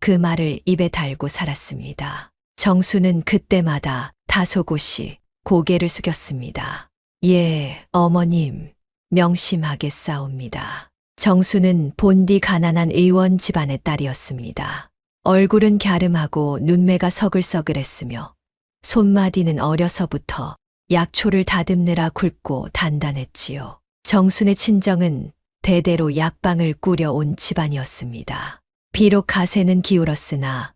그 말을 입에 달고 살았습니다. 정수는 그때마다 다소곳이 고개를 숙였습니다. 예, 어머님, 명심하겠사옵니다. 정수는 본디 가난한 의원 집안의 딸이었습니다. 얼굴은 갸름하고 눈매가 서글서글했으며 손마디는 어려서부터 약초를 다듬느라 굵고 단단했지요. 정순의 친정은 대대로 약방을 꾸려온 집안이었습니다. 비록 가세는 기울었으나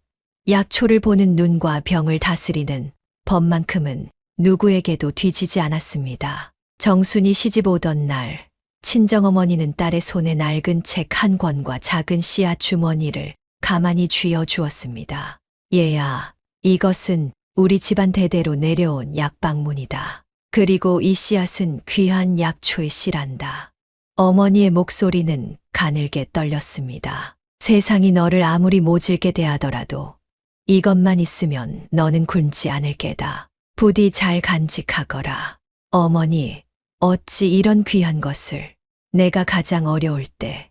약초를 보는 눈과 병을 다스리는 법만큼은 누구에게도 뒤지지 않았습니다. 정순이 시집 오던 날 친정어머니는 딸의 손에 낡은 책 한 권과 작은 씨앗 주머니를 가만히 쥐어 주었습니다. 얘야, 이것은 우리 집안 대대로 내려온 약방문이다. 그리고 이 씨앗은 귀한 약초의 씨란다. 어머니의 목소리는 가늘게 떨렸습니다. 세상이 너를 아무리 모질게 대하더라도 이것만 있으면 너는 굶지 않을 게다. 부디 잘 간직하거라. 어머니, 어찌 이런 귀한 것을 내가 가장 어려울 때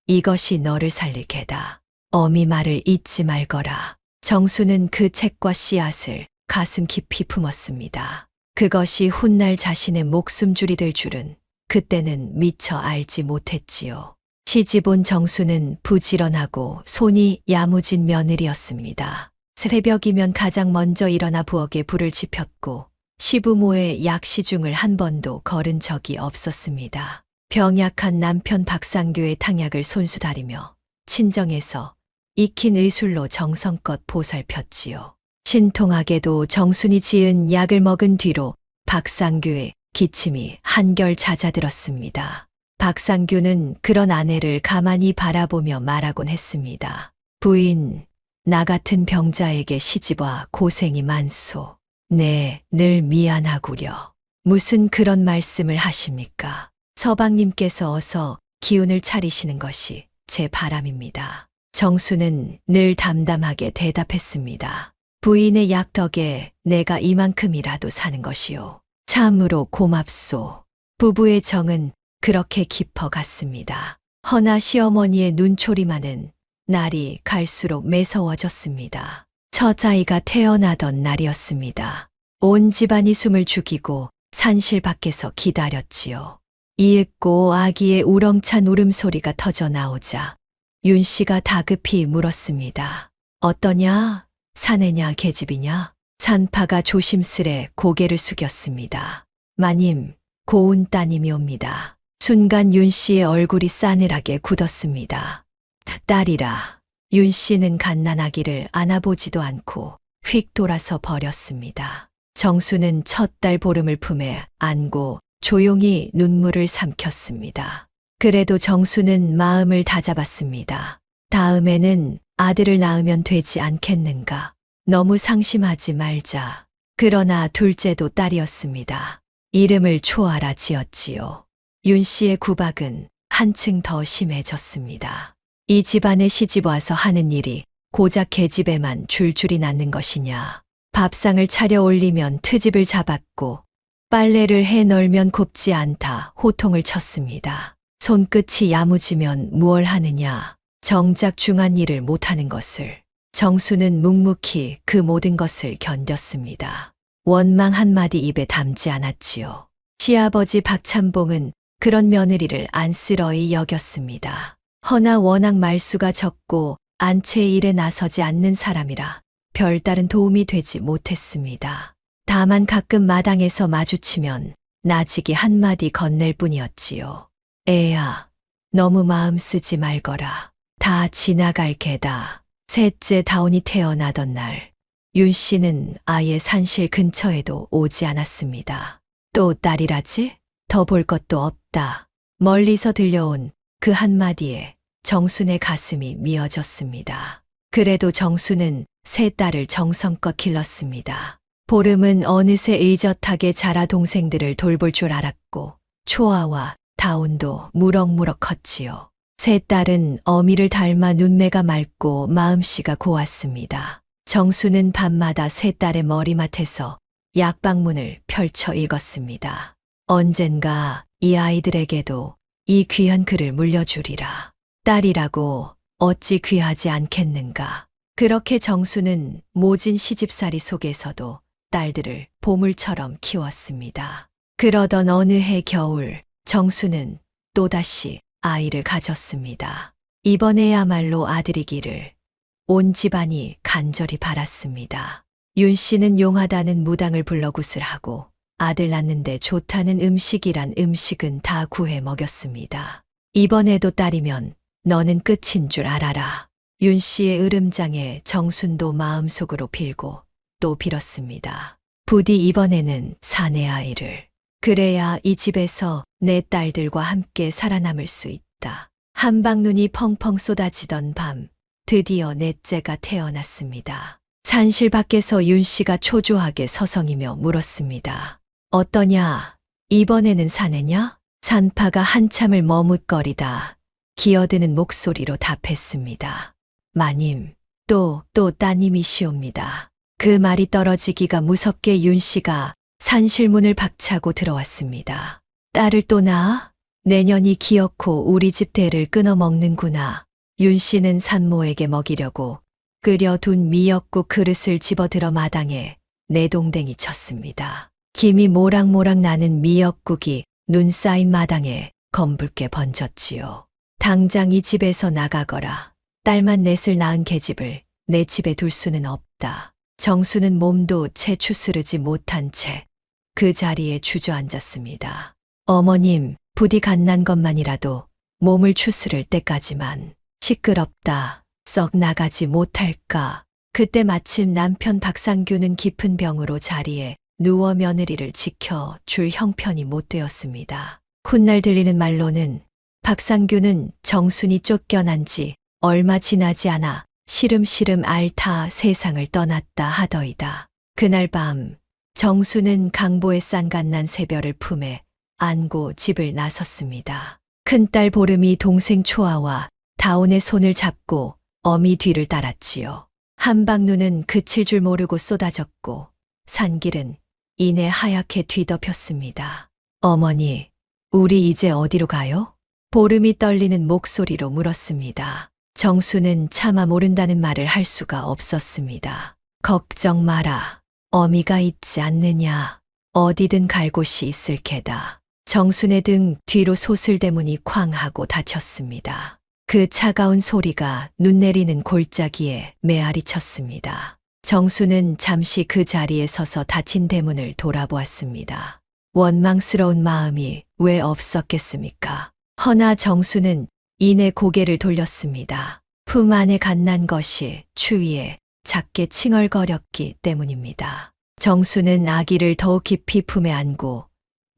이것이 너를 살릴 게다. 어미 말을 잊지 말거라. 정수는 그 책과 씨앗을 가슴 깊이 품었습니다. 그것이 훗날 자신의 목숨줄이 될 줄은 그때는 미처 알지 못했지요. 시집 온 정수는 부지런하고 손이 야무진 며느리였습니다. 새벽이면 가장 먼저 일어나 부엌에 불을 지폈고 시부모의 약시중을 한 번도 거른 적이 없었습니다. 병약한 남편 박상규의 탕약을 손수다리며 친정에서 익힌 의술로 정성껏 보살폈지요. 신통하게도 정순이 지은 약을 먹은 뒤로 박상규의 기침이 한결 잦아들었습니다. 박상규는 그런 아내를 가만히 바라보며 말하곤 했습니다. 부인, 나 같은 병자에게 시집와 고생이 많소. 네, 늘 미안하구려. 무슨 그런 말씀을 하십니까? 서방님께서 어서 기운을 차리시는 것이 제 바람입니다. 정수는 늘 담담하게 대답했습니다. 부인의 약 덕에 내가 이만큼이라도 사는 것이요. 참으로 고맙소. 부부의 정은 그렇게 깊어갔습니다. 허나 시어머니의 눈초리만은 날이 갈수록 매서워졌습니다. 첫 아이가 태어나던 날이었습니다. 온 집안이 숨을 죽이고 산실 밖에서 기다렸지요. 이윽고 아기의 우렁찬 울음소리가 터져 나오자 윤 씨가 다급히 물었습니다. 어떠냐? 사내냐 계집이냐? 산파가 조심스레 고개를 숙였습니다. 마님, 고운 따님이 옵니다. 순간 윤 씨의 얼굴이 싸늘하게 굳었습니다. 딸이라. 윤 씨는 갓난아기를 안아보지도 않고 휙 돌아서 버렸습니다. 정수는 첫 딸 보름을 품에 안고 조용히 눈물을 삼켰습니다. 그래도 정수는 마음을 다잡았습니다. 다음에는 아들을 낳으면 되지 않겠는가. 너무 상심하지 말자. 그러나 둘째도 딸이었습니다. 이름을 초아라 지었지요. 윤 씨의 구박은 한층 더 심해졌습니다. 이 집안에 시집 와서 하는 일이 고작 계집에만 줄줄이 낳는 것이냐. 밥상을 차려 올리면 트집을 잡았고 빨래를 해 널면 곱지 않다 호통을 쳤습니다. 손끝이 야무지면 무얼 하느냐. 정작 중한 일을 못하는 것을. 정수는 묵묵히 그 모든 것을 견뎠습니다. 원망 한마디 입에 담지 않았지요. 시아버지 박찬봉은 그런 며느리를 안쓰러이 여겼습니다. 허나 워낙 말수가 적고 안채의 일에 나서지 않는 사람이라 별다른 도움이 되지 못했습니다. 다만 가끔 마당에서 마주치면 나직이 한마디 건넬 뿐이었지요. 애야, 너무 마음 쓰지 말거라. 다 지나갈 게다. 셋째 다운이 태어나던 날, 윤 씨는 아예 산실 근처에도 오지 않았습니다. 또 딸이라지? 더 볼 것도 없다. 멀리서 들려온 그 한마디에 정순의 가슴이 미어졌습니다. 그래도 정순은 세 딸을 정성껏 길렀습니다. 보름은 어느새 의젓하게 자라 동생들을 돌볼 줄 알았고 초아와 다운도 무럭무럭 컸지요. 세 딸은 어미를 닮아 눈매가 맑고 마음씨가 고왔습니다. 정수는 밤마다 세 딸의 머리맡에서 약방문을 펼쳐 읽었습니다. 언젠가 이 아이들에게도 이 귀한 글을 물려주리라. 딸이라고 어찌 귀하지 않겠는가. 그렇게 정수는 모진 시집살이 속에서도 딸들을 보물처럼 키웠습니다. 그러던 어느 해 겨울, 정수는 또다시 아이를 가졌습니다. 이번에야말로 아들이기를 온 집안이 간절히 바랐습니다. 윤 씨는 용하다는 무당을 불러 굿을 하고 아들 낳는데 좋다는 음식이란 음식은 다 구해 먹였습니다. 이번에도 딸이면 너는 끝인 줄 알아라. 윤 씨의 으름장에 정순도 마음속으로 빌고 또 빌었습니다. 부디 이번에는 사내 아이를. 그래야 이 집에서 내 딸들과 함께 살아남을 수 있다. 한방눈이 펑펑 쏟아지던 밤, 드디어 넷째가 태어났습니다. 산실 밖에서 윤 씨가 초조하게 서성이며 물었습니다. 어떠냐? 이번에는 사내냐? 산파가 한참을 머뭇거리다 기어드는 목소리로 답했습니다. 마님, 또 따님이시옵니다. 그 말이 떨어지기가 무섭게 윤 씨가 산실문을 박차고 들어왔습니다. 딸을 또 낳아? 내년이 기어코 우리 집 대를 끊어먹는구나. 윤 씨는 산모에게 먹이려고 끓여둔 미역국 그릇을 집어들어 마당에 내동댕이 쳤습니다. 김이 모락모락 나는 미역국이 눈 쌓인 마당에 검붉게 번졌지요. 당장 이 집에서 나가거라. 딸만 넷을 낳은 계집을 내 집에 둘 수는 없다. 정수는 몸도 채 추스르지 못한 채 그 자리에 주저앉았습니다. 어머님, 부디 갓난 것만이라도 몸을 추스를 때까지만. 시끄럽다. 썩 나가지 못할까. 그때 마침 남편 박상규는 깊은 병으로 자리에 누워 며느리를 지켜 줄 형편이 못 되었습니다. 훗날 들리는 말로는 박상규는 정순이 쫓겨난 지 얼마 지나지 않아 시름시름 앓다 세상을 떠났다 하더이다. 그날 밤 정수는 강보에 싼 갓난 새별을 품에 안고 집을 나섰습니다. 큰딸 보름이 동생 초아와 다온의 손을 잡고 어미 뒤를 따랐지요. 한방눈은 그칠 줄 모르고 쏟아졌고 산길은 이내 하얗게 뒤덮였습니다. 어머니, 우리 이제 어디로 가요? 보름이 떨리는 목소리로 물었습니다. 정수는 차마 모른다는 말을 할 수가 없었습니다. 걱정 마라. 어미가 있지 않느냐. 어디든 갈 곳이 있을 게다. 정순의 등 뒤로 소슬대문이 쾅 하고 닫혔습니다. 그 차가운 소리가 눈 내리는 골짜기에 메아리 쳤습니다. 정수는 잠시 그 자리에 서서 닫힌 대문을 돌아보았습니다. 원망스러운 마음이 왜 없었겠습니까? 허나 정수는 이내 고개를 돌렸습니다. 품 안에 갓난 것이 추위에 작게 칭얼거렸기 때문입니다. 정수는 아기를 더욱 깊이 품에 안고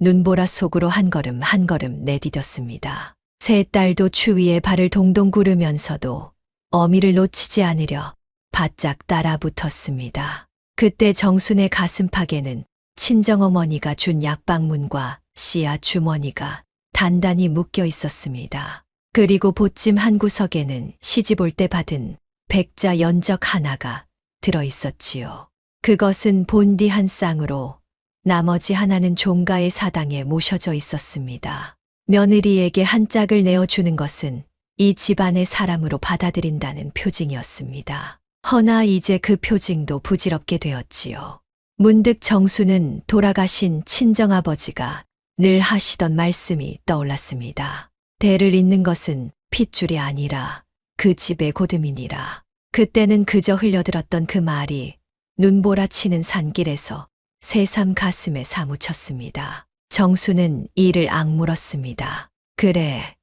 눈보라 속으로 한 걸음 한 걸음 내디뎠습니다. 세 딸도 추위에 발을 동동 구르면서도 어미를 놓치지 않으려 바짝 따라붙었습니다. 그때 정순의 가슴팍에는 친정어머니가 준 약방문과 씨앗 주머니가 단단히 묶여 있었습니다. 그리고 보찜 한 구석에는 시집 올 때 받은 백자 연적 하나가 들어 있었지요. 그것은 본디 한 쌍으로 나머지 하나는 종가의 사당에 모셔져 있었습니다. 며느리에게 한 짝을 내어주는 것은 이 집안의 사람으로 받아들인다는 표징이었습니다. 허나 이제 그 표징도 부질없게 되었지요. 문득 정수는 돌아가신 친정아버지가 늘 하시던 말씀이 떠올랐습니다. 대를 잇는 것은 핏줄이 아니라 그 집의 고듬이니라. 그때는 그저 흘려들었던 그 말이 눈보라 치는 산길에서 새삼 가슴에 사무쳤습니다. 정수는 이를 악물었습니다. 그래,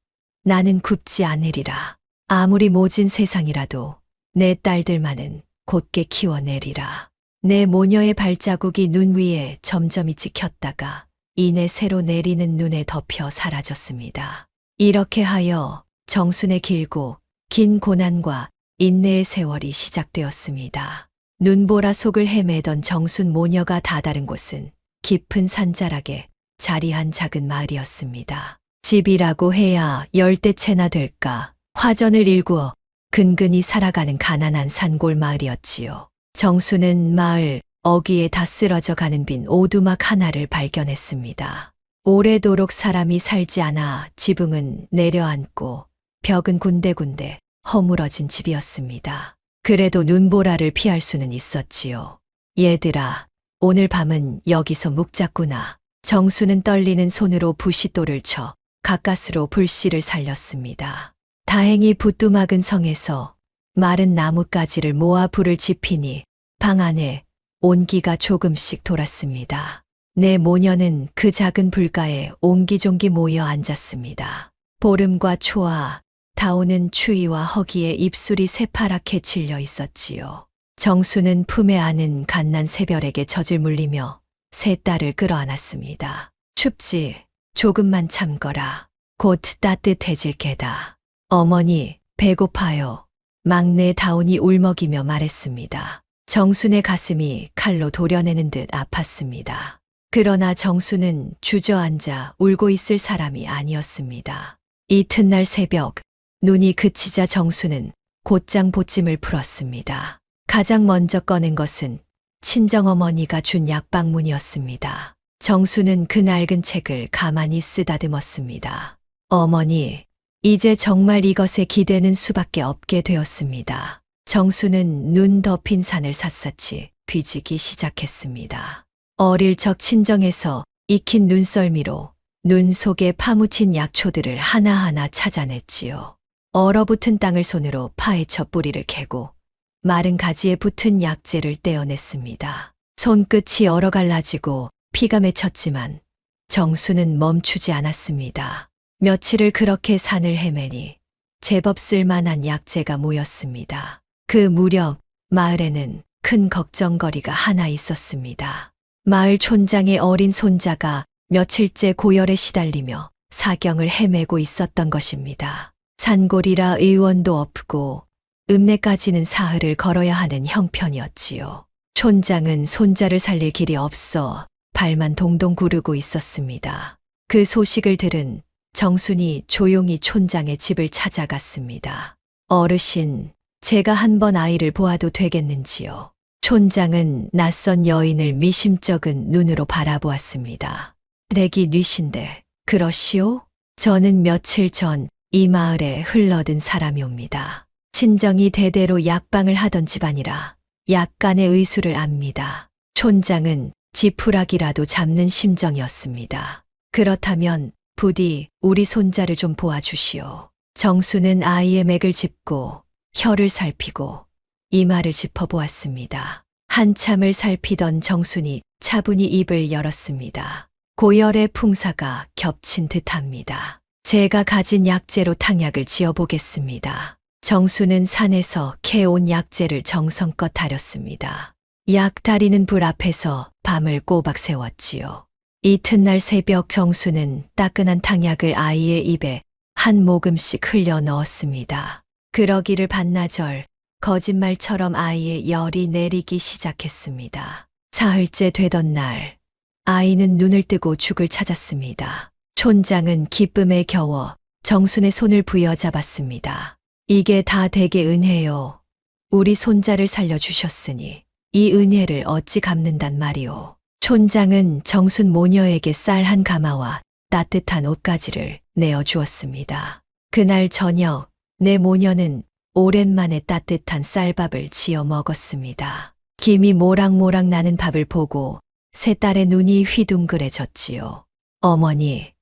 나는 굽지 않으리라. 아무리 모진 세상이라도 내 딸들만은 곧게 키워내리라. 내 모녀의 발자국이 눈 위에 점점이 찍혔다가 이내 새로 내리는 눈에 덮여 사라졌습니다. 이렇게 하여 정순의 길고 긴 고난과 인내의 세월이 시작되었습니다. 눈보라 속을 헤매던 정순 모녀가 다다른 곳은 깊은 산자락에 자리한 작은 마을이었습니다. 집이라고 해야 10대 채나 될까 화전을 일구어 근근히 살아가는 가난한 산골 마을이었지요. 정수는 마을 어귀에 다 쓰러져 가는 빈 오두막 하나를 발견했습니다. 오래도록 사람이 살지 않아 지붕은 내려앉고 벽은 군데군데 허물어진 집이었습니다. 그래도 눈보라를 피할 수는 있었지요. 얘들아, 오늘 밤은 여기서 묵자꾸나. 정수는 떨리는 손으로 부싯돌을 쳐 가까스로 불씨를 살렸습니다. 다행히 부뚜막은 성에서 마른 나뭇가지를 모아 불을 지피니 방 안에 온기가 조금씩 돌았습니다. 내 모녀는 그 작은 불가에 옹기종기 모여 앉았습니다. 보름과 초하, 다오는 추위와 허기에 입술이 새파랗게 질려 있었지요. 정수는 품에 안은 갓난 새별에게 젖을 물리며 세 딸을 끌어안았습니다. 춥지? 조금만 참거라. 곧 따뜻해질 게다. 어머니, 배고파요. 막내 다온이 울먹이며 말했습니다. 정순의 가슴이 칼로 도려내는 듯 아팠습니다. 그러나 정수는 주저앉아 울고 있을 사람이 아니었습니다. 이튿날 새벽, 눈이 그치자 정수는 곧장 보찜을 풀었습니다. 가장 먼저 꺼낸 것은 친정어머니가 준 약방문이었습니다. 정수는 그 낡은 책을 가만히 쓰다듬었습니다. 어머니, 이제 정말 이것에 기대는 수밖에 없게 되었습니다. 정수는 눈 덮인 산을 샅샅이 뒤지기 시작했습니다. 어릴 적 친정에서 익힌 눈썰미로 눈 속에 파묻힌 약초들을 하나하나 찾아냈지요. 얼어붙은 땅을 손으로 파헤쳐 뿌리를 캐고 마른 가지에 붙은 약재를 떼어냈습니다. 손끝이 얼어 갈라지고 피가 맺혔지만 정수는 멈추지 않았습니다. 며칠을 그렇게 산을 헤매니 제법 쓸만한 약재가 모였습니다. 그 무렵 마을에는 큰 걱정거리가 하나 있었습니다. 마을 촌장의 어린 손자가 며칠째 고열에 시달리며 사경을 헤매고 있었던 것입니다. 산골이라 의원도 없고 읍내까지는 사흘을 걸어야 하는 형편이었지요. 촌장은 손자를 살릴 길이 없어 발만 동동 구르고 있었습니다. 그 소식을 들은 정순이 조용히 촌장의 집을 찾아갔습니다. 어르신, 제가 한번 아이를 보아도 되겠는지요? 촌장은 낯선 여인을 미심쩍은 눈으로 바라보았습니다. 댁이 뉘신데 그러시오? 저는 며칠 전 이 마을에 흘러든 사람이옵니다. 친정이 대대로 약방을 하던 집안이라 약간의 의술을 압니다. 촌장은 지푸라기라도 잡는 심정이었습니다. 그렇다면 부디 우리 손자를 좀 보아주시오. 정수는 아이의 맥을 짚고 혀를 살피고 이마를 짚어보았습니다. 한참을 살피던 정순이 차분히 입을 열었습니다. 고열의 풍사가 겹친 듯합니다. 제가 가진 약재로 탕약을 지어보겠습니다. 정수는 산에서 캐온 약재를 정성껏 다렸습니다. 약 다리는 불 앞에서 밤을 꼬박 세웠지요. 이튿날 새벽 정수는 따끈한 탕약을 아이의 입에 한 모금씩 흘려 넣었습니다. 그러기를 반나절 거짓말처럼 아이의 열이 내리기 시작했습니다. 사흘째 되던 날 아이는 눈을 뜨고 죽을 찾았습니다. 촌장은 기쁨에 겨워 정순의 손을 부여잡았습니다. 이게 다 댁의 은혜요. 우리 손자를 살려주셨으니 이 은혜를 어찌 갚는단 말이오. 촌장은 정순 모녀에게 쌀 한 가마와 따뜻한 옷가지를 내어주었습니다. 그날 저녁 내 모녀는 오랜만에 따뜻한 쌀밥을 지어 먹었습니다. 김이 모락모락 나는 밥을 보고 세 딸의 눈이 휘둥그레졌지요. 어머니,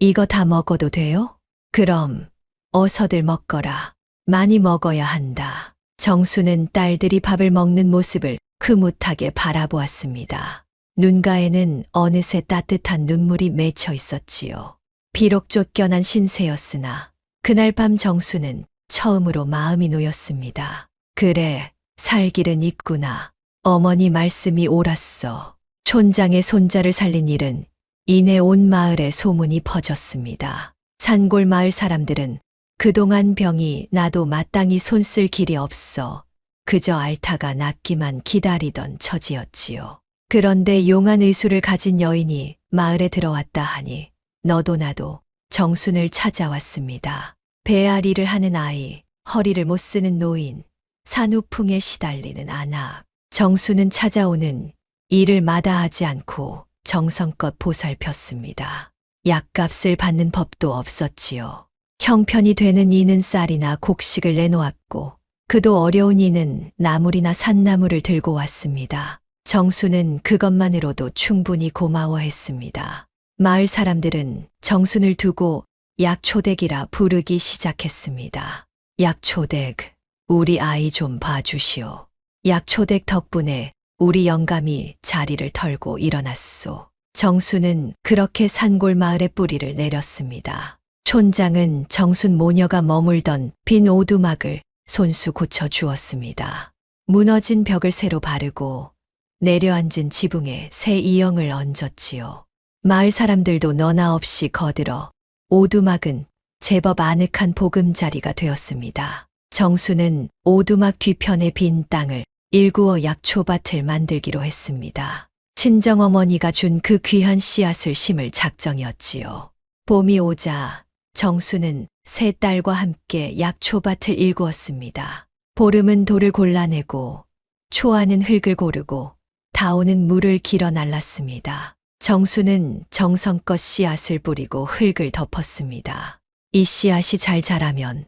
이거 다 먹어도 돼요? 그럼 어서들 먹거라. 많이 먹어야 한다. 정수는 딸들이 밥을 먹는 모습을 흐뭇하게 바라보았습니다. 눈가에는 어느새 따뜻한 눈물이 맺혀 있었지요. 비록 쫓겨난 신세였으나 그날 밤 정수는 처음으로 마음이 놓였습니다. 그래, 살 길은 있구나. 어머니 말씀이 옳았어. 촌장의 손자를 살린 일은 이내 온 마을에 소문이 퍼졌습니다. 산골 마을 사람들은 그동안 병이 나도 마땅히 손쓸 길이 없어 그저 앓다가 낫기만 기다리던 처지였지요. 그런데 용한 의술을 가진 여인이 마을에 들어왔다 하니 너도 나도 정순을 찾아왔습니다. 배앓이를 하는 아이, 허리를 못 쓰는 노인, 산후풍에 시달리는 아낙. 정수는 찾아오는 이를 마다하지 않고 정성껏 보살폈습니다. 약값을 받는 법도 없었지요. 형편이 되는 이는 쌀이나 곡식을 내놓았고 그도 어려운 이는 나물이나 산나물을 들고 왔습니다. 정순은 그것만으로도 충분히 고마워했습니다. 마을 사람들은 정순을 두고 약초댁이라 부르기 시작했습니다. 약초댁, 우리 아이 좀 봐주시오. 약초댁 덕분에 우리 영감이 자리를 털고 일어났소. 정순은 그렇게 산골 마을에 뿌리를 내렸습니다. 촌장은 정순 모녀가 머물던 빈 오두막을 손수 고쳐 주었습니다. 무너진 벽을 새로 바르고 내려앉은 지붕에 새 이영을 얹었지요. 마을 사람들도 너나 없이 거들어 오두막은 제법 아늑한 보금자리가 되었습니다. 정수는 오두막 뒤편의 빈 땅을 일구어 약초밭을 만들기로 했습니다. 친정어머니가 준 그 귀한 씨앗을 심을 작정이었지요. 봄이 오자 정수는 세 딸과 함께 약초밭을 일구었습니다. 보름은 돌을 골라내고 초하는 흙을 고르고 다오는 물을 길어 날랐습니다. 정수는 정성껏 씨앗을 뿌리고 흙을 덮었습니다. 이 씨앗이 잘 자라면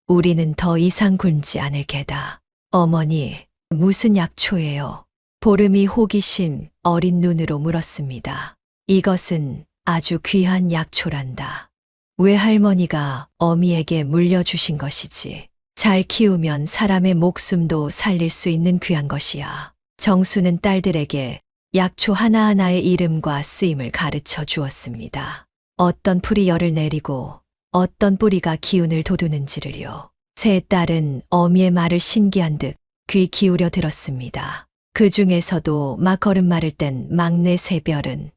우리는 더 이상 굶지 않을 게다. 어머니, 무슨 약초예요? 보름이 호기심 어린 눈으로 물었습니다. 이것은 아주 귀한 약초란다. 외할머니가 어미에게 물려주신 것이지. 잘 키우면 사람의 목숨도 살릴 수 있는 귀한 것이야. 정수는 딸들에게 약초 하나하나의 이름과 쓰임을 가르쳐 주었습니다. 어떤 풀이 열을 내리고 어떤 뿌리가 기운을 돋우는지를요. 세 딸은 어미의 말을 신기한 듯 귀 기울여 들었습니다. 그 중에서도 막 걸음마를 땐 막내 새별은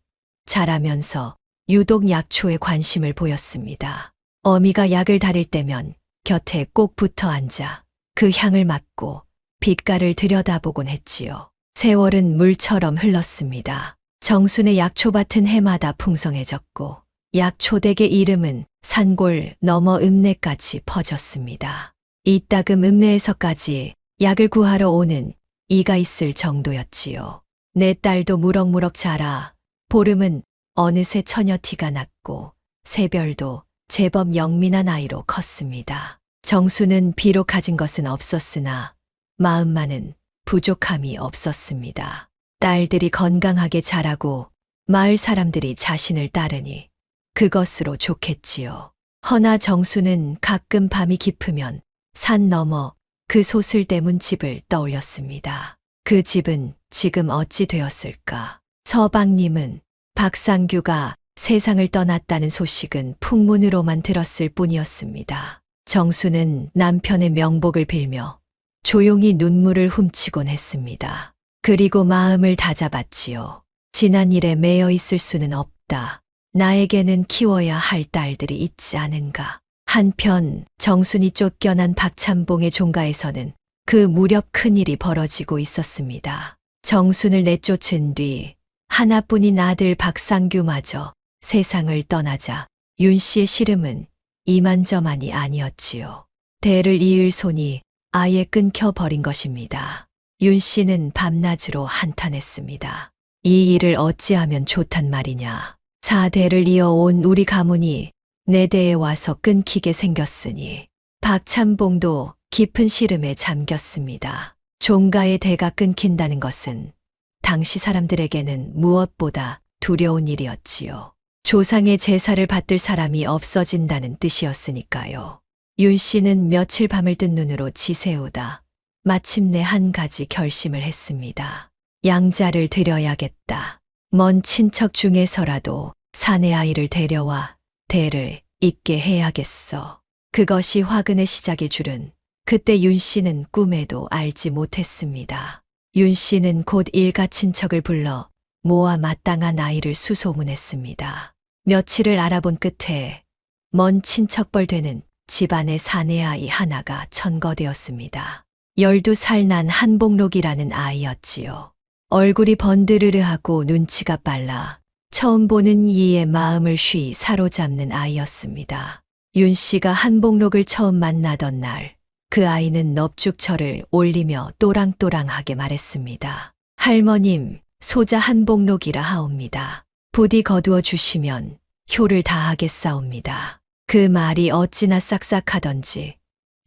자라면서 유독 약초에 관심을 보였습니다. 어미가 약을 다릴 때면 곁에 꼭 붙어 앉아 그 향을 맡고 빛깔을 들여다보곤 했지요. 세월은 물처럼 흘렀습니다. 정순의 약초밭은 해마다 풍성해졌고 약초댁의 이름은 산골 너머 읍내까지 퍼졌습니다. 이따금 읍내에서까지 약을 구하러 오는 이가 있을 정도였지요. 내 딸도 무럭무럭 자라 보름은 어느새 처녀 티가 났고 새별도 제법 영민한 아이로 컸습니다. 정수는 비록 가진 것은 없었으나 마음만은 부족함이 없었습니다. 딸들이 건강하게 자라고 마을 사람들이 자신을 따르니 그것으로 좋겠지요. 허나 정수는 가끔 밤이 깊으면 산 너머 그 소슬대문 집을 떠올렸습니다. 그 집은 지금 어찌 되었을까? 서방님은 박상규가 세상을 떠났다는 소식은 풍문으로만 들었을 뿐이었습니다. 정수는 남편의 명복을 빌며 조용히 눈물을 훔치곤 했습니다. 그리고 마음을 다잡았지요. 지난 일에 매여 있을 수는 없다. 나에게는 키워야 할 딸들이 있지 않은가. 한편 정순이 쫓겨난 박찬봉의 종가에서는 그 무렵 큰일이 벌어지고 있었습니다. 정순을 내쫓은 뒤 하나뿐인 아들 박상규마저 세상을 떠나자 윤 씨의 시름은 이만저만이 아니었지요. 대를 이을 손이 아예 끊겨버린 것입니다. 윤 씨는 밤낮으로 한탄했습니다. 이 일을 어찌하면 좋단 말이냐. 4대를 이어온 우리 가문이 내 대에 와서 끊기게 생겼으니 박찬봉도 깊은 시름에 잠겼습니다. 종가의 대가 끊긴다는 것은 당시 사람들에게는 무엇보다 두려운 일이었지요. 조상의 제사를 받들 사람이 없어진다는 뜻이었으니까요. 윤 씨는 며칠 밤을 뜬 눈으로 지새우다 마침내 한 가지 결심을 했습니다. 양자를 드려야겠다. 먼 친척 중에서라도 사내 아이를 데려와 대를 잇게 해야겠어. 그것이 화근의 시작일 줄은 그때 윤 씨는 꿈에도 알지 못했습니다. 윤 씨는 곧 일가 친척을 불러 모아 마땅한 아이를 수소문했습니다. 며칠을 알아본 끝에 먼 친척벌 되는 집안의 사내 아이 하나가 천거되었습니다. 12살 난 한복록이라는 아이였지요. 얼굴이 번드르르하고 눈치가 빨라 처음 보는 이의 마음을 쉬 사로잡는 아이였습니다. 윤 씨가 한복록을 처음 만나던 날 그 아이는 넙죽철을 올리며 또랑또랑하게 말했습니다. 할머님, 소자 한복록이라 하옵니다. 부디 거두어 주시면 효를 다하겠사옵니다. 그 말이 어찌나 싹싹하던지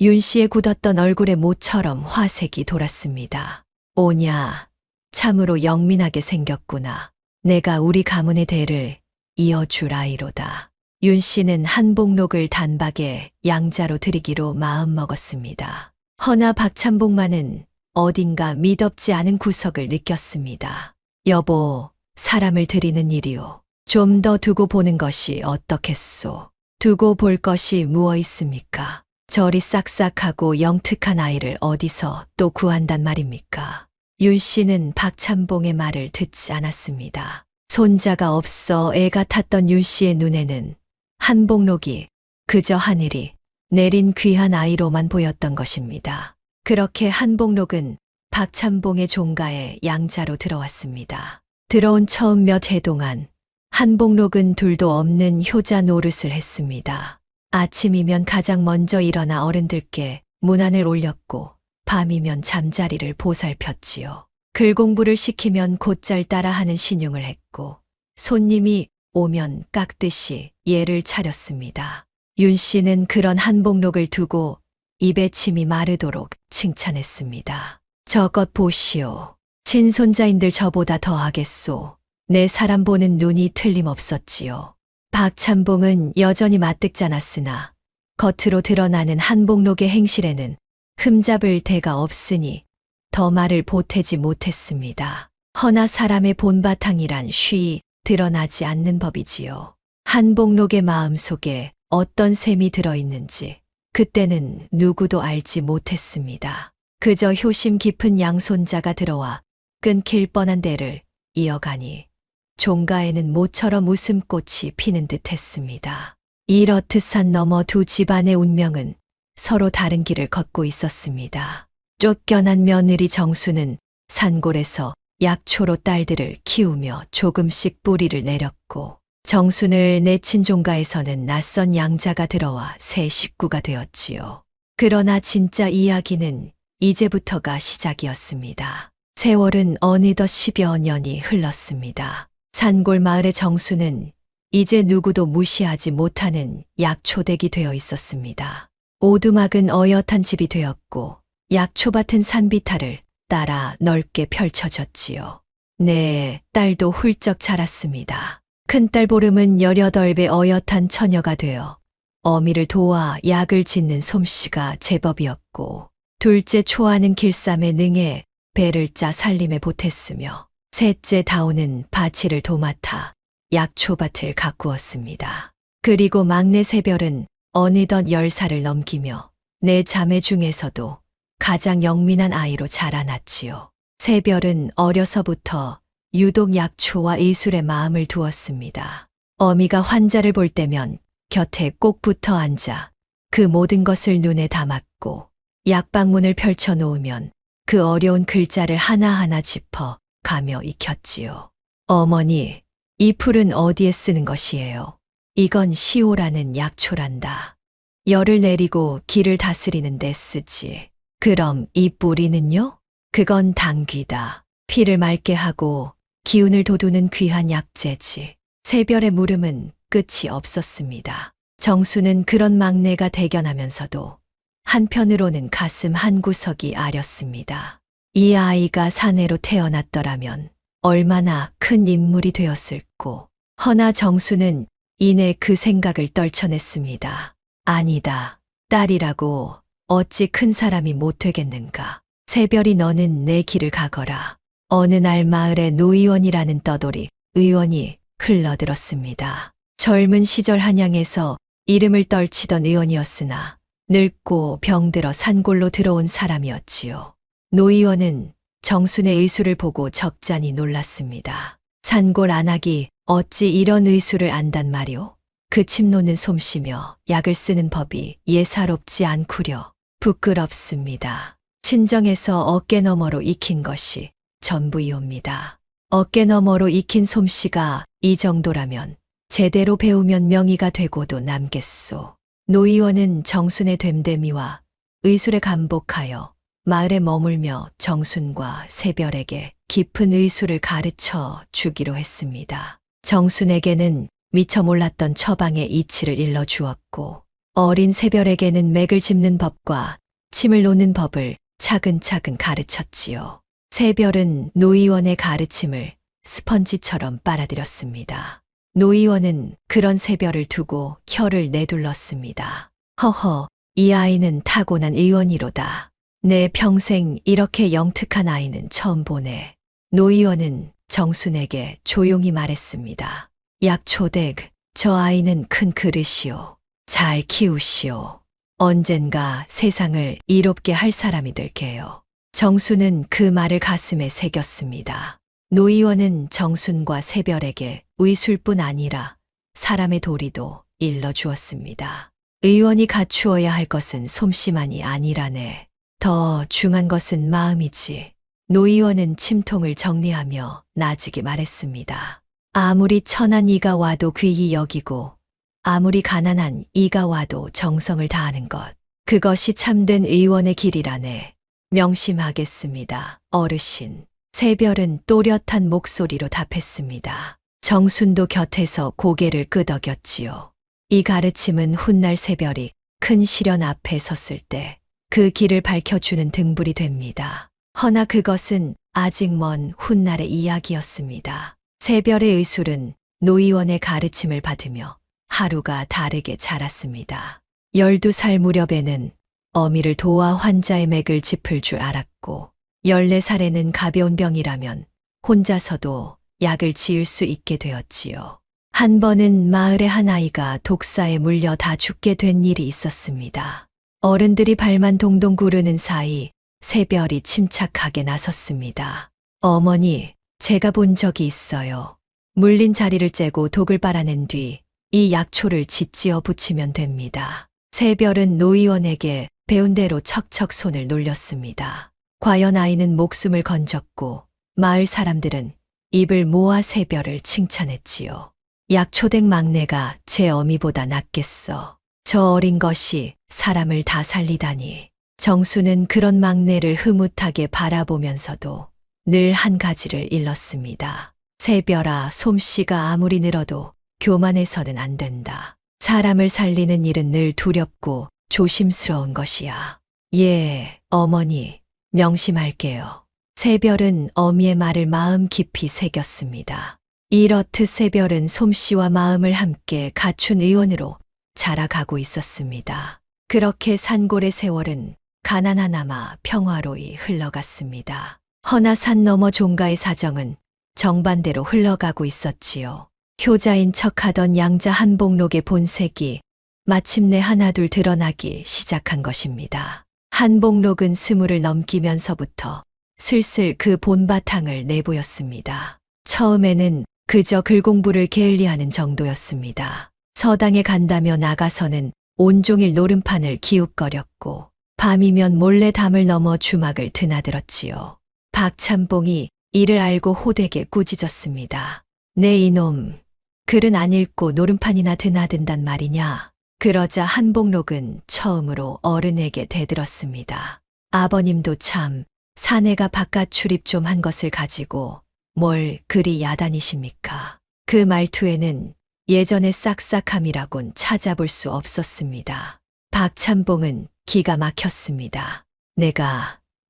윤 씨의 굳었던 얼굴에 모처럼 화색이 돌았습니다. 오냐, 참으로 영민하게 생겼구나. 내가 우리 가문의 대를 이어줄 아이로다. 윤 씨는 한복록을 단박에 양자로 드리기로 마음먹었습니다. 허나 박찬복만은 어딘가 미덥지 않은 구석을 느꼈습니다. 여보, 사람을 드리는 일이오. 좀 더 두고 보는 것이 어떻겠소? 두고 볼 것이 무엇 있습니까? 저리 싹싹하고 영특한 아이를 어디서 또 구한단 말입니까? 윤 씨는 박찬봉의 말을 듣지 않았습니다. 손자가 없어 애가 탔던 윤 씨의 눈에는 한복록이 그저 하늘이 내린 귀한 아이로만 보였던 것입니다. 그렇게 한복록은 박찬봉의 종가에 양자로 들어왔습니다. 들어온 처음 몇 해 동안 한복록은 둘도 없는 효자 노릇을 했습니다. 아침이면 가장 먼저 일어나 어른들께 문안을 올렸고 밤이면 잠자리를 보살폈지요. 글 공부를 시키면 곧잘 따라하는 신용을 했고 손님이 오면 깎듯이 예를 차렸습니다. 윤 씨는 그런 한복록을 두고 입에 침이 마르도록 칭찬했습니다. 저것 보시오. 친손자인들 저보다 더하겠소. 내 사람 보는 눈이 틀림없었지요. 박찬봉은 여전히 맞득잖았으나 겉으로 드러나는 한복록의 행실에는 흠잡을 데가 없으니 더 말을 보태지 못했습니다. 허나 사람의 본바탕이란 쉬이 드러나지 않는 법이지요. 한복록의 마음속에 어떤 셈이 들어있는지 그때는 누구도 알지 못했습니다. 그저 효심 깊은 양손자가 들어와 끊길 뻔한 데를 이어가니 종가에는 모처럼 웃음꽃이 피는 듯 했습니다. 이렇듯 산 너머 두 집안의 운명은 서로 다른 길을 걷고 있었습니다. 쫓겨난 며느리 정수는 산골에서 약초로 딸들을 키우며 조금씩 뿌리를 내렸고 정순을 내친 종가에서는 낯선 양자가 들어와 새 식구가 되었지요. 그러나 진짜 이야기는 이제부터가 시작이었습니다. 세월은 어느덧 10여 년이 흘렀습니다. 산골 마을의 정수는 이제 누구도 무시하지 못하는 약초댁이 되어 있었습니다. 오두막은 어엿한 집이 되었고 약초밭은 산비탈을 따라 넓게 펼쳐졌지요. 네, 딸도 훌쩍 자랐습니다. 큰딸 보름은 18배 어엿한 처녀가 되어 어미를 도와 약을 짓는 솜씨가 제법이었고 둘째 초아는 길쌈에 능해 배를 짜 살림에 보탰으며 셋째 다오는 바치를 도맡아 약초밭을 가꾸었습니다. 그리고 막내 세별은 어느덧 10살을 넘기며 네 자매 중에서도 가장 영민한 아이로 자라났지요. 세별은 어려서부터 유독 약초와 의술에 마음을 두었습니다. 어미가 환자를 볼 때면 곁에 꼭 붙어 앉아 그 모든 것을 눈에 담았고 약방문을 펼쳐 놓으면 그 어려운 글자를 하나하나 짚어 가며 익혔지요. 어머니, 이 풀은 어디에 쓰는 것이에요? 이건 시오라는 약초란다. 열을 내리고 기를 다스리는 데 쓰지. 그럼 이 뿌리는요? 그건 당귀다. 피를 맑게 하고 기운을 돋우는 귀한 약재지. 세별의 물음은 끝이 없었습니다. 정수는 그런 막내가 대견하면서도 한편으로는 가슴 한구석이 아렸습니다. 이 아이가 사내로 태어났더라면 얼마나 큰 인물이 되었을꼬. 허나 정수는 이내 그 생각을 떨쳐냈습니다. 아니다. 딸이라고 어찌 큰 사람이 못 되겠는가. 세별이 너는 내 길을 가거라. 어느 날 마을에 노의원이라는 떠돌이 의원이 흘러들었습니다. 젊은 시절 한양에서 이름을 떨치던 의원이었으나 늙고 병들어 산골로 들어온 사람이었지요. 노의원은 정순의 의술을 보고 적잖이 놀랐습니다. 산골 안악이 어찌 이런 의술을 안단 말이오? 그 침 놓는 솜씨며 약을 쓰는 법이 예사롭지 않구려. 부끄럽습니다. 친정에서 어깨 너머로 익힌 것이 전부이옵니다. 어깨 너머로 익힌 솜씨가 이 정도라면 제대로 배우면 명의가 되고도 남겠소. 노의원은 정순의 됨됨이와 의술에 감복하여 마을에 머물며 정순과 세별에게 깊은 의술을 가르쳐 주기로 했습니다. 정순에게는 미처 몰랐던 처방의 이치를 일러 주었고 어린 새별에게는 맥을 짚는 법과 침을 놓는 법을 차근차근 가르쳤지요. 새별은 노의원의 가르침을 스펀지처럼 빨아들였습니다. 노의원은 그런 새별을 두고 혀를 내둘렀습니다. 허허, 이 아이는 타고난 의원이로다. 내 평생 이렇게 영특한 아이는 처음 보네. 노의원은 정순에게 조용히 말했습니다. 약초댁, 저 아이는 큰 그릇이오. 잘 키우시오. 언젠가 세상을 이롭게 할 사람이 될게요. 정순은 그 말을 가슴에 새겼습니다. 노의원은 정순과 새별에게 의술뿐 아니라 사람의 도리도 일러주었습니다. 의원이 갖추어야 할 것은 솜씨만이 아니라네. 더 중요한 것은 마음이지. 노의원은 침통을 정리하며 나직이 말했습니다. 아무리 천한 이가 와도 귀히 여기고 아무리 가난한 이가 와도 정성을 다하는 것. 그것이 참된 의원의 길이라네. 명심하겠습니다, 어르신. 새별은 또렷한 목소리로 답했습니다. 정순도 곁에서 고개를 끄덕였지요. 이 가르침은 훗날 새별이 큰 시련 앞에 섰을 때 그 길을 밝혀주는 등불이 됩니다. 허나 그것은 아직 먼 훗날의 이야기였습니다. 새별의 의술은 노의원의 가르침을 받으며 하루가 다르게 자랐습니다. 12살 무렵에는 어미를 도와 환자의 맥을 짚을 줄 알았고 14살에는 가벼운 병이라면 혼자서도 약을 지을 수 있게 되었지요. 한 번은 마을의 한 아이가 독사에 물려 다 죽게 된 일이 있었습니다. 어른들이 발만 동동 구르는 사이 새별이 침착하게 나섰습니다. 어머니, 제가 본 적이 있어요. 물린 자리를 째고 독을 빨아낸 뒤 이 약초를 짓지어 붙이면 됩니다. 새별은 노의원에게 배운 대로 척척 손을 놀렸습니다. 과연 아이는 목숨을 건졌고 마을 사람들은 입을 모아 새별을 칭찬했지요. 약초댁 막내가 제 어미보다 낫겠어. 저 어린 것이 사람을 다 살리다니. 정수는 그런 막내를 흐뭇하게 바라보면서도 늘 한 가지를 일렀습니다. 새별아, 솜씨가 아무리 늘어도 교만해서는 안 된다. 사람을 살리는 일은 늘 두렵고 조심스러운 것이야. 예, 어머니, 명심할게요. 새별은 어미의 말을 마음 깊이 새겼습니다. 이렇듯 새별은 솜씨와 마음을 함께 갖춘 의원으로 자라가고 있었습니다. 그렇게 산골의 세월은 가난하나마 평화로이 흘러갔습니다. 허나 산 너머 종가의 사정은 정반대로 흘러가고 있었지요. 효자인 척하던 양자 한복록의 본색이 마침내 하나둘 드러나기 시작한 것입니다. 한복록은 20을 넘기면서부터 슬슬 그 본바탕을 내보였습니다. 처음에는 그저 글공부를 게을리하는 정도였습니다. 서당에 간다며 나가서는 온종일 노름판을 기웃거렸고 밤이면 몰래 담을 넘어 주막을 드나들었지요. 박참봉이 이를 알고 호되게 꾸짖었습니다. 네 이놈, 글은 안 읽고 노름판이나 드나든단 말이냐. 그러자 한복록은 처음으로 어른에게 대들었습니다. 아버님도 참 사내가 바깥 출입 좀 한 것을 가지고 뭘 그리 야단이십니까? 그 말투에는 예전의 싹싹함이라곤 찾아볼 수 없었습니다. 박참봉은 기가 막혔습니다.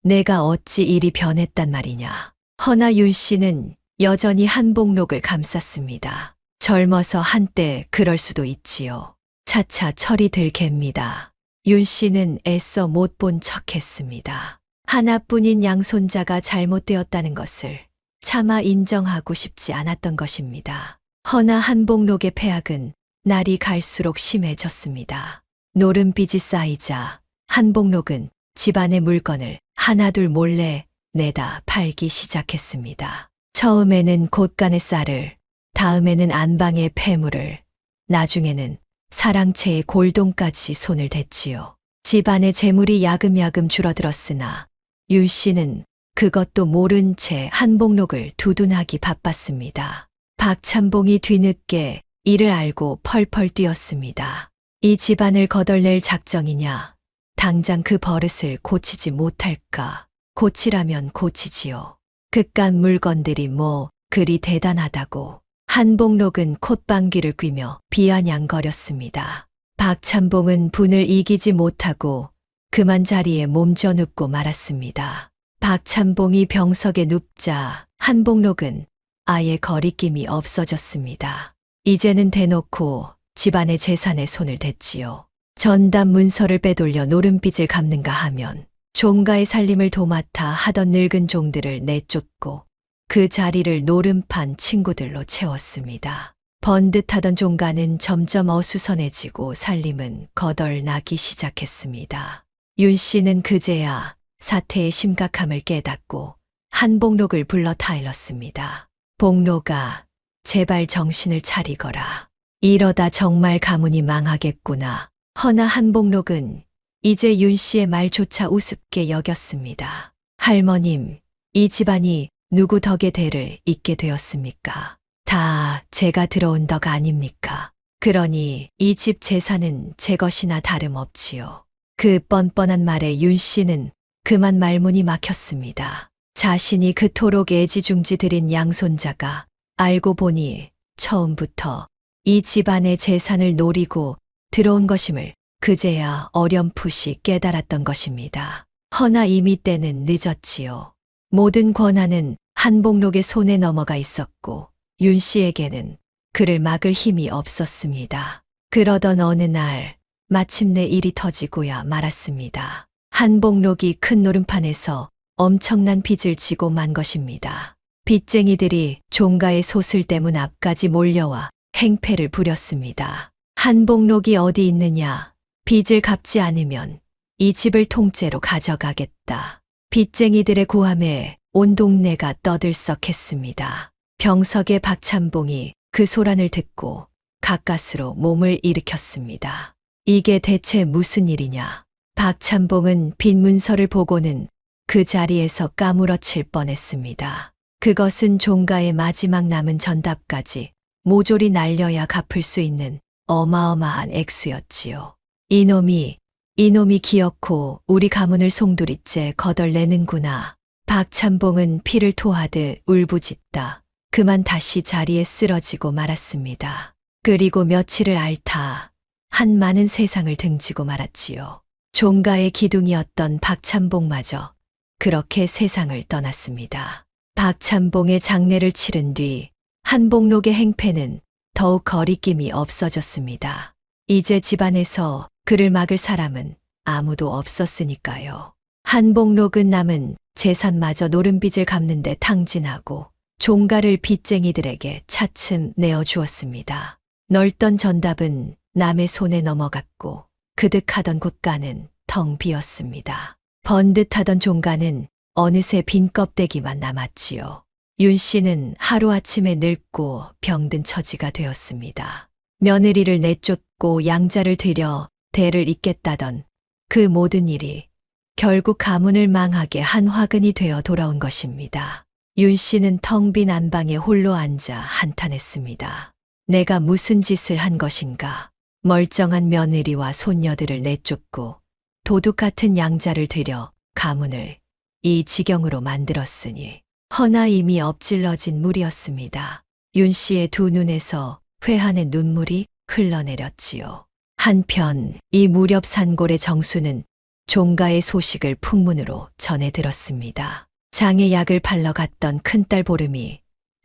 내가 어찌 이리 변했단 말이냐. 허나 윤 씨는 여전히 한복록을 감쌌습니다. 젊어서 한때 그럴 수도 있지요. 차차 철이 들 갭니다. 윤 씨는 애써 못 본 척했습니다. 하나뿐인 양손자가 잘못되었다는 것을 차마 인정하고 싶지 않았던 것입니다. 허나 한복록의 폐악은 날이 갈수록 심해졌습니다. 노름빚이 쌓이자 한복록은 집안의 물건을 하나둘 몰래 내다 팔기 시작했습니다. 처음에는 곳간의 쌀을, 다음에는 안방의 폐물을, 나중에는 사랑채의 골동까지 손을 댔지요. 집안의 재물이 야금야금 줄어들었으나 윤 씨는 그것도 모른 채 한복록을 두둔하기 바빴습니다. 박참봉이 뒤늦게 이를 알고 펄펄 뛰었습니다. 이 집안을 거덜낼 작정이냐? 당장 그 버릇을 고치지 못할까? 고치라면 고치지요. 그깟 물건들이 뭐 그리 대단하다고. 한복록은 콧방귀를 뀌며 비아냥거렸습니다. 박찬봉은 분을 이기지 못하고 그만 자리에 몸져 눕고 말았습니다. 박찬봉이 병석에 눕자 한복록은 아예 거리낌이 없어졌습니다. 이제는 대놓고 집안의 재산에 손을 댔지요. 전담 문서를 빼돌려 노름빚을 갚는가 하면 종가의 살림을 도맡아 하던 늙은 종들을 내쫓고 그 자리를 노름판 친구들로 채웠습니다. 번듯하던 종가는 점점 어수선해지고 살림은 거덜나기 시작했습니다. 윤 씨는 그제야 사태의 심각함을 깨닫고 한복록을 불러 타일렀습니다. 복록아, 제발 정신을 차리거라. 이러다 정말 가문이 망하겠구나. 허나 한복록은 이제 윤 씨의 말조차 우습게 여겼습니다. 할머님, 이 집안이 누구 덕에 대를 잇게 되었습니까? 다 제가 들어온 덕 아닙니까? 그러니 이 집 재산은 제 것이나 다름없지요. 그 뻔뻔한 말에 윤 씨는 그만 말문이 막혔습니다. 자신이 그토록 애지중지 들인 양손자가 알고 보니 처음부터 이 집안의 재산을 노리고 들어온 것임을 그제야 어렴풋이 깨달았던 것입니다. 허나 이미 때는 늦었지요. 모든 권한은 한복록의 손에 넘어가 있었고 윤 씨에게는 그를 막을 힘이 없었습니다. 그러던 어느 날 마침내 일이 터지고야 말았습니다. 한복록이 큰 노름판에서 엄청난 빚을 지고 만 것입니다. 빚쟁이들이 종가의 소슬대문 앞까지 몰려와 행패를 부렸습니다. 한복록이 어디 있느냐? 빚을 갚지 않으면 이 집을 통째로 가져가겠다. 빚쟁이들의 고함에 온 동네가 떠들썩했습니다. 병석의 박찬봉이 그 소란을 듣고 가까스로 몸을 일으켰습니다. 이게 대체 무슨 일이냐? 박찬봉은 빈 문서를 보고는 그 자리에서 까무러칠 뻔했습니다. 그것은 종가의 마지막 남은 전답까지 모조리 날려야 갚을 수 있는 어마어마한 액수였지요. 이놈이 기어코 우리 가문을 송두리째 거덜내는구나. 박찬봉은 피를 토하듯 울부짖다 그만 다시 자리에 쓰러지고 말았습니다. 그리고 며칠을 앓다 한 많은 세상을 등지고 말았지요. 종가의 기둥이었던 박찬봉마저 그렇게 세상을 떠났습니다. 박찬봉의 장례를 치른 뒤 한복록의 행패는 더욱 거리낌이 없어졌습니다. 이제 집안에서 그를 막을 사람은 아무도 없었으니까요. 한복록은 남은 재산마저 노름빚을 갚는 데 탕진하고 종가를 빚쟁이들에게 차츰 내어주었습니다. 넓던 전답은 남의 손에 넘어갔고 그득하던 곳간은 텅 비었습니다. 번듯하던 종가는 어느새 빈 껍데기만 남았지요. 윤 씨는 하루아침에 늙고 병든 처지가 되었습니다. 며느리를 내쫓고 양자를 들여 대를 잇겠다던 그 모든 일이 결국 가문을 망하게 한 화근이 되어 돌아온 것입니다. 윤 씨는 텅 빈 안방에 홀로 앉아 한탄했습니다. 내가 무슨 짓을 한 것인가? 멀쩡한 며느리와 손녀들을 내쫓고 도둑 같은 양자를 들여 가문을 이 지경으로 만들었으니 허나 이미 엎질러진 물이었습니다. 윤 씨의 두 눈에서 회한의 눈물이 흘러내렸지요. 한편 이 무렵 산골의 정수는 종가의 소식을 풍문으로 전해 들었습니다. 장에 약을 팔러 갔던 큰딸 보름이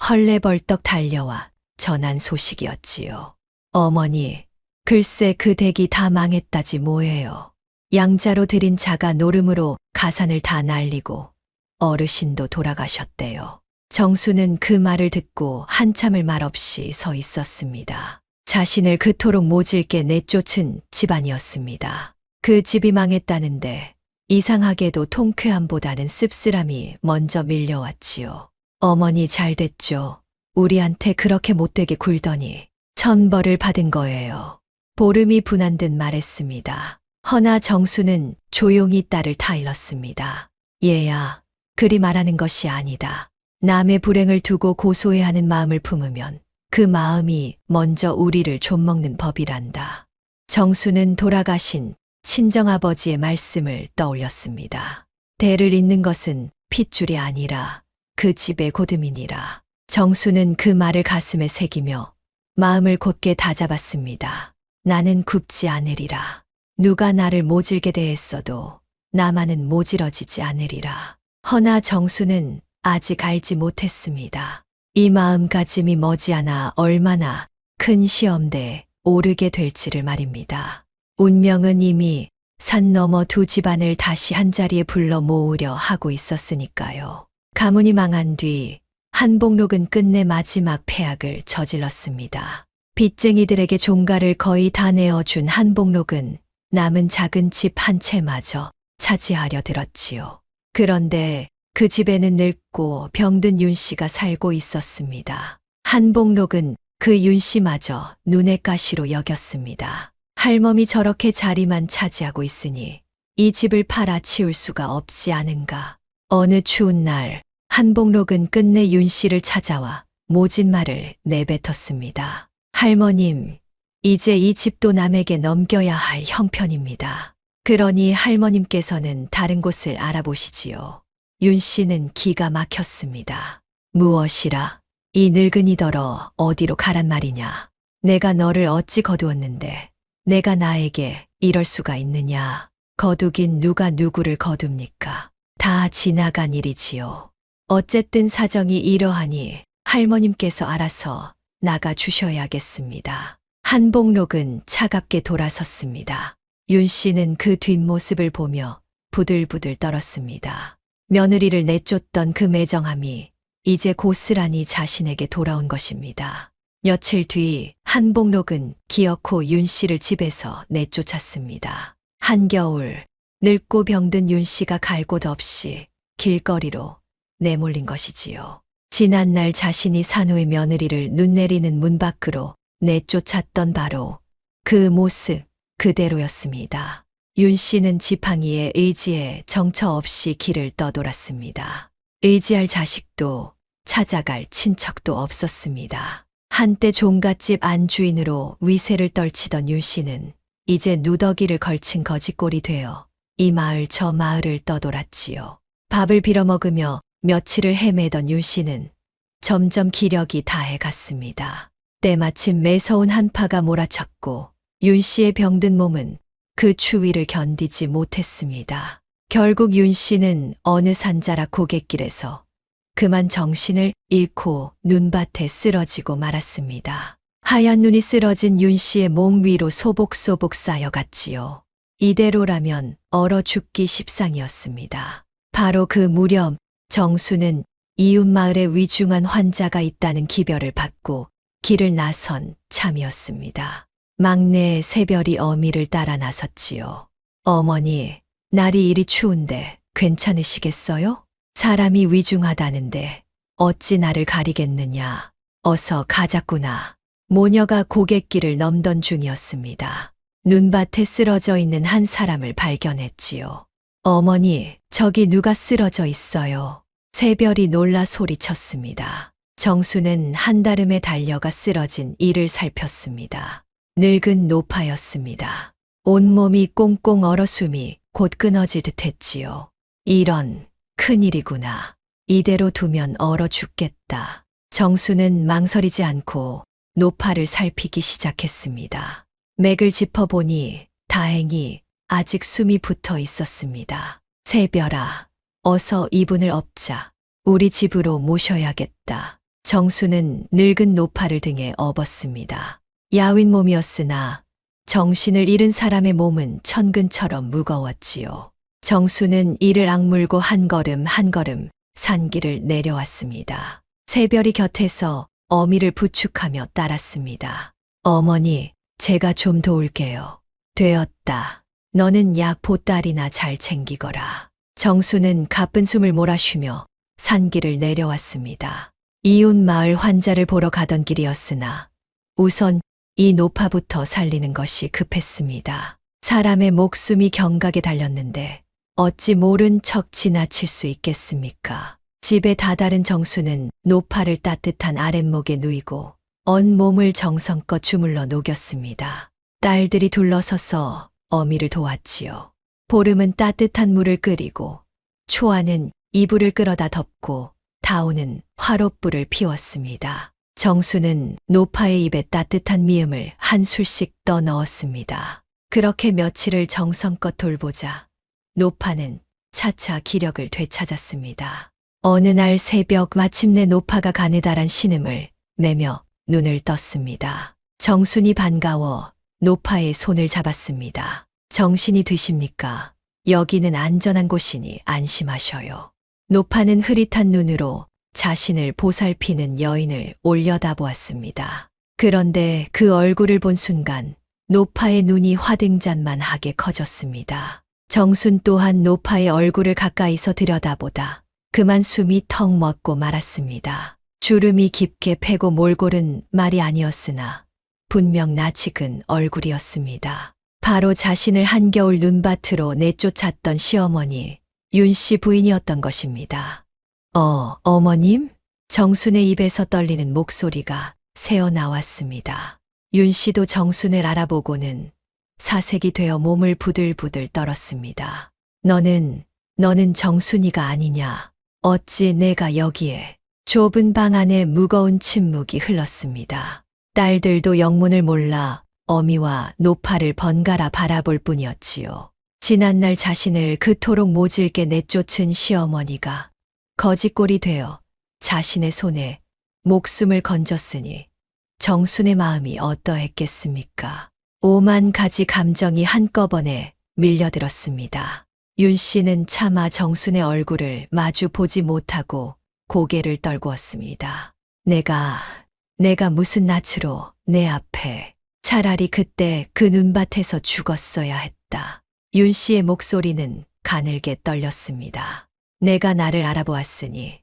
헐레벌떡 달려와 전한 소식이었지요. 어머니, 글쎄 그 댁이 다 망했다지 뭐예요. 양자로 들인 자가 노름으로 가산을 다 날리고 어르신도 돌아가셨대요. 정수는 그 말을 듣고 한참을 말없이 서 있었습니다. 자신을 그토록 모질게 내쫓은 집안이었습니다. 그 집이 망했다는데 이상하게도 통쾌함보다는 씁쓸함이 먼저 밀려왔지요. 어머니 잘 됐죠. 우리한테 그렇게 못되게 굴더니 천벌을 받은 거예요. 보름이 분한 듯 말했습니다. 허나 정수는 조용히 딸을 타일렀습니다. 얘야, 그리 말하는 것이 아니다. 남의 불행을 두고 고소해야 하는 마음을 품으면 그 마음이 먼저 우리를 좀먹는 법이란다. 정수는 돌아가신 친정아버지의 말씀을 떠올렸습니다. 대를 잇는 것은 핏줄이 아니라 그 집의 고듬이니라. 정수는 그 말을 가슴에 새기며 마음을 곧게 다잡았습니다. 나는 굽지 않으리라. 누가 나를 모질게 대했어도 나만은 모질어지지 않으리라. 허나 정수는 아직 알지 못했습니다. 이 마음가짐이 머지않아 얼마나 큰 시험대에 오르게 될지를 말입니다. 운명은 이미 산 너머 두 집안을 다시 한자리에 불러 모으려 하고 있었으니까요. 가문이 망한 뒤 한복록은 끝내 마지막 패악을 저질렀습니다. 빚쟁이들에게 종가를 거의 다 내어준 한복록은 남은 작은 집 한 채마저 차지하려 들었지요. 그런데 그 집에는 늙고 병든 윤 씨가 살고 있었습니다. 한복록은 그 윤 씨마저 눈의 가시로 여겼습니다. 할멈이 저렇게 자리만 차지하고 있으니 이 집을 팔아 치울 수가 없지 않은가. 어느 추운 날 한복록은 끝내 윤 씨를 찾아와 모진 말을 내뱉었습니다. 할머님, 이제 이 집도 남에게 넘겨야 할 형편입니다. 그러니 할머님께서는 다른 곳을 알아보시지요. 윤 씨는 기가 막혔습니다. 무엇이라? 이 늙은이더러 어디로 가란 말이냐? 내가 너를 어찌 거두었는데 내가 나에게 이럴 수가 있느냐? 거두긴 누가 누구를 거둡니까? 다 지나간 일이지요. 어쨌든 사정이 이러하니 할머님께서 알아서 나가 주셔야겠습니다. 한복록은 차갑게 돌아섰습니다. 윤 씨는 그 뒷모습을 보며 부들부들 떨었습니다. 며느리를 내쫓던 그 매정함이 이제 고스란히 자신에게 돌아온 것입니다. 며칠 뒤 한복록은 기어코 윤 씨를 집에서 내쫓았습니다. 한겨울 늙고 병든 윤 씨가 갈 곳 없이 길거리로 내몰린 것이지요. 지난날 자신이 산 후의 며느리를 눈 내리는 문 밖으로 내쫓았던 바로 그 모습 그대로였습니다. 윤 씨는 지팡이의 의지에 정처 없이 길을 떠돌았습니다. 의지할 자식도 찾아갈 친척도 없었습니다. 한때 종갓집 안주인으로 위세를 떨치던 윤 씨는 이제 누더기를 걸친 거지꼴이 되어 이 마을 저 마을을 떠돌았지요. 밥을 빌어먹으며 며칠을 헤매던 윤 씨는 점점 기력이 다해 갔습니다. 때마침 매서운 한파가 몰아쳤고 윤 씨의 병든 몸은 그 추위를 견디지 못했습니다. 결국 윤 씨는 어느 산자락 고갯길에서 그만 정신을 잃고 눈밭에 쓰러지고 말았습니다. 하얀 눈이 쓰러진 윤 씨의 몸 위로 소복소복 쌓여갔지요. 이대로라면 얼어 죽기 십상이었습니다. 바로 그 무렵 정수는 이웃 마을에 위중한 환자가 있다는 기별을 받고 길을 나선 참이었습니다. 막내 새별이 어미를 따라 나섰지요. 어머니, 날이 이리 추운데 괜찮으시겠어요? 사람이 위중하다는데 어찌 나를 가리겠느냐. 어서 가자꾸나. 모녀가 고갯길을 넘던 중이었습니다. 눈밭에 쓰러져 있는 한 사람을 발견했지요. 어머니, 저기 누가 쓰러져 있어요. 새별이 놀라 소리쳤습니다. 정수는 한달음에 달려가 쓰러진 이를 살폈습니다. 늙은 노파였습니다. 온몸이 꽁꽁 얼어 숨이 곧 끊어질 듯 했지요. 이런 큰일이구나. 이대로 두면 얼어 죽겠다. 정수는 망설이지 않고 노파를 살피기 시작했습니다. 맥을 짚어보니 다행히 아직 숨이 붙어 있었습니다. 새별아, 어서 이분을 업자. 우리 집으로 모셔야겠다. 정수는 늙은 노파를 등에 업었습니다. 야윈 몸이었으나 정신을 잃은 사람의 몸은 천근처럼 무거웠지요. 정수는 이를 악물고 한 걸음 한 걸음 산길을 내려왔습니다. 새별이 곁에서 어미를 부축하며 따랐습니다. 어머니, 제가 좀 도울게요. 되었다. 너는 약 보따리나 잘 챙기거라. 정수는 가쁜 숨을 몰아쉬며 산길을 내려왔습니다. 이웃 마을 환자를 보러 가던 길이었으나 우선 이 노파부터 살리는 것이 급했습니다. 사람의 목숨이 경각에 달렸는데 어찌 모른 척 지나칠 수 있겠습니까? 집에 다다른 정수는 노파를 따뜻한 아랫목에 누이고 온몸을 정성껏 주물러 녹였습니다. 딸들이 둘러서서 어미를 도왔지요. 보름은 따뜻한 물을 끓이고 초아는 이불을 끌어다 덮고 다오는 화롯불을 피웠습니다. 정수는 노파의 입에 따뜻한 미음을 한 술씩 떠 넣었습니다. 그렇게 며칠을 정성껏 돌보자 노파는 차차 기력을 되찾았습니다. 어느 날 새벽 마침내 노파가 가느다란 신음을 매며 눈을 떴습니다. 정순이 반가워 노파의 손을 잡았습니다. 정신이 드십니까? 여기는 안전한 곳이니 안심하셔요. 노파는 흐릿한 눈으로 자신을 보살피는 여인을 올려다보았습니다. 그런데 그 얼굴을 본 순간 노파의 눈이 화등잔만하게 커졌습니다. 정순 또한 노파의 얼굴을 가까이서 들여다보다 그만 숨이 턱 멎고 말았습니다. 주름이 깊게 패고 몰골은 말이 아니었으나 분명 낯익은 얼굴이었습니다. 바로 자신을 한겨울 눈밭으로 내쫓았던 시어머니 윤씨 부인이었던 것입니다. 어머님? 정순의 입에서 떨리는 목소리가 새어 나왔습니다. 윤씨도 정순을 알아보고는 사색이 되어 몸을 부들부들 떨었습니다. 너는 정순이가 아니냐? 어찌 내가 여기에? 좁은 방 안에 무거운 침묵이 흘렀습니다. 딸들도 영문을 몰라 어미와 노파를 번갈아 바라볼 뿐이었지요. 지난날 자신을 그토록 모질게 내쫓은 시어머니가 거짓골이 되어 자신의 손에 목숨을 건졌으니 정순의 마음이 어떠했겠습니까? 오만 가지 감정이 한꺼번에 밀려들었습니다. 윤 씨는 차마 정순의 얼굴을 마주 보지 못하고 고개를 떨구었습니다. 내가 무슨 낯으로 내 앞에 차라리 그때 그 눈밭에서 죽었어야 했다. 윤 씨의 목소리는 가늘게 떨렸습니다. 내가 나를 알아보았으니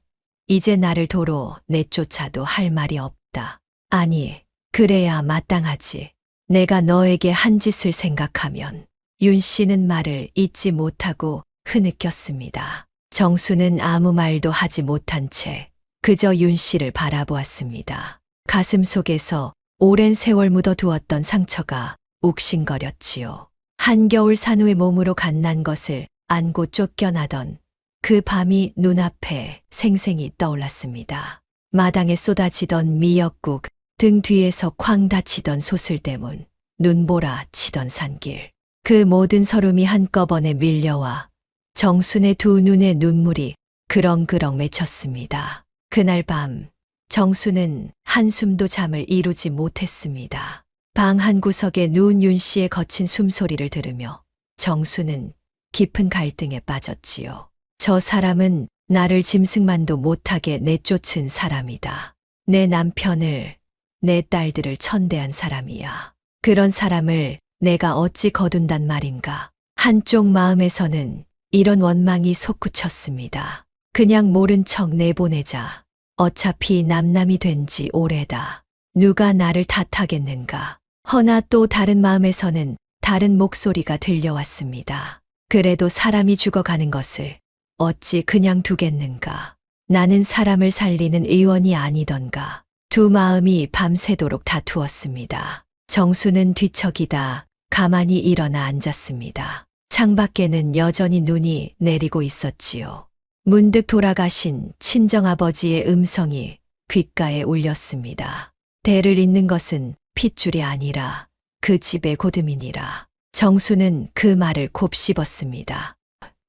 이제 나를 도로 내쫓아도 할 말이 없다. 아니, 그래야 마땅하지. 내가 너에게 한 짓을 생각하면. 윤 씨는 말을 잇지 못하고 흐느꼈습니다. 정수는 아무 말도 하지 못한 채 그저 윤 씨를 바라보았습니다. 가슴 속에서 오랜 세월 묻어두었던 상처가 욱신거렸지요. 한겨울 산후의 몸으로 갓난 것을 안고 쫓겨나던 그 밤이 눈앞에 생생히 떠올랐습니다. 마당에 쏟아지던 미역국, 등 뒤에서 쾅 닫히던 소슬대문, 눈보라 치던 산길. 그 모든 서름이 한꺼번에 밀려와 정순의 두 눈에 눈물이 그렁그렁 맺혔습니다. 그날 밤 정순은 한숨도 잠을 이루지 못했습니다. 방 한 구석에 누운 윤 씨의 거친 숨소리를 들으며 정순은 깊은 갈등에 빠졌지요. 저 사람은 나를 짐승만도 못하게 내쫓은 사람이다. 내 남편을, 내 딸들을 천대한 사람이야. 그런 사람을 내가 어찌 거둔단 말인가. 한쪽 마음에서는 이런 원망이 솟구쳤습니다. 그냥 모른 척 내보내자. 어차피 남남이 된 지 오래다. 누가 나를 탓하겠는가. 허나 또 다른 마음에서는 다른 목소리가 들려왔습니다. 그래도 사람이 죽어가는 것을 어찌 그냥 두겠는가. 나는 사람을 살리는 의원이 아니던가. 두 마음이 밤새도록 다투었습니다. 정수는 뒤척이다 가만히 일어나 앉았습니다. 창밖에는 여전히 눈이 내리고 있었지요. 문득 돌아가신 친정아버지의 음성이 귓가에 울렸습니다. 대를 잇는 것은 핏줄이 아니라 그 집의 고듬이니라. 정수는 그 말을 곱씹었습니다.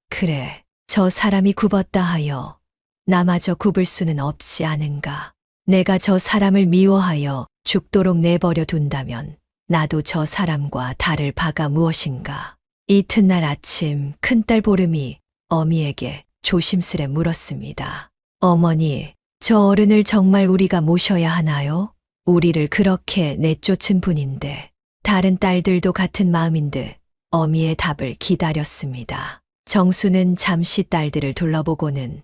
그래, 저 사람이 굽었다 하여 나마저 굽을 수는 없지 않은가. 내가 저 사람을 미워하여 죽도록 내버려 둔다면 나도 저 사람과 다를 바가 무엇인가. 이튿날 아침 큰딸 보름이 어미에게 조심스레 물었습니다. 어머니, 저 어른을 정말 우리가 모셔야 하나요? 우리를 그렇게 내쫓은 분인데. 다른 딸들도 같은 마음인 듯 어미의 답을 기다렸습니다. 정수는 잠시 딸들을 둘러보고는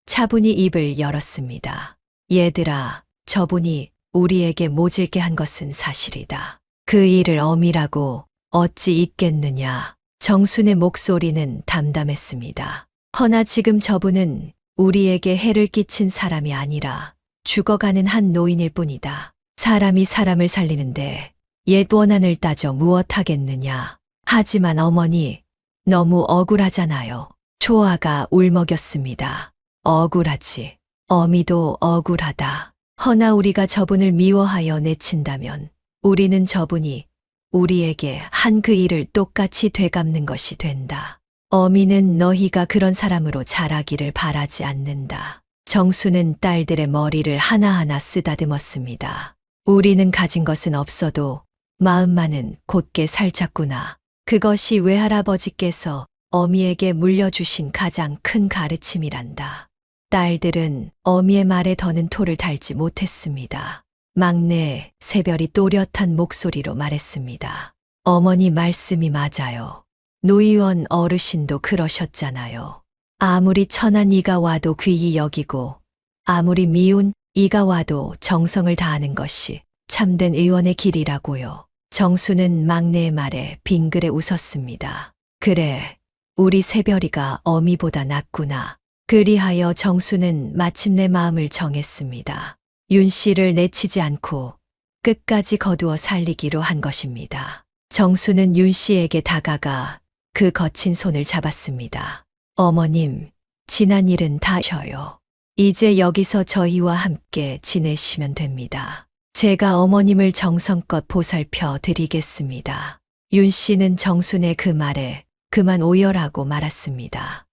차분히 입을 열었습니다. 얘들아, 저분이 우리에게 모질게 한 것은 사실이다. 그 일을 어미라고 어찌 잊겠느냐. 정순의 목소리는 담담했습니다. 허나 지금 저분은 우리에게 해를 끼친 사람이 아니라 죽어가는 한 노인일 뿐이다. 사람이 사람을 살리는데 옛 원한을 따져 무엇하겠느냐. 하지만 어머니, 너무 억울하잖아요. 초아가 울먹였습니다. 억울하지. 어미도 억울하다. 허나 우리가 저분을 미워하여 내친다면 우리는 저분이 우리에게 한 그 일을 똑같이 되갚는 것이 된다. 어미는 너희가 그런 사람으로 자라기를 바라지 않는다. 정수는 딸들의 머리를 하나하나 쓰다듬었습니다. 우리는 가진 것은 없어도 마음만은 곧게 살짝구나. 그것이 외할아버지께서 어미에게 물려주신 가장 큰 가르침이란다. 딸들은 어미의 말에 더는 토를 달지 못했습니다. 막내 새별이 또렷한 목소리로 말했습니다. 어머니 말씀이 맞아요. 노의원 어르신도 그러셨잖아요. 아무리 천한 이가 와도 귀히 여기고 아무리 미운 이가 와도 정성을 다하는 것이 참된 의원의 길이라고요. 정수는 막내의 말에 빙그레 웃었습니다. 그래, 우리 새별이가 어미보다 낫구나. 그리하여 정수는 마침내 마음을 정했습니다. 윤 씨를 내치지 않고 끝까지 거두어 살리기로 한 것입니다. 정수는 윤 씨에게 다가가 그 거친 손을 잡았습니다. 어머님, 지난 일은 다 쉬어요. 이제 여기서 저희와 함께 지내시면 됩니다. 제가 어머님을 정성껏 보살펴 드리겠습니다. 윤 씨는 정순의 그 말에 그만 오열하고 말았습니다.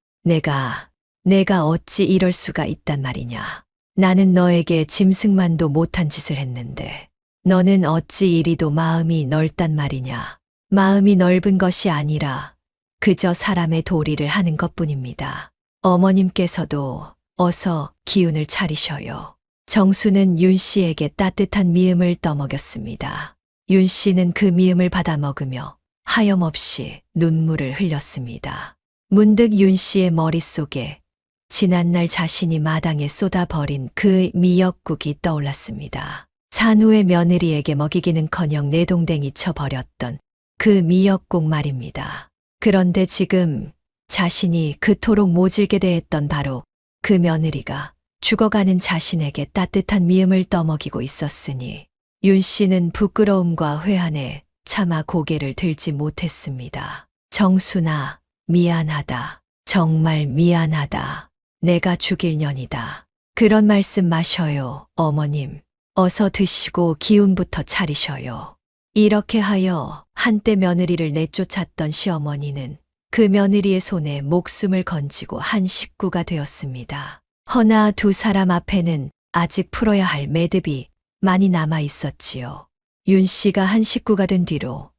내가 어찌 이럴 수가 있단 말이냐. 나는 너에게 짐승만도 못한 짓을 했는데 너는 어찌 이리도 마음이 넓단 말이냐. 마음이 넓은 것이 아니라 그저 사람의 도리를 하는 것뿐입니다. 어머님께서도 어서 기운을 차리셔요. 정수는 윤 씨에게 따뜻한 미음을 떠먹였습니다. 윤 씨는 그 미음을 받아 먹으며 하염없이 눈물을 흘렸습니다. 문득 윤 씨의 머릿속에 지난날 자신이 마당에 쏟아버린 그 미역국이 떠올랐습니다. 산후의 며느리에게 먹이기는커녕 내동댕이 쳐버렸던 그 미역국 말입니다. 그런데 지금 자신이 그토록 모질게 대했던 바로 그 며느리가 죽어가는 자신에게 따뜻한 미음을 떠먹이고 있었으니 윤 씨는 부끄러움과 회한에 차마 고개를 들지 못했습니다. 정순아, 미안하다. 정말 미안하다. 내가 죽일 년이다. 그런 말씀 마셔요, 어머님. 어서 드시고 기운부터 차리셔요. 이렇게 하여 한때 며느리를 내쫓았던 시어머니는 그 며느리의 손에 목숨을 건지고 한 식구가 되었습니다. 허나 두 사람 앞에는 아직 풀어야 할 매듭이 많이 남아 있었지요. 윤 씨가 한 식구가 된 뒤로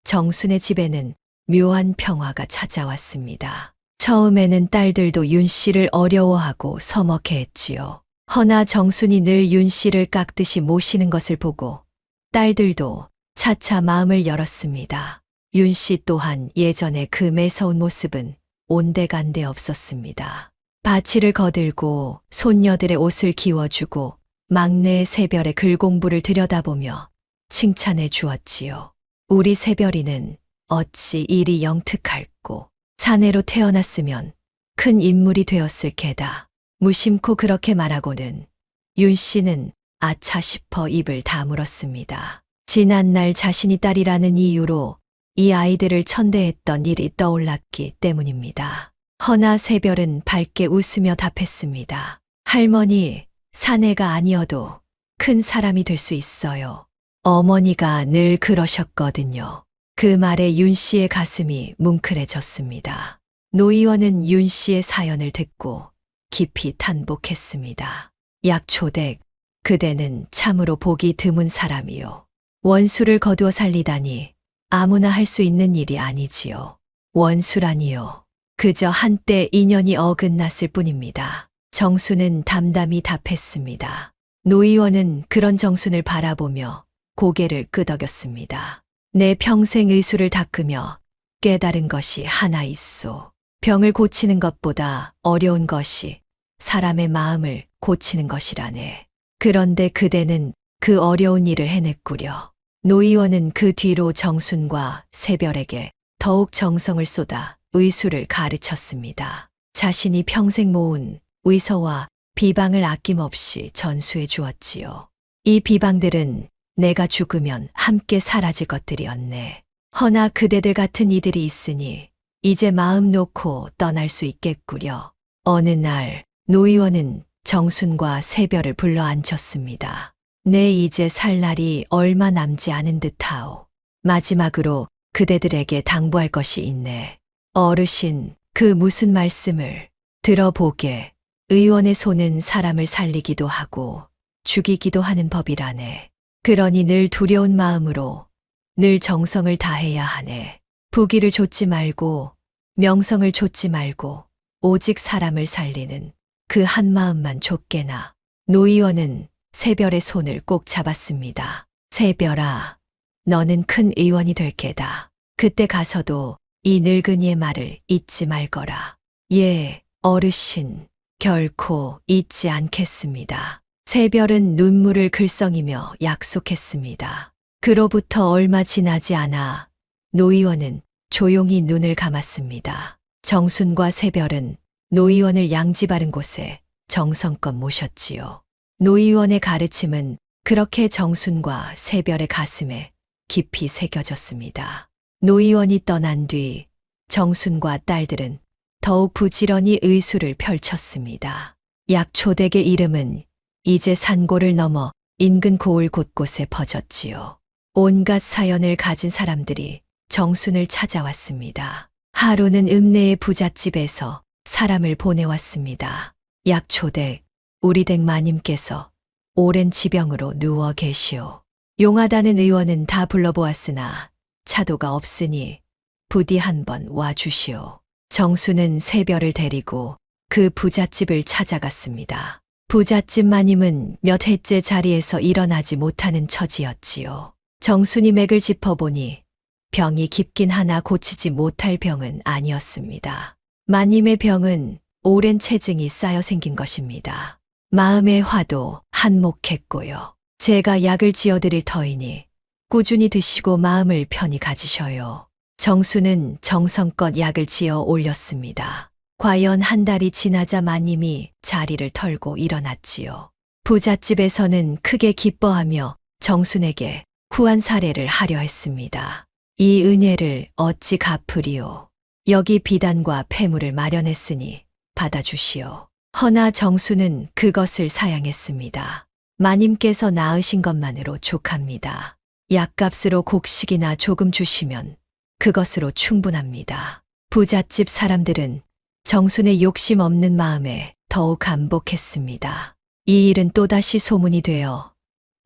정순의 집에는 묘한 평화가 찾아왔습니다. 처음에는 딸들도 윤 씨를 어려워하고 서먹해했지요. 허나 정순이 늘 윤 씨를 깎듯이 모시는 것을 보고 딸들도 차차 마음을 열었습니다. 윤 씨 또한 예전에 그 매서운 모습은 온데간데 없었습니다. 바치를 거들고 손녀들의 옷을 기워주고 막내의 새별의 글공부를 들여다보며 칭찬해 주었지요. 우리 새별이는 어찌 이리 영특할꼬. 사내로 태어났으면 큰 인물이 되었을 게다. 무심코 그렇게 말하고는 윤 씨는 아차 싶어 입을 다물었습니다. 지난날 자신이 딸이라는 이유로 이 아이들을 천대했던 일이 떠올랐기 때문입니다. 허나 새별은 밝게 웃으며 답했습니다. 할머니, 사내가 아니어도 큰 사람이 될 수 있어요. 어머니가 늘 그러셨거든요. 그 말에 윤 씨의 가슴이 뭉클해졌습니다. 노의원은 윤 씨의 사연을 듣고 깊이 탄복했습니다. 약초댁, 그대는 참으로 복이 드문 사람이요. 원수를 거두어 살리다니 아무나 할 수 있는 일이 아니지요. 원수라니요. 그저 한때 인연이 어긋났을 뿐입니다. 정순은 담담히 답했습니다. 노의원은 그런 정순을 바라보며 고개를 끄덕였습니다. 내 평생 의술을 닦으며 깨달은 것이 하나 있소. 병을 고치는 것보다 어려운 것이 사람의 마음을 고치는 것이라네. 그런데 그대는 그 어려운 일을 해냈구려. 노의원은 그 뒤로 정순과 새별에게 더욱 정성을 쏟아 의술을 가르쳤습니다. 자신이 평생 모은 의서와 비방을 아낌없이 전수해 주었지요. 이 비방들은 내가 죽으면 함께 사라질 것들이었네. 허나 그대들 같은 이들이 있으니 이제 마음 놓고 떠날 수 있겠구려. 어느 날 노의원은 정순과 새별을 불러 앉혔습니다. 내 이제 살 날이 얼마 남지 않은 듯하오. 마지막으로 그대들에게 당부할 것이 있네. 어르신, 그 무슨 말씀을 들어보게. 의원의 손은 사람을 살리기도 하고 죽이기도 하는 법이라네. 그러니 늘 두려운 마음으로 늘 정성을 다해야 하네. 부귀를 좇지 말고 명성을 좇지 말고 오직 사람을 살리는 그 한 마음만 좇게나. 노 의원은 새별의 손을 꼭 잡았습니다. 새별아, 너는 큰 의원이 될 게다. 그때 가서도 이 늙은이의 말을 잊지 말거라. 예, 어르신, 결코 잊지 않겠습니다. 새별은 눈물을 글썽이며 약속했습니다. 그로부터 얼마 지나지 않아 노 의원은 조용히 눈을 감았습니다. 정순과 새별은 노 의원을 양지 바른 곳에 정성껏 모셨지요. 노 의원의 가르침은 그렇게 정순과 새별의 가슴에 깊이 새겨졌습니다. 노 의원이 떠난 뒤 정순과 딸들은 더욱 부지런히 의술을 펼쳤습니다. 약초댁의 이름은 이제 산고를 넘어 인근 고을 곳곳에 퍼졌지요. 온갖 사연을 가진 사람들이 정순을 찾아왔습니다. 하루는 읍내의 부잣집에서 사람을 보내왔습니다. 약초댁, 우리 댁 마님께서 오랜 지병으로 누워 계시오. 용하다는 의원은 다 불러보았으나 차도가 없으니 부디 한번 와주시오. 정수는 새별을 데리고 그 부잣집을 찾아갔습니다. 부잣집 마님은 몇 해째 자리에서 일어나지 못하는 처지였지요. 정순이 맥을 짚어보니 병이 깊긴 하나 고치지 못할 병은 아니었습니다. 마님의 병은 오랜 체증이 쌓여 생긴 것입니다. 마음의 화도 한몫했고요. 제가 약을 지어드릴 터이니 꾸준히 드시고 마음을 편히 가지셔요. 정수는 정성껏 약을 지어 올렸습니다. 과연 한 달이 지나자 마님이 자리를 털고 일어났지요. 부잣집에서는 크게 기뻐하며 정순에게 후한 사례를 하려 했습니다. 이 은혜를 어찌 갚으리오. 여기 비단과 폐물을 마련했으니 받아주시오. 허나 정수는 그것을 사양했습니다. 마님께서 낳으신 것만으로 족합니다. 약값으로 곡식이나 조금 주시면 그것으로 충분합니다. 부잣집 사람들은 정순의 욕심 없는 마음에 더욱 감복했습니다. 이 일은 또다시 소문이 되어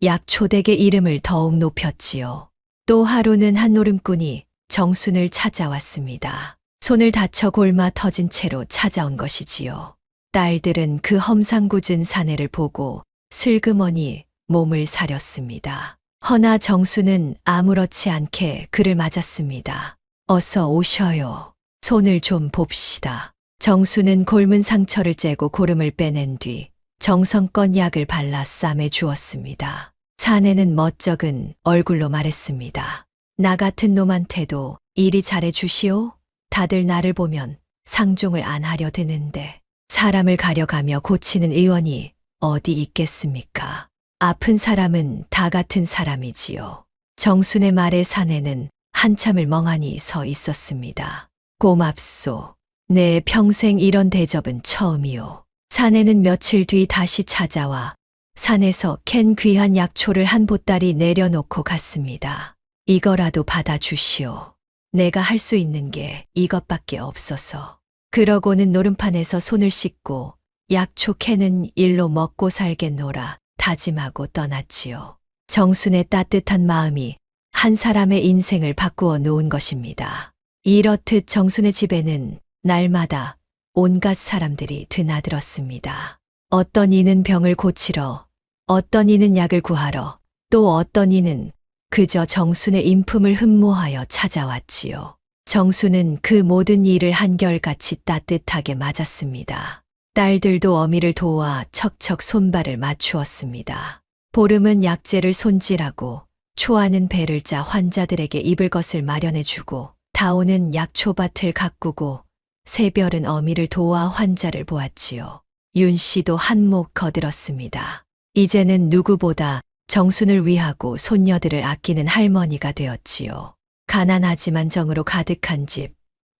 약초댁의 이름을 더욱 높였지요. 또 하루는 한 노름꾼이 정순을 찾아왔습니다. 손을 다쳐 골마 터진 채로 찾아온 것이지요. 딸들은 그 험상궂은 사내를 보고 슬그머니 몸을 사렸습니다. 허나 정수는 아무렇지 않게 그를 맞았습니다. 어서 오셔요. 손을 좀 봅시다. 정수는 골문 상처를 째고 고름을 빼낸 뒤 정성껏 약을 발라 쌈에 주었습니다. 사내는 멋쩍은 얼굴로 말했습니다. 나 같은 놈한테도 이리 잘해 주시오. 다들 나를 보면 상종을 안 하려 드는데 사람을 가려가며 고치는 의원이 어디 있겠습니까? 아픈 사람은 다 같은 사람이지요. 정순의 말에 사내는 한참을 멍하니 서 있었습니다. 고맙소. 내 평생 이런 대접은 처음이오. 사내는 며칠 뒤 다시 찾아와 산에서 캔 귀한 약초를 한 보따리 내려놓고 갔습니다. 이거라도 받아주시오. 내가 할 수 있는 게 이것밖에 없어서. 그러고는 노름판에서 손을 씻고 약초 캔은 일로 먹고 살겠노라 다짐하고 떠났지요. 정순의 따뜻한 마음이 한 사람의 인생을 바꾸어 놓은 것입니다. 이렇듯 정순의 집에는 날마다 온갖 사람들이 드나들었습니다. 어떤 이는 병을 고치러, 어떤 이는 약을 구하러, 또 어떤 이는 그저 정순의 인품을 흠모하여 찾아왔지요. 정순은 그 모든 일을 한결같이 따뜻하게 맞았습니다. 딸들도 어미를 도와 척척 손발을 맞추었습니다. 보름은 약재를 손질하고 초하는 배를 짜 환자들에게 입을 것을 마련해주고 다오는 약초밭을 가꾸고 새별은 어미를 도와 환자를 보았지요. 윤 씨도 한몫 거들었습니다. 이제는 누구보다 정순을 위하고 손녀들을 아끼는 할머니가 되었지요. 가난하지만 정으로 가득한 집,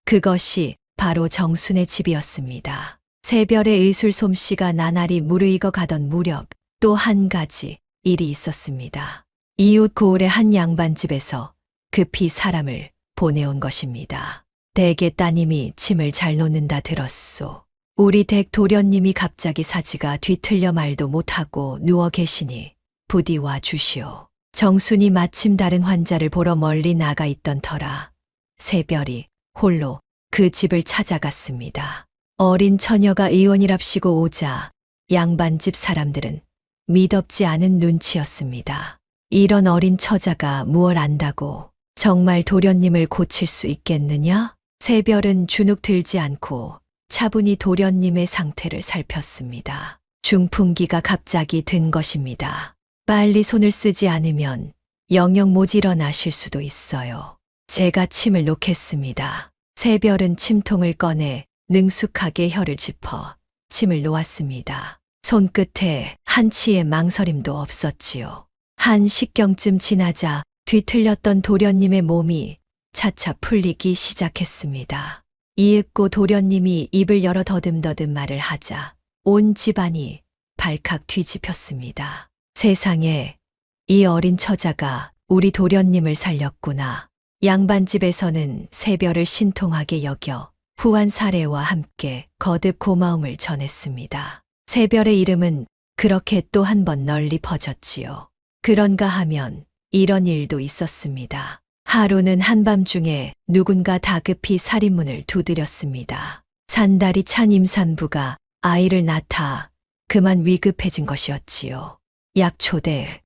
그것이 바로 정순의 집이었습니다. 새별의 의술 솜씨가 나날이 무르익어 가던 무렵 또 한 가지 일이 있었습니다. 이웃 고을의 한 양반집에서 급히 사람을 보내온 것입니다. 댁의 따님이 침을 잘 놓는다 들었소. 우리 댁 도련님이 갑자기 사지가 뒤틀려 말도 못하고 누워 계시니 부디 와 주시오. 정순이 마침 다른 환자를 보러 멀리 나가 있던 터라 새별이 홀로 그 집을 찾아갔습니다. 어린 처녀가 의원이랍시고 오자 양반집 사람들은 미덥지 않은 눈치였습니다. 이런 어린 처자가 무얼 안다고 정말 도련님을 고칠 수 있겠느냐? 새별은 주눅 들지 않고 차분히 도련님의 상태를 살폈습니다. 중풍기가 갑자기 든 것입니다. 빨리 손을 쓰지 않으면 영영 못 일어나실 수도 있어요. 제가 침을 놓겠습니다. 새별은 침통을 꺼내 능숙하게 혀를 짚어 침을 놓았습니다. 손끝에 한치의 망설임도 없었지요. 한 식경쯤 지나자 뒤틀렸던 도련님의 몸이 차차 풀리기 시작했습니다. 이윽고 도련님이 입을 열어 더듬더듬 말을 하자 온 집안이 발칵 뒤집혔습니다. 세상에, 이 어린 처자가 우리 도련님을 살렸구나. 양반집에서는 새별을 신통하게 여겨 후한 사례와 함께 거듭 고마움을 전했습니다. 새별의 이름은 그렇게 또 한 번 널리 퍼졌지요. 그런가 하면 이런 일도 있었습니다. 하루는 한밤중에 누군가 다급히 살인문을 두드렸습니다. 산달이 찬 임산부가 아이를 낳다 그만 위급해진 것이었지요. 약초대,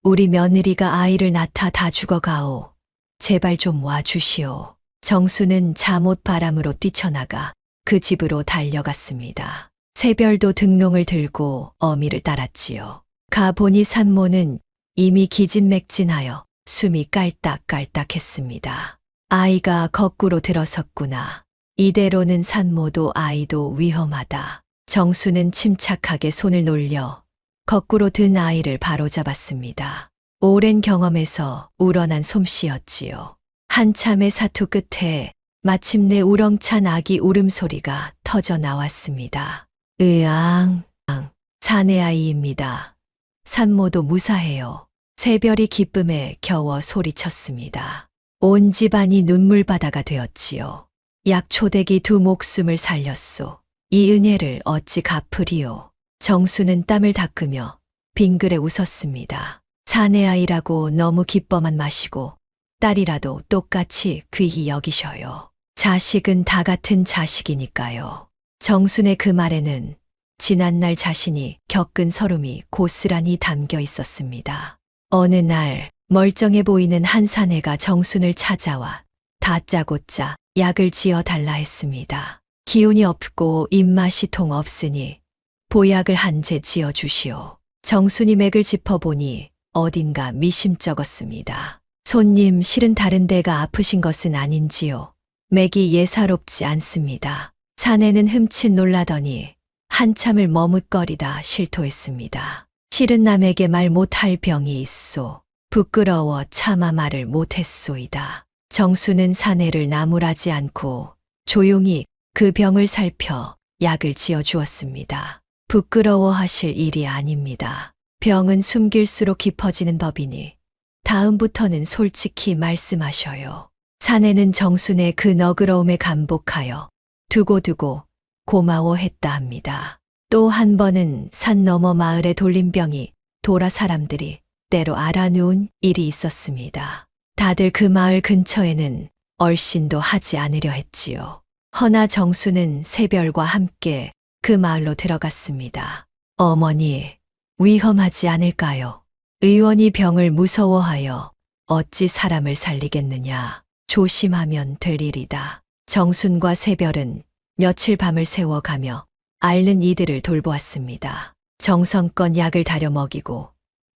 우리 며느리가 아이를 낳다 다 죽어가오. 제발 좀 와주시오. 정수는 잠옷 바람으로 뛰쳐나가 그 집으로 달려갔습니다. 새별도 등롱을 들고 어미를 따랐지요. 가보니 산모는 이미 기진맥진하여 숨이 깔딱깔딱했습니다. 아이가 거꾸로 들어섰구나. 이대로는 산모도 아이도 위험하다. 정수는 침착하게 손을 놀려 거꾸로 든 아이를 바로잡았습니다. 오랜 경험에서 우러난 솜씨였지요. 한참의 사투 끝에 마침내 우렁찬 아기 울음소리가 터져 나왔습니다. 으앙, 사내 아이입니다. 산모도 무사해요. 새별이 기쁨에 겨워 소리쳤습니다. 온 집안이 눈물바다가 되었지요. 약초대기 두 목숨을 살렸소. 이 은혜를 어찌 갚으리요. 정수는 땀을 닦으며 빙그레 웃었습니다. 사내 아이라고 너무 기뻐만 마시고 딸이라도 똑같이 귀히 여기셔요. 자식은 다 같은 자식이니까요. 정순의 그 말에는 지난날 자신이 겪은 서름이 고스란히 담겨 있었습니다. 어느 날 멀쩡해 보이는 한 사내가 정순을 찾아와 다짜고짜 약을 지어 달라 했습니다. 기운이 없고 입맛이 통 없으니 보약을 한 제 지어 주시오. 정순이 맥을 짚어보니 어딘가 미심쩍었습니다. 손님, 실은 다른 데가 아프신 것은 아닌지요. 맥이 예사롭지 않습니다. 사내는 흠칫 놀라더니 한참을 머뭇거리다 실토했습니다. 실은 남에게 말 못할 병이 있소. 부끄러워 차마 말을 못했소이다. 정수는 사내를 나무라지 않고 조용히 그 병을 살펴 약을 지어 주었습니다. 부끄러워하실 일이 아닙니다. 병은 숨길수록 깊어지는 법이니 다음부터는 솔직히 말씀하셔요. 사내는 정순의 그 너그러움에 감복하여 두고두고 고마워했다 합니다. 또 한 번은 산 너머 마을의 돌림병이 돌아 사람들이 때로 알아누운 일이 있었습니다. 다들 그 마을 근처에는 얼씬도 하지 않으려 했지요. 허나 정수는 새별과 함께 그 마을로 들어갔습니다. 어머니, 위험하지 않을까요? 의원이 병을 무서워하여 어찌 사람을 살리겠느냐. 조심하면 될 일이다. 정순과 새별은 며칠 밤을 새워가며 앓는 이들을 돌보았습니다. 정성껏 약을 다려 먹이고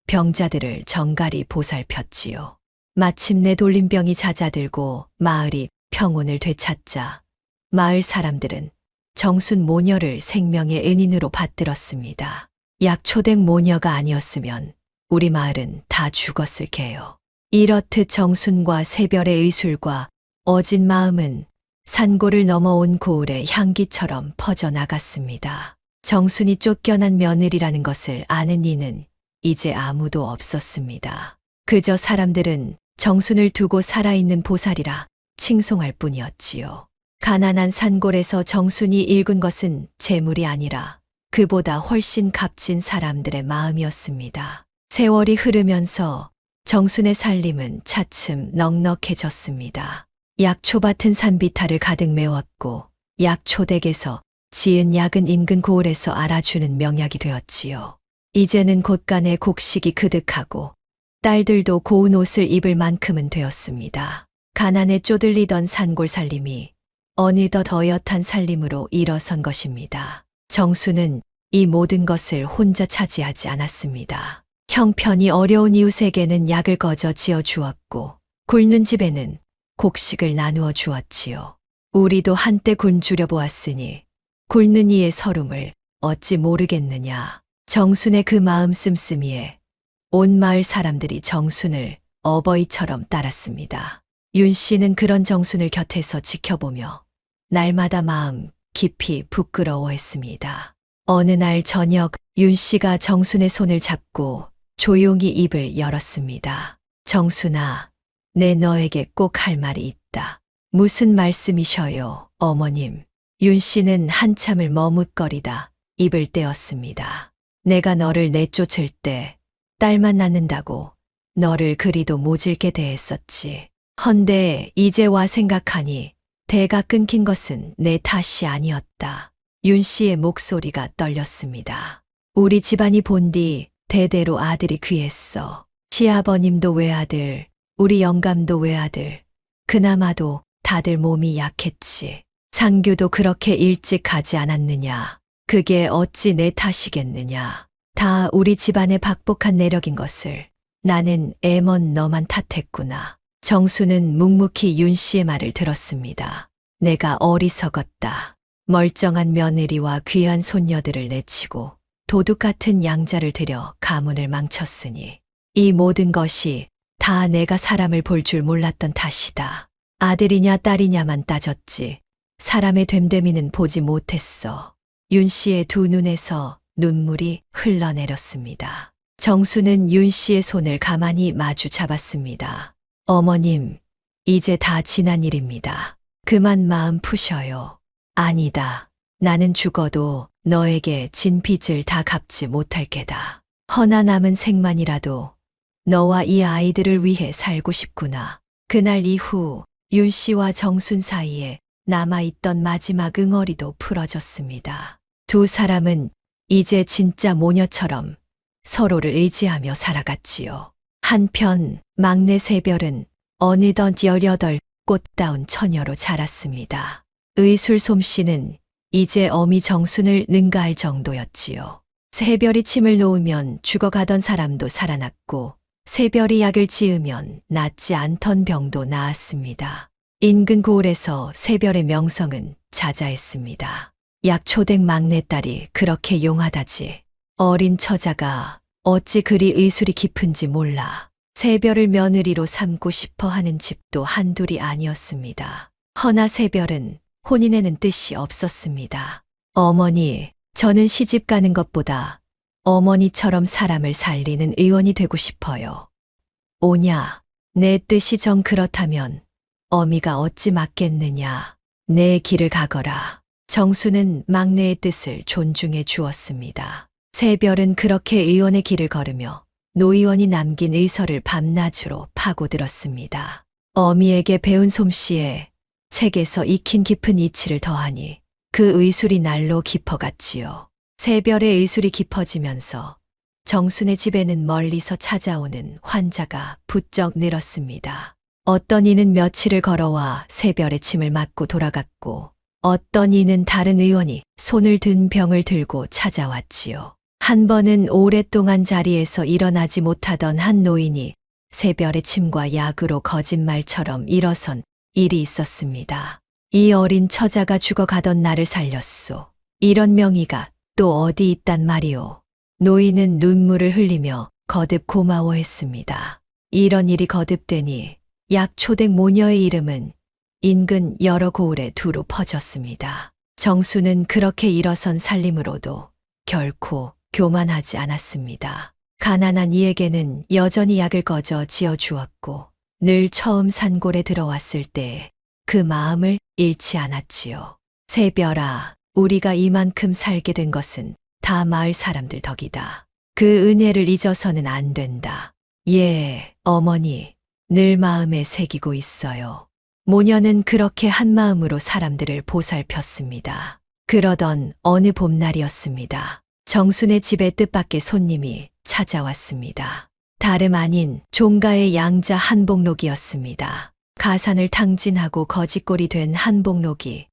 병자들을 정갈히 보살폈지요. 마침내 돌림병이 잦아들고 마을이 평온을 되찾자 마을 사람들은 정순 모녀를 생명의 은인으로 받들었습니다. 약초댁 모녀가 아니었으면 우리 마을은 다 죽었을 게요. 이렇듯 정순과 새별의 의술과 어진 마음은 산골을 넘어온 고을의 향기처럼 퍼져나갔습니다. 정순이 쫓겨난 며느리라는 것을 아는 이는 이제 아무도 없었습니다. 그저 사람들은 정순을 두고 살아있는 보살이라 칭송할 뿐이었지요. 가난한 산골에서 정순이 읽은 것은 재물이 아니라 그보다 훨씬 값진 사람들의 마음이었습니다. 세월이 흐르면서 정순의 살림은 차츰 넉넉해졌습니다. 약초밭은 산비탈을 가득 메웠고 약초댁에서 지은 약은 인근 고을에서 알아주는 명약이 되었지요. 이제는 곳간에 곡식이 그득하고 딸들도 고운 옷을 입을 만큼은 되었습니다. 가난에 쪼들리던 산골 살림이 어느덧 어엿한 살림으로 일어선 것입니다. 정수는 이 모든 것을 혼자 차지하지 않았습니다. 형편이 어려운 이웃에게는 약을 거저 지어 주었고 굶는 집에는 곡식을 나누어 주었지요. 우리도 한때 굶주려 보았으니 굶는 이의 서름을 어찌 모르겠느냐. 정순의 그 마음 씀씀이에 온 마을 사람들이 정순을 어버이처럼 따랐습니다. 윤 씨는 그런 정순을 곁에서 지켜보며 날마다 마음 깊이 부끄러워했습니다. 어느 날 저녁 윤 씨가 정순의 손을 잡고 조용히 입을 열었습니다. 정순아, 내 너에게 꼭 할 말이 있다. 무슨 말씀이셔요, 어머님? 윤 씨는 한참을 머뭇거리다 입을 떼었습니다. 내가 너를 내쫓을 때 딸만 낳는다고 너를 그리도 모질게 대했었지. 헌데 이제 와 생각하니 대가 끊긴 것은 내 탓이 아니었다. 윤 씨의 목소리가 떨렸습니다. 우리 집안이 본디 대대로 아들이 귀했어. 시아버님도 외아들, 우리 영감도 외아들. 그나마도 다들 몸이 약했지. 상규도 그렇게 일찍 가지 않았느냐. 그게 어찌 내 탓이겠느냐. 다 우리 집안의 박복한 내력인 것을 나는 애먼 너만 탓했구나. 정수는 묵묵히 윤 씨의 말을 들었습니다. 내가 어리석었다. 멀쩡한 며느리와 귀한 손녀들을 내치고 도둑 같은 양자를 들여 가문을 망쳤으니 이 모든 것이 다 내가 사람을 볼 줄 몰랐던 탓이다. 아들이냐 딸이냐만 따졌지 사람의 됨됨이는 보지 못했어. 윤 씨의 두 눈에서 눈물이 흘러내렸습니다. 정수는 윤 씨의 손을 가만히 마주 잡았습니다. 어머님, 이제 다 지난 일입니다. 그만 마음 푸셔요. 아니다. 나는 죽어도 너에게 진 빚을 다 갚지 못할 게다. 허나 남은 생만이라도 너와 이 아이들을 위해 살고 싶구나. 그날 이후 윤 씨와 정순 사이에 남아있던 마지막 응어리도 풀어졌습니다. 두 사람은 이제 진짜 모녀처럼 서로를 의지하며 살아갔지요. 한편 막내 새별은 어느덧 18 꽃다운 처녀로 자랐습니다. 의술 솜씨는 이제 어미 정순을 능가할 정도였지요. 새별이 침을 놓으면 죽어가던 사람도 살아났고 새별이 약을 지으면 낫지 않던 병도 나았습니다. 인근 고을에서 새별의 명성은 자자했습니다. 약초댁 막내딸이 그렇게 용하다지. 어린 처자가 어찌 그리 의술이 깊은지 몰라. 새별을 며느리로 삼고 싶어 하는 집도 한둘이 아니었습니다. 허나 새별은 혼인에는 뜻이 없었습니다. 어머니, 저는 시집 가는 것보다 어머니처럼 사람을 살리는 의원이 되고 싶어요. 오냐, 내 뜻이 정 그렇다면 어미가 어찌 맞겠느냐. 내 길을 가거라. 정수는 막내의 뜻을 존중해 주었습니다. 새별은 그렇게 의원의 길을 걸으며 노의원이 남긴 의서를 밤낮으로 파고들었습니다. 어미에게 배운 솜씨에 책에서 익힌 깊은 이치를 더하니 그 의술이 날로 깊어갔지요. 새별의 의술이 깊어지면서 정순의 집에는 멀리서 찾아오는 환자가 부쩍 늘었습니다. 어떤 이는 며칠을 걸어와 새별의 침을 맞고 돌아갔고 어떤 이는 다른 의원이 손을 든 병을 들고 찾아왔지요. 한 번은 오랫동안 자리에서 일어나지 못하던 한 노인이 새별의 침과 약으로 거짓말처럼 일어선 일이 있었습니다. 이 어린 처자가 죽어가던 나를 살렸소. 이런 명의가 또 어디 있단 말이오. 노인은 눈물을 흘리며 거듭 고마워했습니다. 이런 일이 거듭되니 약초댁 모녀의 이름은 인근 여러 고을에 두루 퍼졌습니다. 정수는 그렇게 일어선 살림으로도 결코 교만하지 않았습니다. 가난한 이에게는 여전히 약을 거저 지어 주었고 늘 처음 산골에 들어왔을 때 그 마음을 잃지 않았지요. 새별아, 우리가 이만큼 살게 된 것은 다 마을 사람들 덕이다. 그 은혜를 잊어서는 안 된다. 예, 어머니, 늘 마음에 새기고 있어요. 모녀는 그렇게 한 마음으로 사람들을 보살폈습니다. 그러던 어느 봄날이었습니다. 정순의 집에 뜻밖의 손님이 찾아왔습니다. 다름 아닌 종가의 양자 한복록이었습니다. 가산을 탕진하고 거짓골이 된 한복록이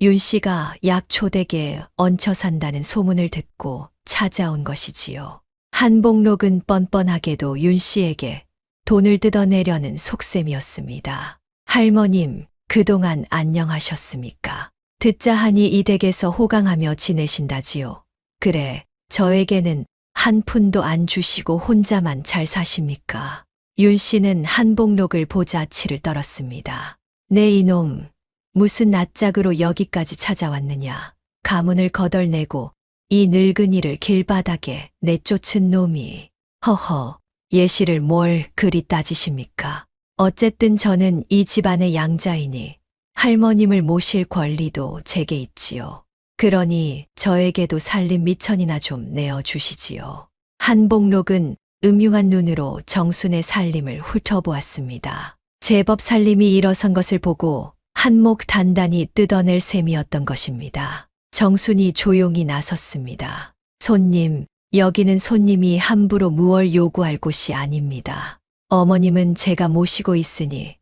윤 씨가 약초댁에 얹혀 산다는 소문을 듣고 찾아온 것이지요. 한복록은 뻔뻔하게도 윤 씨에게 돈을 뜯어내려는 속셈이었습니다. 할머님, 그동안 안녕하셨습니까? 듣자 하니 이 댁에서 호강하며 지내신다지요. 그래, 저에게는 한 푼도 안 주시고 혼자만 잘 사십니까? 윤 씨는 한복록을 보자 치를 떨었습니다. 네 이놈, 무슨 낯짝으로 여기까지 찾아왔느냐. 가문을 거덜내고 이 늙은이를 길바닥에 내쫓은 놈이. 허허, 예시를 뭘 그리 따지십니까? 어쨌든 저는 이 집안의 양자이니 할머님을 모실 권리도 제게 있지요. 그러니 저에게도 살림 미천이나 좀 내어주시지요. 한복록은 음흉한 눈으로 정순의 살림을 훑어보았습니다. 제법 살림이 일어선 것을 보고 한몫 단단히 뜯어낼 셈이었던 것입니다. 정순이 조용히 나섰습니다. 손님, 여기는 손님이 함부로 무얼 요구할 곳이 아닙니다. 어머님은 제가 모시고 있으니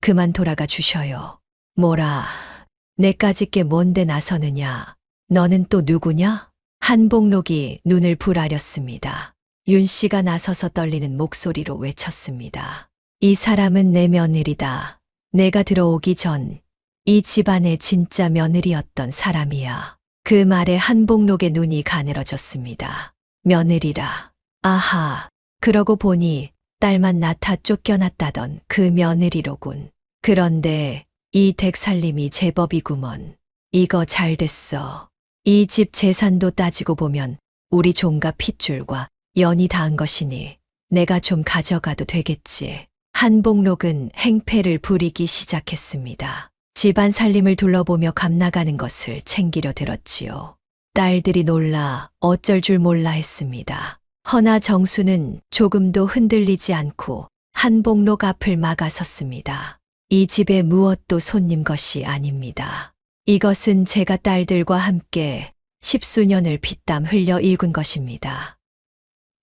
그만 돌아가 주셔요. 뭐라, 내까지 게 뭔데 나서느냐? 너는 또 누구냐? 한복록이 눈을 부라렸습니다. 윤 씨가 나서서 떨리는 목소리로 외쳤습니다. 이 사람은 내 며느리다. 내가 들어오기 전 이 집안의 진짜 며느리였던 사람이야. 그 말에 한복록의 눈이 가늘어졌습니다. 며느리라. 아하, 그러고 보니 딸만 낳다 쫓겨났다던 그 며느리로군. 그런데 이 댁 살림이 제법이구먼. 이거 잘 됐어. 이 집 재산도 따지고 보면 우리 종가 핏줄과 연이 닿은 것이니 내가 좀 가져가도 되겠지. 한복록은 행패를 부리기 시작했습니다. 집안 살림을 둘러보며 감나가는 것을 챙기려 들었지요. 딸들이 놀라 어쩔 줄 몰라 했습니다. 허나 정수는 조금도 흔들리지 않고 한복록 앞을 막아섰습니다. 이 집에 무엇도 손님 것이 아닙니다. 이것은 제가 딸들과 함께 십수년을 피땀 흘려 일군 것입니다.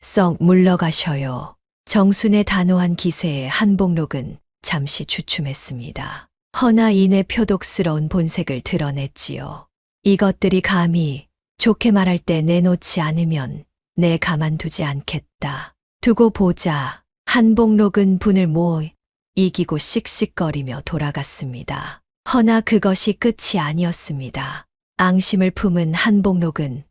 썩 물러가셔요. 정순의 단호한 기세에 한복록은 잠시 주춤했습니다. 허나 이내 표독스러운 본색을 드러냈지요. 이것들이 감히 좋게 말할 때 내놓지 않으면 내 가만두지 않겠다. 두고 보자. 한복록은 분을 이기고 씩씩거리며 돌아갔습니다. 허나 그것이 끝이 아니었습니다. 앙심을 품은 한복록은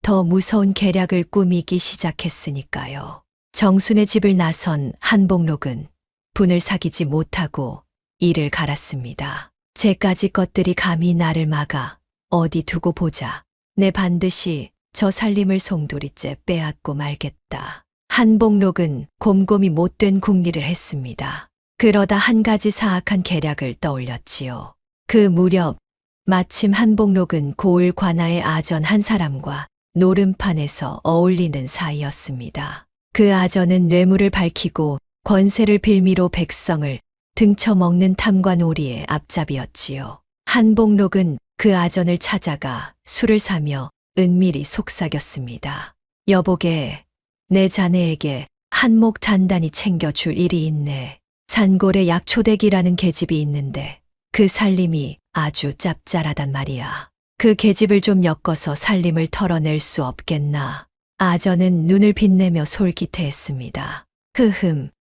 더 무서운 계략을 꾸미기 시작했으니까요. 정순의 집을 나선 한복록은 분을 사귀지 못하고 이를 갈았습니다. 쟤까지 것들이 감히 나를 막아 어디 두고 보자. 내 반드시 저 살림을 송두리째 빼앗고 말겠다. 한복록은 곰곰이 못된 궁리를 했습니다. 그러다 한 가지 사악한 계략을 떠올렸지요. 그 무렵 마침 한복록은 고을 관아의 아전 한 사람과 노름판에서 어울리는 사이였습니다. 그 아전은 뇌물을 밝히고 권세를 빌미로 백성을 등쳐먹는 탐관오리의 앞잡이였지요. 한복록은 그 아전을 찾아가 술을 사며 은밀히 속삭였습니다. 여보게, 내 자네에게 한몫 단단히 챙겨줄 일이 있네. 산골에 약초댁이라는 계집이 있는데 그 살림이 아주 짭짤하단 말이야. 그 계집을 좀 엮어서 살림을 털어낼 수 없겠나. 아전은 눈을 빛내며 솔깃해했습니다.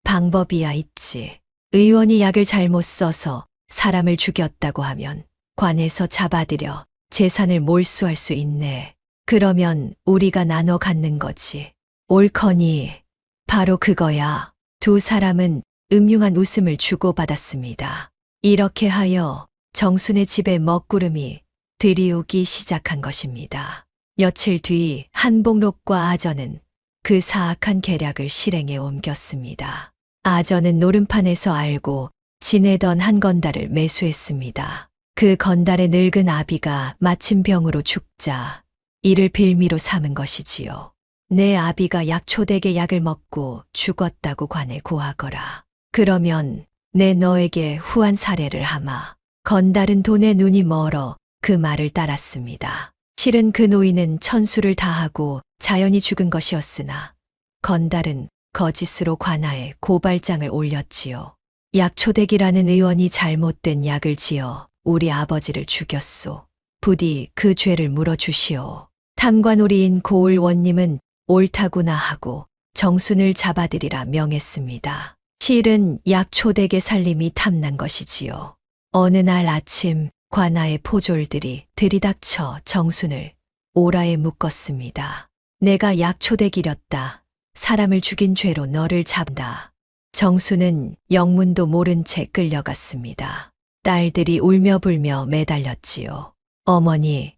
방법이야 있지. 의원이 약을 잘못 써서 사람을 죽였다고 하면 관에서 잡아들여 재산을 몰수할 수 있네. 그러면 우리가 나눠 갖는 거지. 옳거니 바로 그거야. 두 사람은 음흉한 웃음을 주고받았습니다. 이렇게 하여 정순의 집에 먹구름이 들이오기 시작한 것입니다. 며칠 뒤 한복록과 아전은 그 사악한 계략을 실행에 옮겼습니다. 아전은 노름판에서 알고 지내던 한 건달을 매수했습니다. 그 건달의 늙은 아비가 마침 병으로 죽자 이를 빌미로 삼은 것이지요. 내 아비가 약초되게 약을 먹고 죽었다고 관에 고하거라. 그러면 내 너에게 후한 사례를 하마. 건달은 돈에 눈이 멀어 그 말을 따랐습니다. 실은 그 노인은 천수를 다하고 자연히 죽은 것이었으나 건달은 거짓으로 관아에 고발장을 올렸지요. 약초댁이라는 의원이 잘못된 약을 지어 우리 아버지를 죽였소. 부디 그 죄를 물어주시오. 탐관오리인 고을원님은 옳다구나 하고 정순을 잡아들이라 명했습니다. 실은 약초댁의 살림이 탐난 것이지요. 어느 날 아침 관아의 포졸들이 들이닥쳐 정순을 오라에 묶었습니다. 내가 약초댁이렸다. 사람을 죽인 죄로 너를 잡다. 정순은 영문도 모른 채 끌려갔습니다. 딸들이 울며 불며 매달렸지요. 어머니,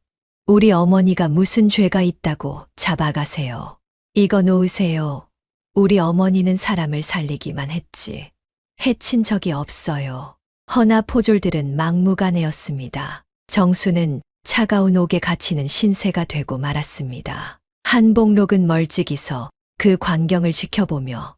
우리 어머니가 무슨 죄가 있다고 잡아가세요. 이거 놓으세요. 우리 어머니는 사람을 살리기만 했지. 해친 적이 없어요. 허나 포졸들은 막무가내였습니다. 정수는 차가운 옥에 갇히는 신세가 되고 말았습니다. 한복록은 멀찍이서 그 광경을 지켜보며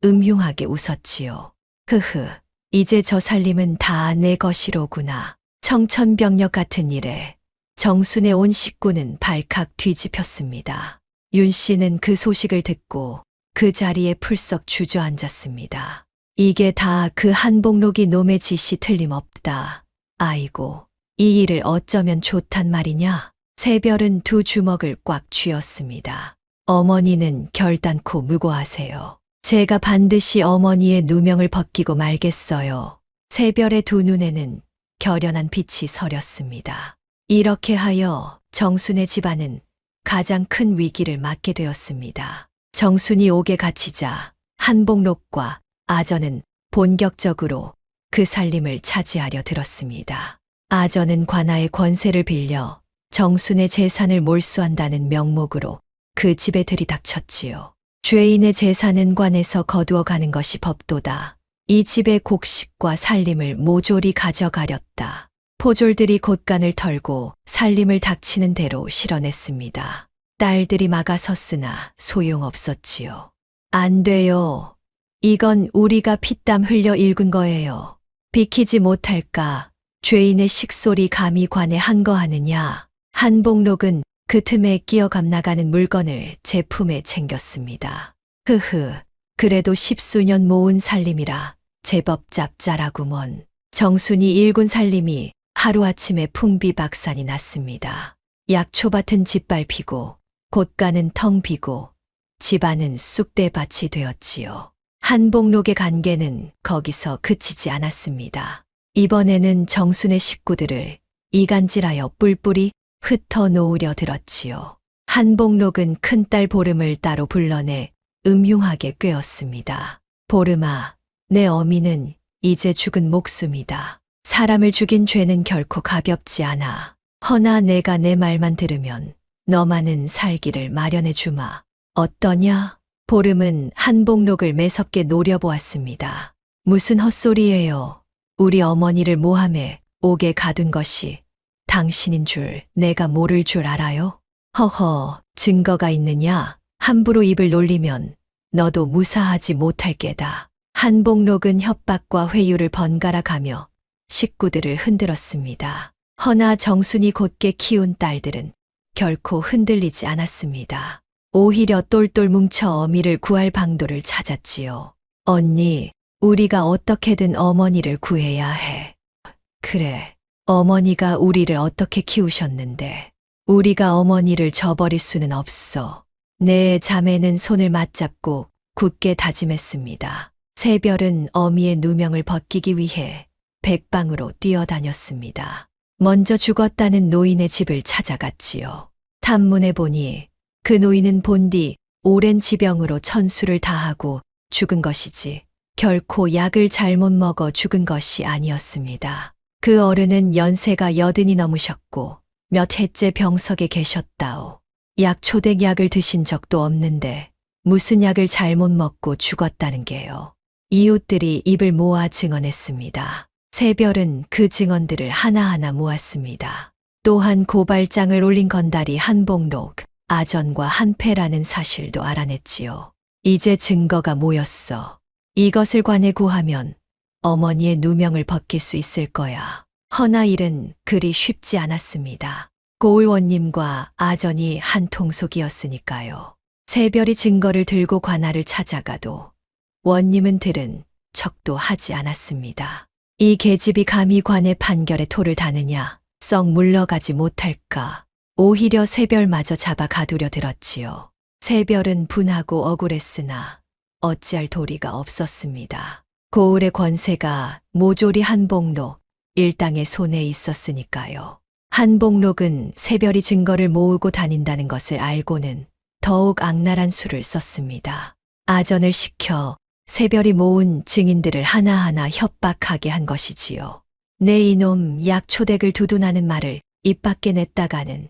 음흉하게 웃었지요. 흐흐, 이제 저 살림은 다 내 것이로구나. 청천벽력 같은 일에 정순의 온 식구는 발칵 뒤집혔습니다. 윤 씨는 그 소식을 듣고 그 자리에 풀썩 주저앉았습니다. 이게 다 그 한복록이 놈의 짓이 틀림없다. 아이고, 이 일을 어쩌면 좋단 말이냐? 새별은 두 주먹을 꽉 쥐었습니다. 어머니는 결단코 무고하세요. 제가 반드시 어머니의 누명을 벗기고 말겠어요. 새별의 두 눈에는 결연한 빛이 서렸습니다. 이렇게 하여 정순의 집안은 가장 큰 위기를 맞게 되었습니다. 정순이 옥에 갇히자 한복록과 아전은 본격적으로 그 살림을 차지하려 들었습니다. 아전은 관아의 권세를 빌려 정순의 재산을 몰수한다는 명목으로 그 집에 들이닥쳤지요. 죄인의 재산은 관에서 거두어 가는 것이 법도다. 이 집의 곡식과 살림을 모조리 가져가렸다. 포졸들이 곳간을 털고 살림을 닥치는 대로 실어냈습니다. 딸들이 막아섰으나 소용없었지요. 안 돼요. 이건 우리가 피땀 흘려 일군 거예요. 비키지 못할까? 죄인의 식솔이 감히 관에 한거하느냐? 한복록은 그 틈에 끼어감 나가는 물건을 제 품에 챙겼습니다. 흐흐, 그래도 10수년 모은 살림이라 제법 짭짤하구먼. 정순이 일군 살림이 하루아침에 풍비박산이 났습니다. 약초밭은 짓밟히고 곳간은 텅 비고 집안은 쑥대밭이 되었지요. 한복록의 간계는 거기서 그치지 않았습니다. 이번에는 정순의 식구들을 이간질하여 뿔뿔이 흩어 놓으려 들었지요. 한복록은 큰딸 보름을 따로 불러내 음흉하게 꾀었습니다. 보름아, 내 어미는 이제 죽은 목숨이다. 사람을 죽인 죄는 결코 가볍지 않아. 허나 내가 내 말만 들으면 너만은 살기를 마련해 주마. 어떠냐? 보름은 한복록을 매섭게 노려보았습니다. 무슨 헛소리예요. 우리 어머니를 모함해 옥에 가둔 것이 당신인 줄 내가 모를 줄 알아요? 허허, 증거가 있느냐? 함부로 입을 놀리면 너도 무사하지 못할 게다. 한복록은 협박과 회유를 번갈아 가며 식구들을 흔들었습니다. 허나 정순이 곧게 키운 딸들은 결코 흔들리지 않았습니다. 오히려 똘똘 뭉쳐 어미를 구할 방도를 찾았지요. 언니, 우리가 어떻게든 어머니를 구해야 해. 그래, 어머니가 우리를 어떻게 키우셨는데 우리가 어머니를 저버릴 수는 없어. 내 자매는 손을 맞잡고 굳게 다짐했습니다. 새별은 어미의 누명을 벗기기 위해 백방으로 뛰어다녔습니다. 먼저 죽었다는 노인의 집을 찾아갔지요. 탐문해 보니 그 노인은 본디 오랜 지병으로 천수를 다하고 죽은 것이지 결코 약을 잘못 먹어 죽은 것이 아니었습니다. 그 어른은 연세가 80이 넘으셨고 몇 해째 병석에 계셨다오. 약초댁 약을 드신 적도 없는데 무슨 약을 잘못 먹고 죽었다는 게요. 이웃들이 입을 모아 증언했습니다. 새별은 그 증언들을 하나하나 모았습니다. 또한 고발장을 올린 건달이 한복록, 아전과 한패라는 사실도 알아냈지요. 이제 증거가 모였어. 이것을 관에 구하면 어머니의 누명을 벗길 수 있을 거야. 허나 일은 그리 쉽지 않았습니다. 고을원님과 아전이 한 통속이었으니까요. 새별이 증거를 들고 관할을 찾아가도 원님은 들은 척도 하지 않았습니다. 이 계집이 감히 관의 판결에 토를 다느냐, 썩 물러가지 못할까. 오히려 새별마저 잡아 가두려 들었지요. 새별은 분하고 억울했으나 어찌할 도리가 없었습니다. 고을의 권세가 모조리 한복록 일당의 손에 있었으니까요. 한복록은 새별이 증거를 모으고 다닌다는 것을 알고는 더욱 악랄한 수를 썼습니다. 아전을 시켜 새별이 모은 증인들을 하나하나 협박하게 한 것이지요. 내 이놈 약초댁을 두둔하는 말을 입 밖에 냈다가는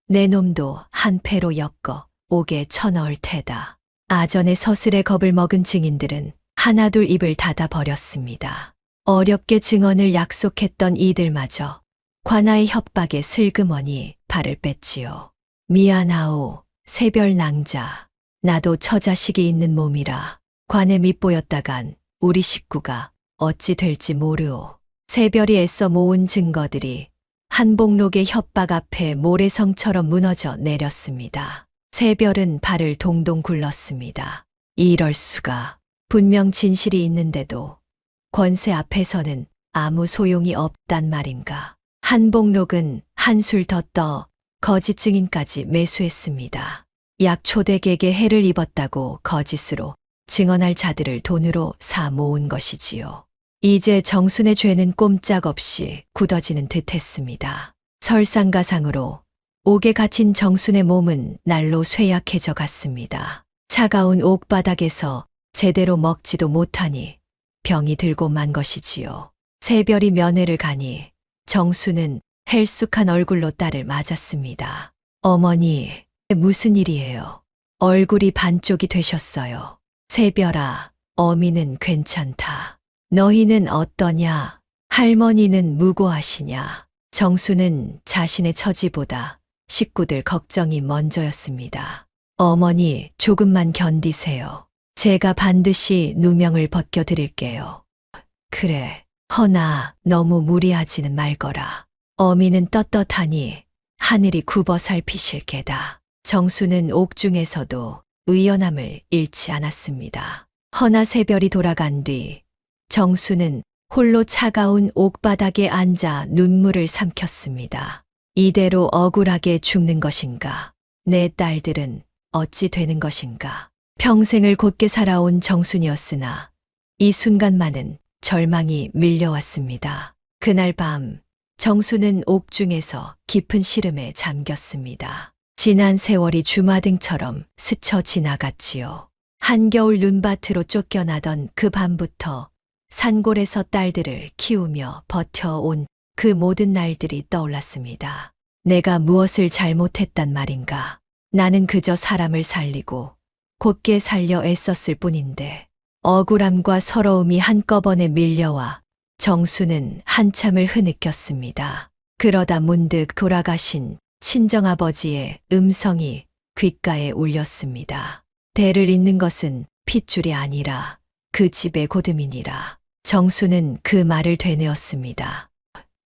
내 놈도 한패로 엮어 옥에 쳐넣을 테다. 아전의 서슬에 겁을 먹은 증인들은 하나둘 입을 닫아 버렸습니다. 어렵게 증언을 약속했던 이들마저 관아의 협박에 슬그머니 발을 뺐지요. 미안하오, 새별 낭자. 나도 처자식이 있는 몸이라 관에 밉보였다간 우리 식구가 어찌 될지 모르오. 새별이 애써 모은 증거들이 한복록의 협박 앞에 모래성처럼 무너져 내렸습니다. 새별은 발을 동동 굴렀습니다. 이럴 수가. 분명 진실이 있는데도 권세 앞에서는 아무 소용이 없단 말인가. 한복록은 한술 더 떠 거짓 증인까지 매수했습니다. 약초댁에게 해를 입었다고 거짓으로 증언할 자들을 돈으로 사 모은 것이지요. 이제 정순의 죄는 꼼짝없이 굳어지는 듯했습니다. 설상가상으로 옥에 갇힌 정순의 몸은 날로 쇠약해져 갔습니다. 차가운 옥바닥에서 제대로 먹지도 못하니 병이 들고 만 것이지요. 새별이 면회를 가니 정순은 헬쑥한 얼굴로 딸을 맞았습니다. 어머니, 무슨 일이에요? 얼굴이 반쪽이 되셨어요. 새별아, 어미는 괜찮다. 너희는 어떠냐? 할머니는 무고하시냐? 정순은 자신의 처지보다 식구들 걱정이 먼저였습니다. 어머니, 조금만 견디세요. 제가 반드시 누명을 벗겨드릴게요. 그래, 허나 너무 무리하지는 말거라. 어미는 떳떳하니 하늘이 굽어 살피실 게다. 정수는 옥중에서도 의연함을 잃지 않았습니다. 허나 새별이 돌아간 뒤 정수는 홀로 차가운 옥바닥에 앉아 눈물을 삼켰습니다. 이대로 억울하게 죽는 것인가? 내 딸들은 어찌 되는 것인가? 평생을 곧게 살아온 정순이었으나 이 순간만은 절망이 밀려왔습니다. 그날 밤 정수는 옥중에서 깊은 시름에 잠겼습니다. 지난 세월이 주마등처럼 스쳐 지나갔지요. 한겨울 눈밭으로 쫓겨나던 그 밤부터 산골에서 딸들을 키우며 버텨온 그 모든 날들이 떠올랐습니다. 내가 무엇을 잘못했단 말인가? 나는 그저 사람을 살리고 곧게 살려 애썼을 뿐인데 억울함과 서러움이 한꺼번에 밀려와 정수는 한참을 흐느꼈습니다. 그러다 문득 돌아가신 친정아버지의 음성이 귓가에 울렸습니다. 대를 잇는 것은 핏줄이 아니라 그 집의 고듬이니라. 정수는 그 말을 되뇌었습니다.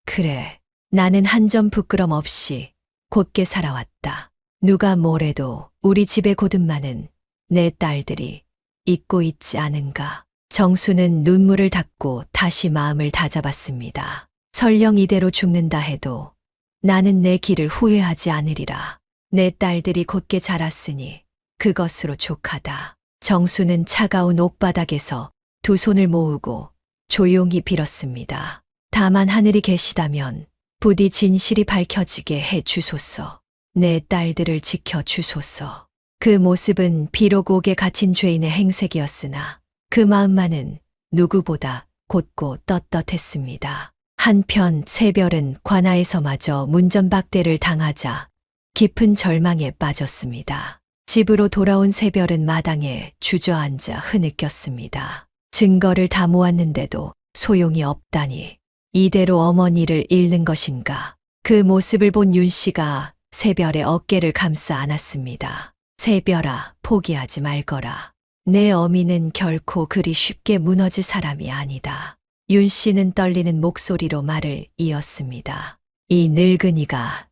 그래, 나는 한 점 부끄럼 없이 곧게 살아왔다. 누가 뭐래도 우리 집의 고듬만은 내 딸들이 잊고 있지 않은가. 정수는 눈물을 닦고 다시 마음을 다잡았습니다. 설령 이대로 죽는다 해도 나는 내 길을 후회하지 않으리라. 내 딸들이 곧게 자랐으니 그것으로 족하다. 정수는 차가운 옥바닥에서 두 손을 모으고 조용히 빌었습니다. 다만 하늘이 계시다면 부디 진실이 밝혀지게 해 주소서. 내 딸들을 지켜 주소서. 그 모습은 비록 옥에 갇힌 죄인의 행색이었으나 그 마음만은 누구보다 곧고 떳떳했습니다. 한편 새별은 관아에서마저 문전박대를 당하자 깊은 절망에 빠졌습니다. 집으로 돌아온 새별은 마당에 주저앉아 흐느꼈습니다. 증거를 다 모았는데도 소용이 없다니 이대로 어머니를 잃는 것인가. 그 모습을 본 윤 씨가 새별의 어깨를 감싸 안았습니다. 새별아, 포기하지 말거라. 내 어미는 결코 그리 쉽게 무너질 사람이 아니다. 윤 씨는 떨리는 목소리로 말을 이었습니다. 이 늙은이가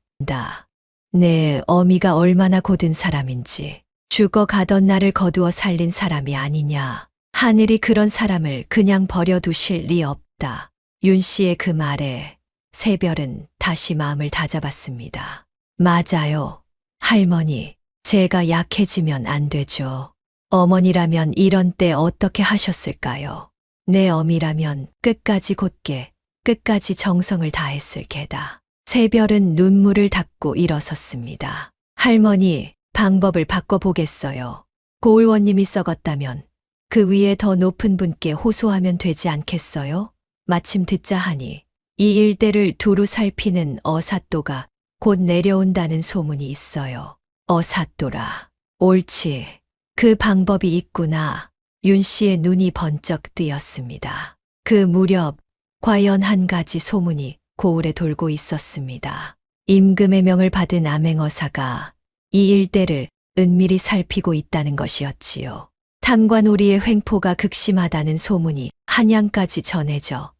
내 어미가 얼마나 고든 사람인지, 죽어가던 나를 거두어 살린 사람이 아니냐. 하늘이 그런 사람을 그냥 버려두실 리 없다. 윤 씨의 그 말에 새별은 다시 마음을 다잡았습니다. 맞아요. 할머니, 제가 약해지면 안 되죠. 어머니라면 이런 때 어떻게 하셨을까요? 내 어미라면 끝까지 곧게, 끝까지 정성을 다했을 게다. 새별은 눈물을 닦고 일어섰습니다. 할머니, 방법을 바꿔보겠어요. 고을원님이 썩었다면 그 위에 더 높은 분께 호소하면 되지 않겠어요? 마침 듣자 하니 이 일대를 두루 살피는 어사또가 곧 내려온다는 소문이 있어요. 어사또라. 옳지. 그 방법이 있구나. 윤 씨의 눈이 번쩍 뜨였습니다. 그 무렵 과연 한 가지 소문이 고을에 돌고 있었습니다. 임금의 명을 받은 암행어사가 이 일대를 은밀히 살피고 있다는 것이었지요. 탐관오리의 횡포가 극심하다는 소문이 한양까지 전해져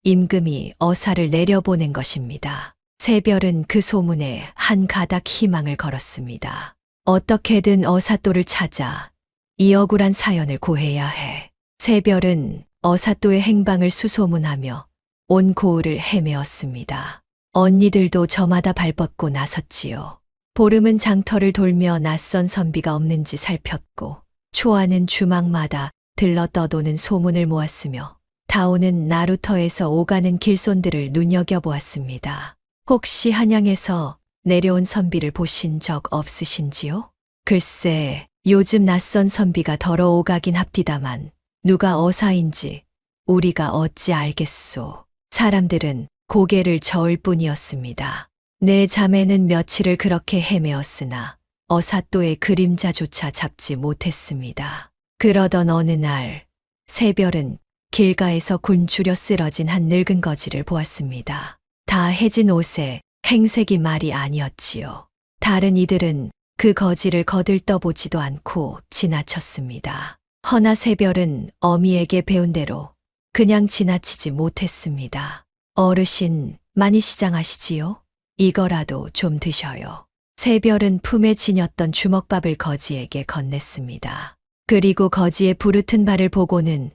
임금이 어사를 내려보낸 것입니다. 새별은 그 소문에 한 가닥 희망을 걸었습니다. 어떻게든 어사또를 찾아 이 억울한 사연을 고해야 해. 새별은 어사또의 행방을 수소문하며 온 고을을 헤매었습니다. 언니들도 저마다 발벗고 나섰지요. 보름은 장터를 돌며 낯선 선비가 없는지 살폈고 초아는 주막마다 들러 떠도는 소문을 모았으며 다오는 나루터에서 오가는 길손들을 눈여겨보았습니다. 혹시 한양에서 내려온 선비를 보신 적 없으신지요? 글쎄, 요즘 낯선 선비가 덜어 오가긴 합디다만 누가 어사인지 우리가 어찌 알겠소. 사람들은 고개를 저을 뿐이었습니다. 내 자매는 며칠을 그렇게 헤매었으나 어사또의 그림자조차 잡지 못했습니다. 그러던 어느 날 새별은 길가에서 굶주려 쓰러진 한 늙은 거지를 보았습니다. 다 해진 옷에 행색이 말이 아니었지요. 다른 이들은 그 거지를 거들떠보지도 않고 지나쳤습니다. 허나 새별은 어미에게 배운 대로 그냥 지나치지 못했습니다. 어르신, 많이 시장하시지요? 이거라도 좀 드셔요. 새별은 품에 지녔던 주먹밥을 거지에게 건넸습니다. 그리고 거지의 부르튼 발을 보고는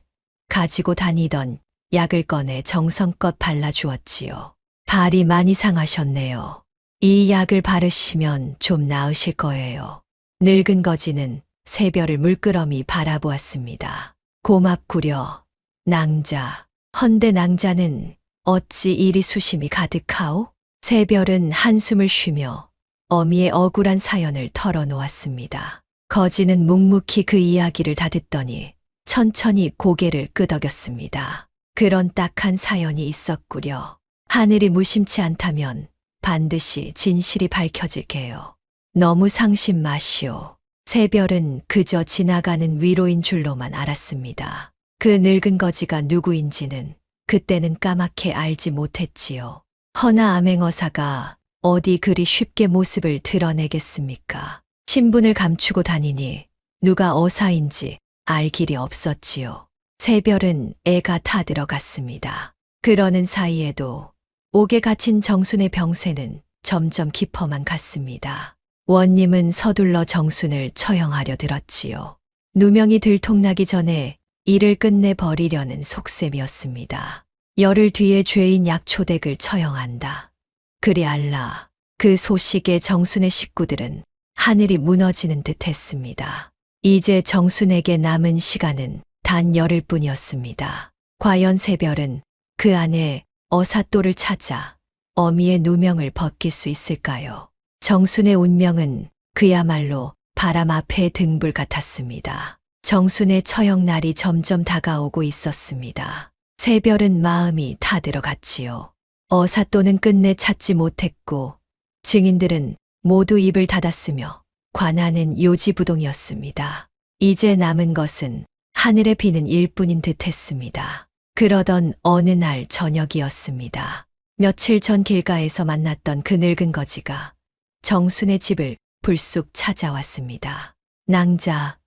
가지고 다니던 약을 꺼내 정성껏 발라주었지요. 발이 많이 상하셨네요. 이 약을 바르시면 좀 나으실 거예요. 늙은 거지는 새별을 물끄러미 바라보았습니다. 고맙구려. 낭자. 헌데 낭자는 어찌 이리 수심이 가득하오? 새별은 한숨을 쉬며 어미의 억울한 사연을 털어놓았습니다. 거지는 묵묵히 그 이야기를 다 듣더니 천천히 고개를 끄덕였습니다. 그런 딱한 사연이 있었구려. 하늘이 무심치 않다면 반드시 진실이 밝혀질게요. 너무 상심 마시오. 새별은 그저 지나가는 위로인 줄로만 알았습니다. 그 늙은 거지가 누구인지는 그때는 까맣게 알지 못했지요. 허나 암행어사가 어디 그리 쉽게 모습을 드러내겠습니까? 신분을 감추고 다니니 누가 어사인지 알 길이 없었지요. 새별은 애가 타들어갔습니다. 그러는 사이에도 옥에 갇힌 정순의 병세는 점점 깊어만 갔습니다. 원님은 서둘러 정순을 처형하려 들었지요. 누명이 들통나기 전에 일을 끝내버리려는 속셈이었습니다. 열흘 뒤에 죄인 약초댁을 처형한다. 그리 알라. 그 소식에 정순의 식구들은 하늘이 무너지는 듯 했습니다. 이제 정순에게 남은 시간은 단 열흘 뿐이었습니다. 과연 새별은 그 안에 어사또를 찾아 어미의 누명을 벗길 수 있을까요? 정순의 운명은 그야말로 바람 앞의 등불 같았습니다. 정순의 처형 날이 점점 다가오고 있었습니다. 새별은 마음이 타들어갔지요. 어사또는 끝내 찾지 못했고 증인들은 모두 입을 닫았으며 관하는 요지부동이었습니다. 이제 남은 것은 하늘에 비는 일뿐인 듯 했습니다. 그러던 어느 날 저녁이었습니다. 며칠 전 길가에서 만났던 그 늙은 거지가 정순의 집을 불쑥 찾아왔습니다. 낭자,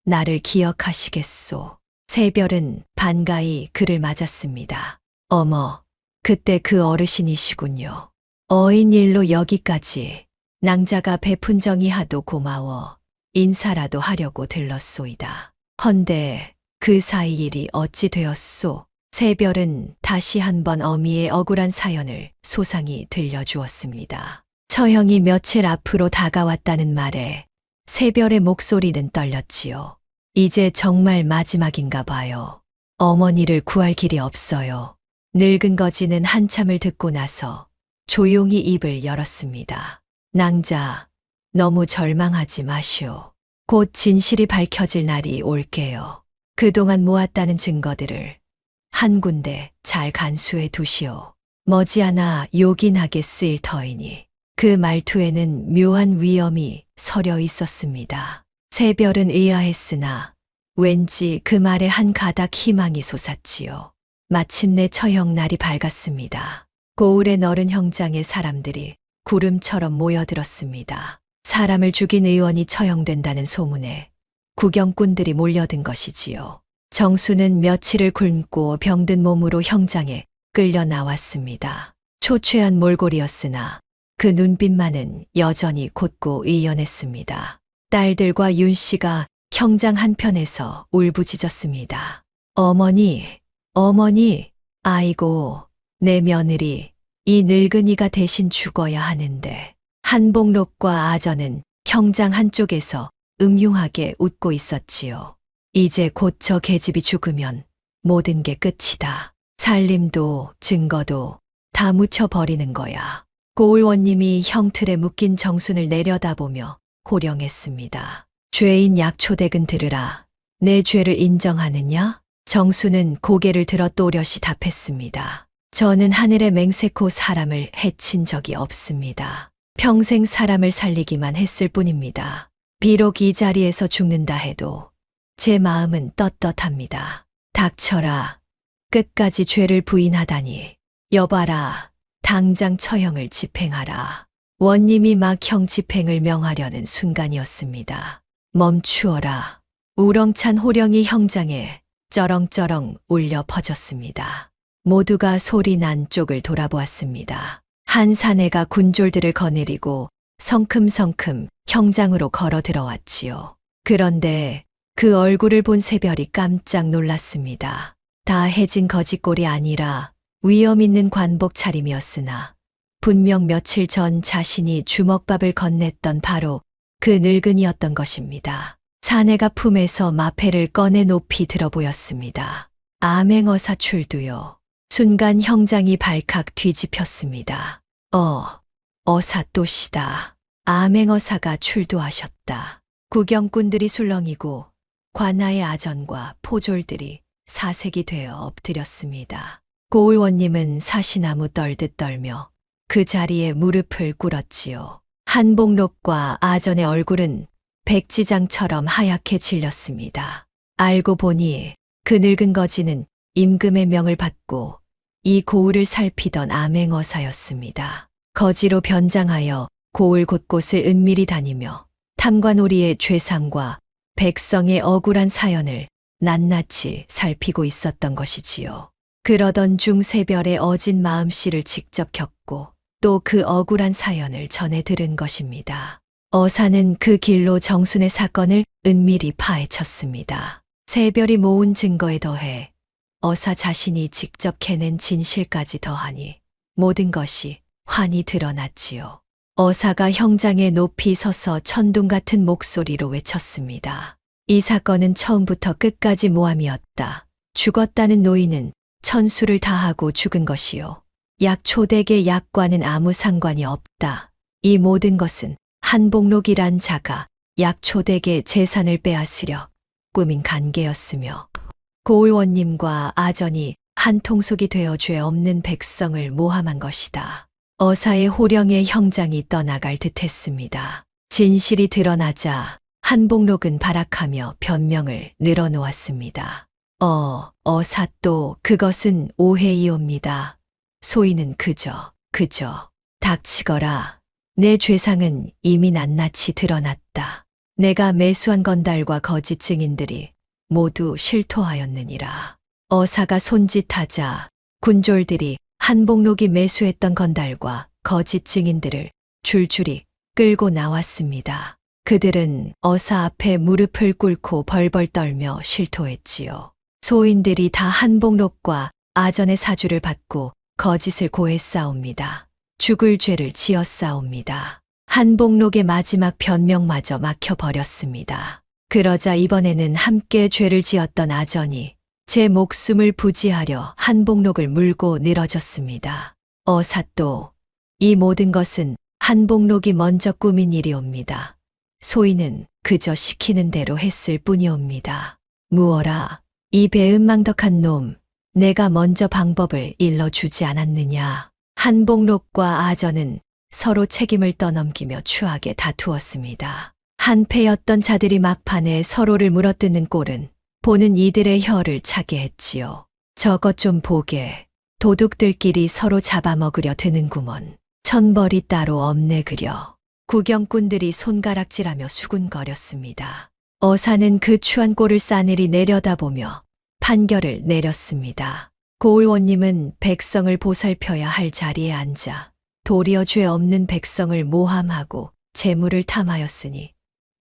나를 기억하시겠소? 새별은 반가이 그를 맞았습니다. 어머, 그때 그 어르신이시군요. 어인 일로 여기까지. 낭자가 베푼 정이 하도 고마워 인사라도 하려고 들렀소이다. 헌데 그 사이 일이 어찌 되었소? 새별은 다시 한번 어미의 억울한 사연을 소상히 들려주었습니다. 처형이 며칠 앞으로 다가왔다는 말에 새별의 목소리는 떨렸지요. 이제 정말 마지막인가 봐요. 어머니를 구할 길이 없어요. 늙은 거지는 한참을 듣고 나서 조용히 입을 열었습니다. 낭자, 너무 절망하지 마시오. 곧 진실이 밝혀질 날이 올게요. 그동안 모았다는 증거들을 한 군데 잘 간수해 두시오. 머지않아 요긴하게 쓰일 터이니. 그 말투에는 묘한 위엄이 서려 있었습니다. 새별은 의아했으나 왠지 그 말에 한 가닥 희망이 솟았지요. 마침내 처형 날이 밝았습니다. 고을의 너른 형장의 사람들이 구름처럼 모여들었습니다. 사람을 죽인 의원이 처형된다는 소문에 구경꾼들이 몰려든 것이지요. 정수는 며칠을 굶고 병든 몸으로 형장에 끌려 나왔습니다. 초췌한 몰골이었으나 그 눈빛만은 여전히 곧고 의연했습니다. 딸들과 윤 씨가 형장 한편에서 울부짖었습니다. 어머니, 어머니, 아이고, 내 며느리, 이 늙은이가 대신 죽어야 하는데. 한복록과 아전은 형장 한쪽에서 음흉하게 웃고 있었지요. 이제 곧 저 계집이 죽으면 모든 게 끝이다. 살림도 증거도 다 묻혀버리는 거야. 고을원님이 형틀에 묶인 정순을 내려다보며 호령했습니다. 죄인 약초댁은 들으라. 내 죄를 인정하느냐? 정순은 고개를 들어 또렷이 답했습니다. 저는 하늘의 맹세코 사람을 해친 적이 없습니다. 평생 사람을 살리기만 했을 뿐입니다. 비록 이 자리에서 죽는다 해도 제 마음은 떳떳합니다. 닥쳐라. 끝까지 죄를 부인하다니. 여봐라. 당장 처형을 집행하라. 원님이 막 형 집행을 명하려는 순간이었습니다. 멈추어라. 우렁찬 호령이 형장에 쩌렁쩌렁 울려 퍼졌습니다. 모두가 소리 난 쪽을 돌아보았습니다. 한 사내가 군졸들을 거느리고 성큼성큼 형장으로 걸어 들어왔지요. 그런데 그 얼굴을 본 새별이 깜짝 놀랐습니다. 다 해진 거짓골이 아니라 위엄 있는 관복 차림이었으나 분명 며칠 전 자신이 주먹밥을 건넸던 바로 그 늙은이였던 것입니다. 사내가 품에서 마패를 꺼내 높이 들어 보였습니다. 암행어사 출두요. 순간 형장이 발칵 뒤집혔습니다. 어사또시다. 암행어사가 출두하셨다. 구경꾼들이 술렁이고 관아의 아전과 포졸들이 사색이 되어 엎드렸습니다. 고을원님은 사시나무 떨듯 떨며 그 자리에 무릎을 꿇었지요. 한복록과 아전의 얼굴은 백지장처럼 하얗게 질렸습니다. 알고 보니 그 늙은 거지는 임금의 명을 받고 이 고을을 살피던 암행어사였습니다. 거지로 변장하여 고을 곳곳을 은밀히 다니며 탐관오리의 죄상과 백성의 억울한 사연을 낱낱이 살피고 있었던 것이지요. 그러던 중 새별의 어진 마음씨를 직접 겪고 또 그 억울한 사연을 전해 들은 것입니다. 어사는 그 길로 정순의 사건을 은밀히 파헤쳤습니다. 새별이 모은 증거에 더해 어사 자신이 직접 캐낸 진실까지 더하니 모든 것이 환히 드러났지요. 어사가 형장에 높이 서서 천둥 같은 목소리로 외쳤습니다. 이 사건은 처음부터 끝까지 모함이었다. 죽었다는 노인은 천수를 다하고 죽은 것이요. 약초댁의 약과는 아무 상관이 없다. 이 모든 것은 한복록이란 자가 약초댁의 재산을 빼앗으려 꾸민 관계였으며 고을원님과 아전이 한 통속이 되어 죄 없는 백성을 모함한 것이다. 어사의 호령의 형장이 떠나갈 듯했습니다. 진실이 드러나자 한복록은 발악하며 변명을 늘어놓았습니다. 어사또 그것은 오해이옵니다. 소인은 그저 닥치거라. 내 죄상은 이미 낱낱이 드러났다. 내가 매수한 건달과 거짓 증인들이 모두 실토하였느니라. 어사가 손짓하자 군졸들이 한복록이 매수했던 건달과 거짓 증인들을 줄줄이 끌고 나왔습니다. 그들은 어사 앞에 무릎을 꿇고 벌벌 떨며 실토했지요. 소인들이 다 한복록과 아전의 사주를 받고 거짓을 고했사옵니다. 죽을 죄를 지었사옵니다. 한복록의 마지막 변명마저 막혀버렸습니다. 그러자 이번에는 함께 죄를 지었던 아전이 제 목숨을 부지하려 한복록을 물고 늘어졌습니다. 어사또 이 모든 것은 한복록이 먼저 꾸민 일이옵니다. 소인은 그저 시키는 대로 했을 뿐이옵니다. 무어라, 이 배은망덕한 놈, 내가 먼저 방법을 일러주지 않았느냐. 한복록과 아전은 서로 책임을 떠넘기며 추하게 다투었습니다. 한패였던 자들이 막판에 서로를 물어뜯는 꼴은 보는 이들의 혀를 차게 했지요. 저것 좀 보게. 도둑들끼리 서로 잡아먹으려 드는구먼. 천벌이 따로 없네 그려. 구경꾼들이 손가락질하며 수군거렸습니다. 어사는 그 추한 꼴을 싸늘히 내려다보며 판결을 내렸습니다. 고을원님은 백성을 보살펴야 할 자리에 앉아 도리어 죄 없는 백성을 모함하고 재물을 탐하였으니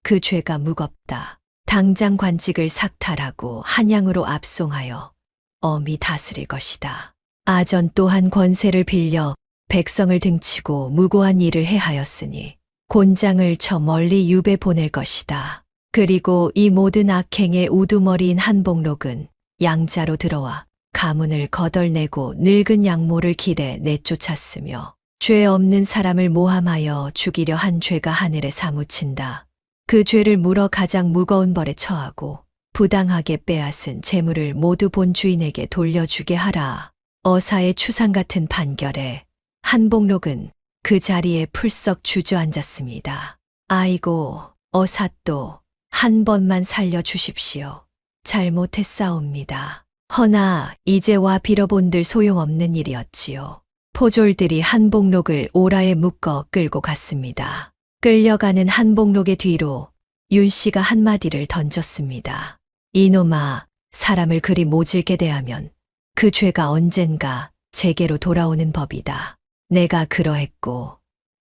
그 죄가 무겁다. 당장 관직을 삭탈하고 한양으로 압송하여 엄히 다스릴 것이다. 아전 또한 권세를 빌려 백성을 등치고 무고한 일을 해하였으니 곤장을 저 멀리 유배 보낼 것이다. 그리고 이 모든 악행의 우두머리인 한복록은 양자로 들어와 가문을 거덜내고 늙은 양모를 길에 내쫓았으며 죄 없는 사람을 모함하여 죽이려 한 죄가 하늘에 사무친다. 그 죄를 물어 가장 무거운 벌에 처하고 부당하게 빼앗은 재물을 모두 본 주인에게 돌려주게 하라. 어사의 추상 같은 판결에 한복록은 그 자리에 풀썩 주저앉았습니다. 아이고, 어사또 한 번만 살려주십시오. 잘못했사옵니다. 허나 이제와 빌어본들 소용없는 일이었지요. 포졸들이 한복록을 오라에 묶어 끌고 갔습니다. 끌려가는 한복록의 뒤로 윤 씨가 한마디를 던졌습니다. 이놈아, 사람을 그리 모질게 대하면 그 죄가 언젠가 제게로 돌아오는 법이다. 내가 그러했고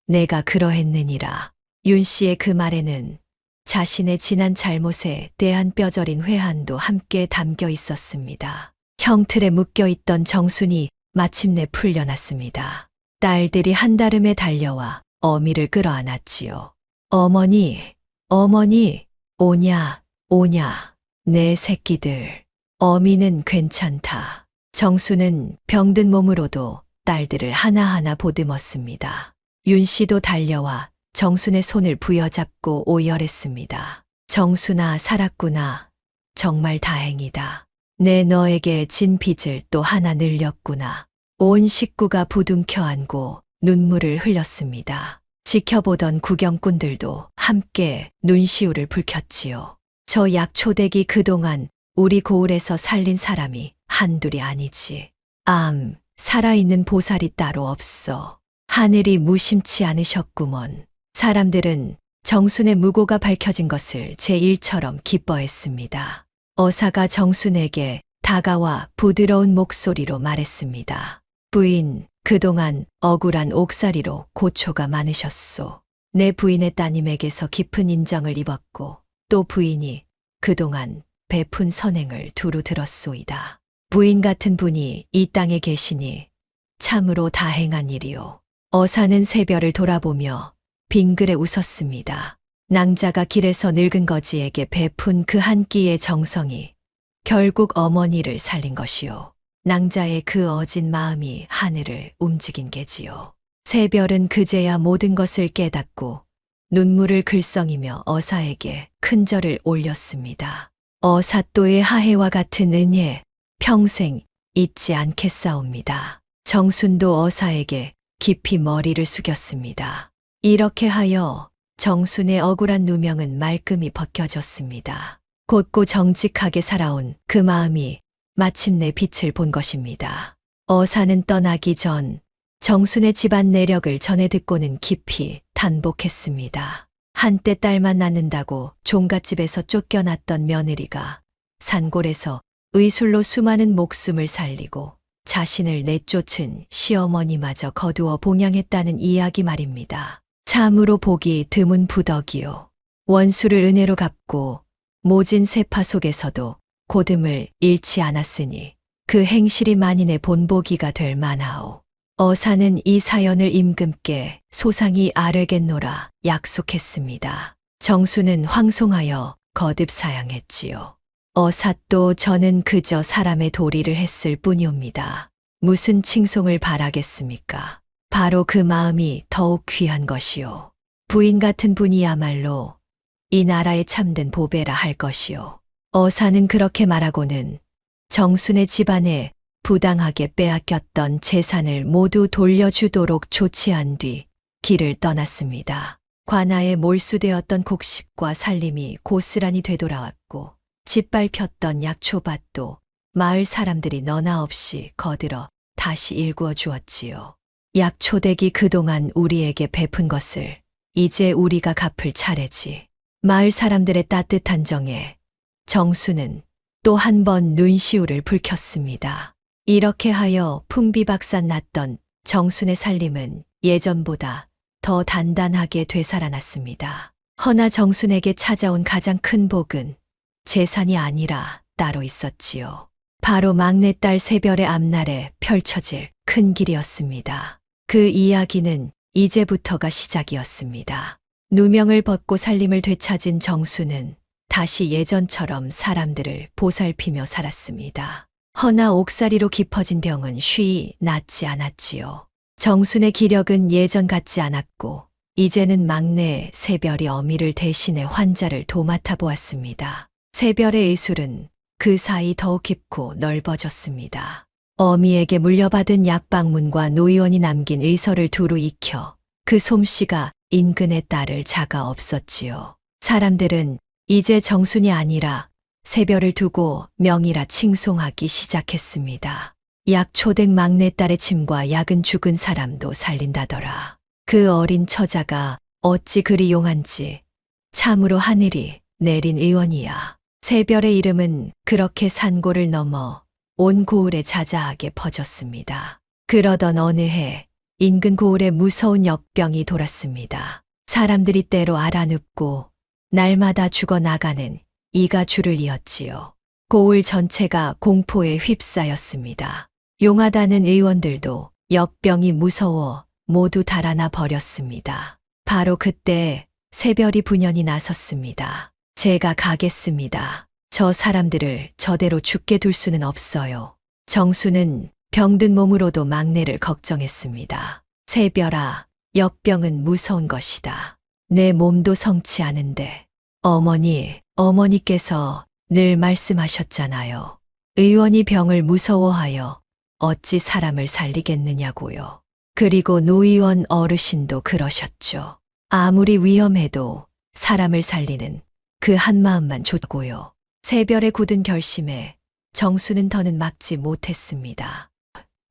내가 그러했느니라. 윤 씨의 그 말에는 자신의 지난 잘못에 대한 뼈저린 회한도 함께 담겨 있었습니다. 형틀에 묶여있던 정순이 마침내 풀려났습니다. 딸들이 한달음에 달려와 어미를 끌어안았지요. 어머니, 어머니, 오냐, 오냐, 내 새끼들. 어미는 괜찮다. 정수는 병든 몸으로도 딸들을 하나하나 보듬었습니다. 윤 씨도 달려와 정순의 손을 부여잡고 오열했습니다. 정순아, 살았구나. 정말 다행이다. 내 너에게 진 빚을 또 하나 늘렸구나. 온 식구가 부둥켜 안고 눈물을 흘렸습니다. 지켜보던 구경꾼들도 함께 눈시울을 붉혔지요. 저 약초댁이 그동안 우리 고을에서 살린 사람이 한둘이 아니지. 살아있는 보살이 따로 없어. 하늘이 무심치 않으셨구먼. 사람들은 정순의 무고가 밝혀진 것을 제1처럼 기뻐했습니다. 어사가 정순에게 다가와 부드러운 목소리로 말했습니다. 부인, 그동안 억울한 옥살이로 고초가 많으셨소. 내 부인의 따님에게서 깊은 인정을 입었고 또 부인이 그동안 베푼 선행을 두루 들었소이다. 부인 같은 분이 이 땅에 계시니 참으로 다행한 일이오. 어사는 새별을 돌아보며 빙그레 웃었습니다. 낭자가 길에서 늙은 거지에게 베푼 그 한 끼의 정성이 결국 어머니를 살린 것이요. 낭자의 그 어진 마음이 하늘을 움직인 게지요. 새별은 그제야 모든 것을 깨닫고 눈물을 글썽이며 어사에게 큰 절을 올렸습니다. 어사또의 하해와 같은 은혜, 평생 잊지 않겠사옵니다. 정순도 어사에게 깊이 머리를 숙였습니다. 이렇게 하여 정순의 억울한 누명은 말끔히 벗겨졌습니다. 곧고 정직하게 살아온 그 마음이 마침내 빛을 본 것입니다. 어사는 떠나기 전 정순의 집안 내력을 전해 듣고는 깊이 단복했습니다. 한때 딸만 낳는다고 종갓집에서 쫓겨났던 며느리가 산골에서 의술로 수많은 목숨을 살리고 자신을 내쫓은 시어머니마저 거두어 봉양했다는 이야기 말입니다. 참으로 보기 드문 부덕이요. 원수를 은혜로 갚고 모진 세파 속에서도 고듬을 잃지 않았으니 그 행실이 만인의 본보기가 될 만하오. 어사는 이 사연을 임금께 소상히 아뢰겠노라 약속했습니다. 정수는 황송하여 거듭 사양했지요. 어사 또 저는 그저 사람의 도리를 했을 뿐이옵니다. 무슨 칭송을 바라겠습니까? 바로 그 마음이 더욱 귀한 것이요. 부인 같은 분이야말로 이 나라의 참된 보배라 할 것이요. 어사는 그렇게 말하고는 정순의 집안에 부당하게 빼앗겼던 재산을 모두 돌려주도록 조치한 뒤 길을 떠났습니다. 관아에 몰수되었던 곡식과 살림이 고스란히 되돌아왔고 짓밟혔던 약초밭도 마을 사람들이 너나 없이 거들어 다시 일구어 주었지요. 약초댁이 그동안 우리에게 베푼 것을 이제 우리가 갚을 차례지. 마을 사람들의 따뜻한 정에 정수는 또 한 번 눈시울을 붉혔습니다. 이렇게 하여 풍비박산 났던 정순의 살림은 예전보다 더 단단하게 되살아났습니다. 허나 정순에게 찾아온 가장 큰 복은 재산이 아니라 따로 있었지요. 바로 막내딸 세별의 앞날에 펼쳐질 큰 길이었습니다. 그 이야기는 이제부터가 시작이었습니다. 누명을 벗고 살림을 되찾은 정수는 다시 예전처럼 사람들을 보살피며 살았습니다. 허나 옥살이로 깊어진 병은 쉬이 낫지 않았지요. 정순의 기력은 예전 같지 않았고 이제는 막내 세별이 어미를 대신해 환자를 도맡아 보았습니다. 세별의 의술은 그 사이 더욱 깊고 넓어졌습니다. 어미에게 물려받은 약방문과 노의원이 남긴 의서를 두루 익혀 그 솜씨가 인근의 딸을 자가 없었지요. 사람들은 이제 정순이 아니라 세별을 두고 명이라 칭송하기 시작했습니다. 약초댁 막내딸의 침과 약은 죽은 사람도 살린다더라. 그 어린 처자가 어찌 그리 용한지 참으로 하늘이 내린 의원이야. 세별의 이름은 그렇게 산고를 넘어 온 고을에 자자하게 퍼졌습니다. 그러던 어느 해 인근 고을에 무서운 역병이 돌았습니다. 사람들이 때로 알아눕고 날마다 죽어나가는 이가 줄을 이었지요. 고을 전체가 공포에 휩싸였습니다. 용하다는 의원들도 역병이 무서워 모두 달아나 버렸습니다. 바로 그때 세별이 분연히 나섰습니다. 제가 가겠습니다. 저 사람들을 저대로 죽게 둘 수는 없어요. 정수는 병든 몸으로도 막내를 걱정했습니다. 세별아, 역병은 무서운 것이다. 내 몸도 성치 않은데 어머니께서 늘 말씀하셨잖아요. 의원이 병을 무서워하여 어찌 사람을 살리겠느냐고요. 그리고 노의원 어르신도 그러셨죠. 아무리 위험해도 사람을 살리는 그 한마음만 좋고요. 세별의 굳은 결심에 정수는 더는 막지 못했습니다.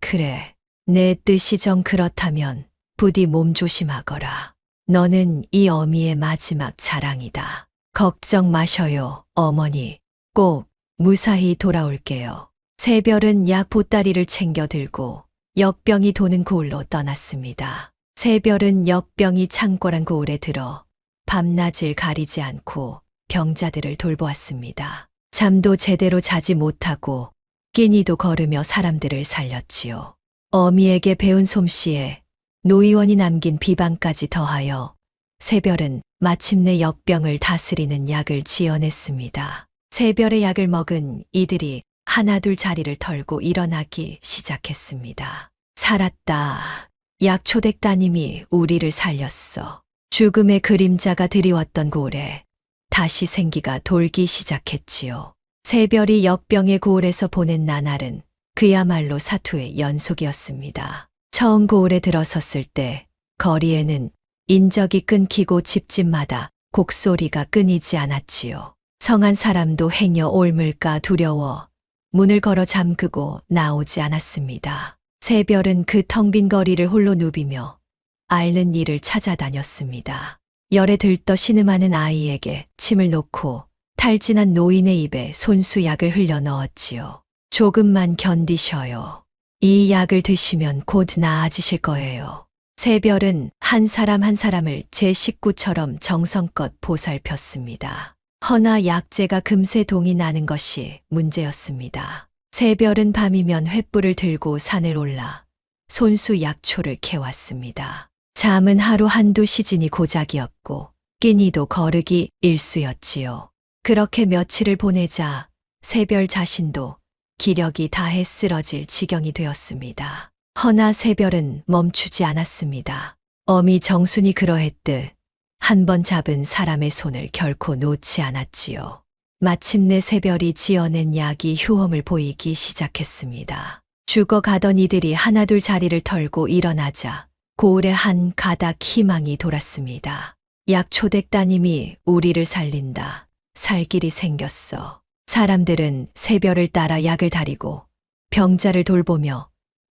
그래, 내 뜻이 정 그렇다면 부디 몸 조심하거라. 너는 이 어미의 마지막 자랑이다. 걱정 마셔요, 어머니. 꼭 무사히 돌아올게요. 세별은 약 보따리를 챙겨 들고 역병이 도는 고을로 떠났습니다. 세별은 역병이 창궐한 고을에 들어 밤낮을 가리지 않고 병자들을 돌보았습니다. 잠도 제대로 자지 못하고 끼니도 거르며 사람들을 살렸지요. 어미에게 배운 솜씨에 노의원이 남긴 비방까지 더하여 세별은 마침내 역병을 다스리는 약을 지어냈습니다. 세별의 약을 먹은 이들이 하나둘 자리를 털고 일어나기 시작했습니다. 살았다. 약초댁 따님이 우리를 살렸어. 죽음의 그림자가 드리웠던 고을에 다시 생기가 돌기 시작했지요. 세별이 역병의 고을에서 보낸 나날은 그야말로 사투의 연속이었습니다. 처음 고을에 들어섰을 때 거리에는 인적이 끊기고 집집마다 곡소리가 끊이지 않았지요. 성한 사람도 행여 옮을까 두려워 문을 걸어 잠그고 나오지 않았습니다. 새별은 그 텅 빈 거리를 홀로 누비며 앓는 이를 찾아다녔습니다. 열에 들떠 신음하는 아이에게 침을 놓고 탈진한 노인의 입에 손수약을 흘려 넣었지요. 조금만 견디셔요. 이 약을 드시면 곧 나아지실 거예요. 새별은 한 사람 한 사람을 제 식구처럼 정성껏 보살폈습니다. 허나 약재가 금세 동이 나는 것이 문제였습니다. 새별은 밤이면 횃불을 들고 산을 올라 손수 약초를 캐왔습니다. 잠은 하루 한두 시즌이 고작이었고 끼니도 거르기 일쑤였지요. 그렇게 며칠을 보내자 새별 자신도 기력이 다해 쓰러질 지경이 되었습니다. 허나 새별은 멈추지 않았습니다. 어미 정순이 그러했듯 한 번 잡은 사람의 손을 결코 놓지 않았지요. 마침내 새별이 지어낸 약이 효험을 보이기 시작했습니다. 죽어가던 이들이 하나둘 자리를 털고 일어나자 고을에 한 가닥 희망이 돌았습니다. 약초댁 따님이 우리를 살린다. 살 길이 생겼어. 사람들은 새별을 따라 약을 다리고 병자를 돌보며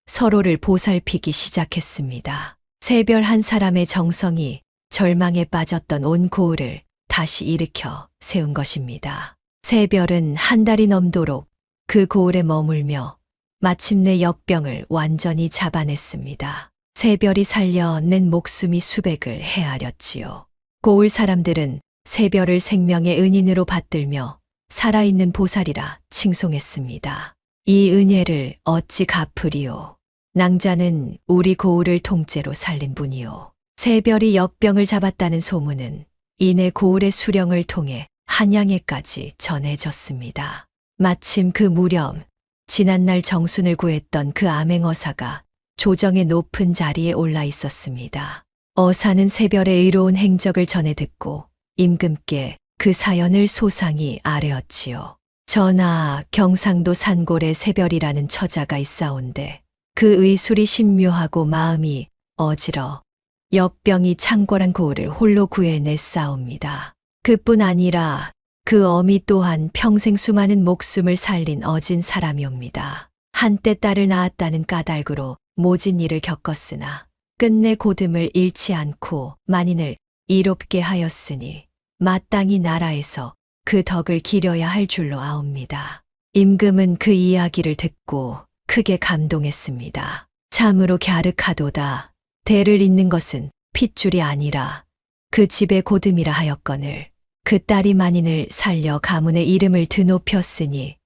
서로를 보살피기 시작했습니다. 새별 한 사람의 정성이 절망에 빠졌던 온 고을을 다시 일으켜 세운 것입니다. 새별은 한 달이 넘도록 그 고을에 머물며 마침내 역병을 완전히 잡아냈습니다. 새별이 살려낸 목숨이 수백을 헤아렸지요. 고을 사람들은 새별을 생명의 은인으로 받들며 살아있는 보살이라 칭송했습니다. 이 은혜를 어찌 갚으리오. 낭자는 우리 고을을 통째로 살린 분이오. 새별이 역병을 잡았다는 소문은 이내 고을의 수령을 통해 한양에까지 전해졌습니다. 마침 그 무렵 지난날 정순을 구했던 그 암행어사가 조정의 높은 자리에 올라 있었습니다. 어사는 새별의 의로운 행적을 전해 듣고 임금께 그 사연을 소상히 아뢰었지요. 전하, 경상도 산골에 새별이라는 처자가 있사온데 그 의술이 신묘하고 마음이 어지러 역병이 창궐한 고을을 홀로 구해냈사옵니다. 그뿐 아니라 그 어미 또한 평생 수많은 목숨을 살린 어진 사람이옵니다. 한때 딸을 낳았다는 까닭으로 모진 일을 겪었으나 끝내 고듬을 잃지 않고 만인을 이롭게 하였으니 마땅히 나라에서 그 덕을 기려야 할 줄로 아옵니다. 임금은 그 이야기를 듣고 크게 감동했습니다. 참으로 갸륵하도다. 대를 잇는 것은 핏줄이 아니라 그 집의 고듬이라 하였거늘 그 딸이 만인을 살려 가문의 이름을 드높였으니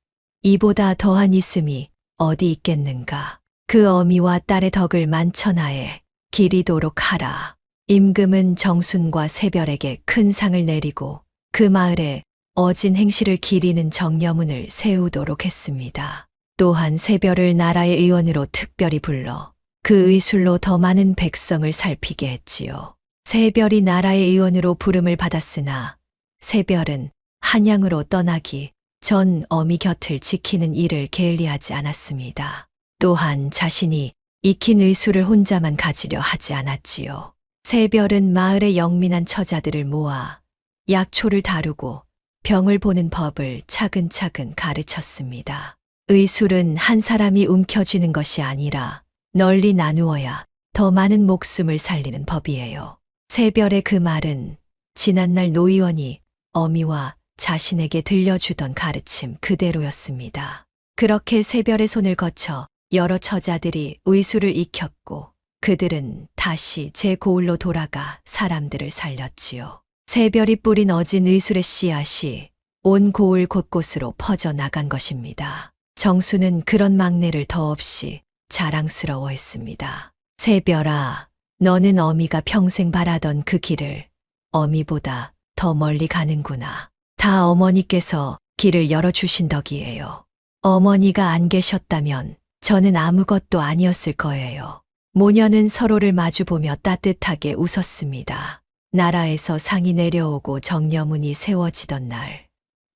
이보다 더한 있음이 어디 있겠는가. 그 어미와 딸의 덕을 만천하에 기리도록 하라. 임금은 정순과 새별에게 큰 상을 내리고 그 마을에 어진 행실을 기리는 정려문을 세우도록 했습니다. 또한 새별을 나라의 의원으로 특별히 불러 그 의술로 더 많은 백성을 살피게 했지요. 새별이 나라의 의원으로 부름을 받았으나 새별은 한양으로 떠나기 전 어미 곁을 지키는 일을 게을리하지 않았습니다. 또한 자신이 익힌 의술을 혼자만 가지려 하지 않았지요. 새별은 마을의 영민한 처자들을 모아 약초를 다루고 병을 보는 법을 차근차근 가르쳤습니다. 의술은 한 사람이 움켜쥐는 것이 아니라 널리 나누어야 더 많은 목숨을 살리는 법이에요. 새별의 그 말은 지난날 노의원이 어미와 자신에게 들려주던 가르침 그대로였습니다. 그렇게 새별의 손을 거쳐 여러 처자들이 의술을 익혔고 그들은 다시 제 고을로 돌아가 사람들을 살렸지요. 새별이 뿌린 어진 의술의 씨앗이 온 고을 곳곳으로 퍼져나간 것입니다. 정수는 그런 막내를 더없이 자랑스러워했습니다. 새별아, 너는 어미가 평생 바라던 그 길을 어미보다 더 멀리 가는구나. 다 어머니께서 길을 열어주신 덕이에요. 어머니가 안 계셨다면 저는 아무것도 아니었을 거예요. 모녀는 서로를 마주보며 따뜻하게 웃었습니다. 나라에서 상이 내려오고 정려문이 세워지던 날,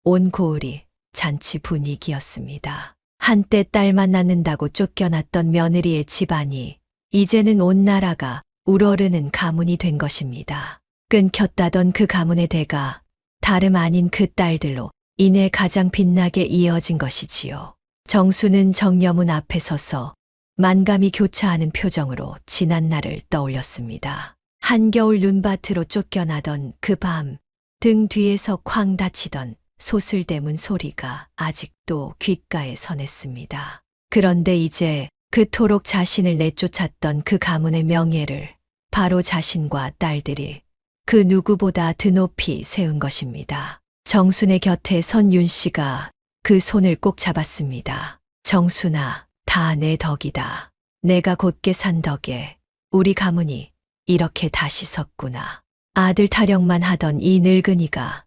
온 고을이 잔치 분위기였습니다. 한때 딸만 낳는다고 쫓겨났던 며느리의 집안이 이제는 온 나라가 우러르는 가문이 된 것입니다. 끊겼다던 그 가문의 대가 다름 아닌 그 딸들로 인해 가장 빛나게 이어진 것이지요. 정수는 정려문 앞에 서서 만감이 교차하는 표정으로 지난 날을 떠올렸습니다. 한겨울 눈밭으로 쫓겨나던 그 밤, 등 뒤에서 쾅 닫히던 소슬대문 소리가 아직도 귓가에 선했습니다. 그런데 이제 그토록 자신을 내쫓았던 그 가문의 명예를 바로 자신과 딸들이 그 누구보다 드높이 세운 것입니다. 정순의 곁에 선 윤 씨가 그 손을 꼭 잡았습니다. 정순아, 다 내 덕이다. 내가 곧게 산 덕에 우리 가문이 이렇게 다시 섰구나. 아들 타령만 하던 이 늙은이가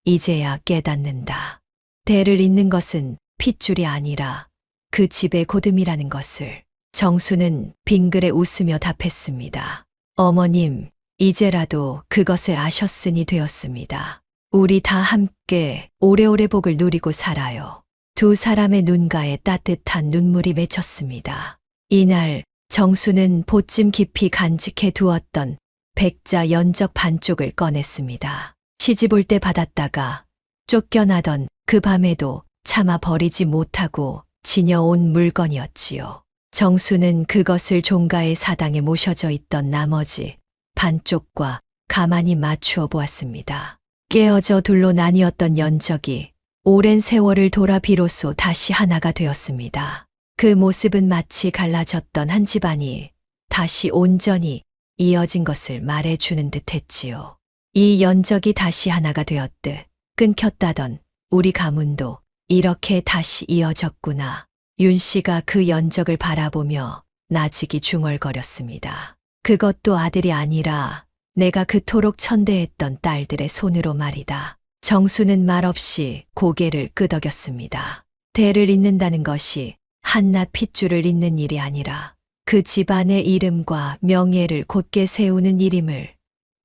이제야 깨닫는다. 대를 잇는 것은 핏줄이 아니라 그 집의 고듬이라는 것을. 정수는 빙그레 웃으며 답했습니다. 어머님, 이제라도 그것을 아셨으니 되었습니다. 우리 다 함께 오래오래 복을 누리고 살아요. 두 사람의 눈가에 따뜻한 눈물이 맺혔습니다. 이날 정수는 보찜 깊이 간직해 두었던 백자 연적 반쪽을 꺼냈습니다. 시집 올 때 받았다가 쫓겨나던 그 밤에도 차마 버리지 못하고 지녀온 물건이었지요. 정수는 그것을 종가의 사당에 모셔져 있던 나머지 반쪽과 가만히 맞추어 보았습니다. 깨어져 둘로 나뉘었던 연적이 오랜 세월을 돌아 비로소 다시 하나가 되었습니다. 그 모습은 마치 갈라졌던 한 집안이 다시 온전히 이어진 것을 말해주는 듯 했지요. 이 연적이 다시 하나가 되었듯 끊겼다던 우리 가문도 이렇게 다시 이어졌구나. 윤 씨가 그 연적을 바라보며 나직이 중얼거렸습니다. 그것도 아들이 아니라 내가 그토록 천대했던 딸들의 손으로 말이다. 정수는 말없이 고개를 끄덕였습니다. 대를 잇는다는 것이 한낱 핏줄을 잇는 일이 아니라 그 집안의 이름과 명예를 곧게 세우는 일임을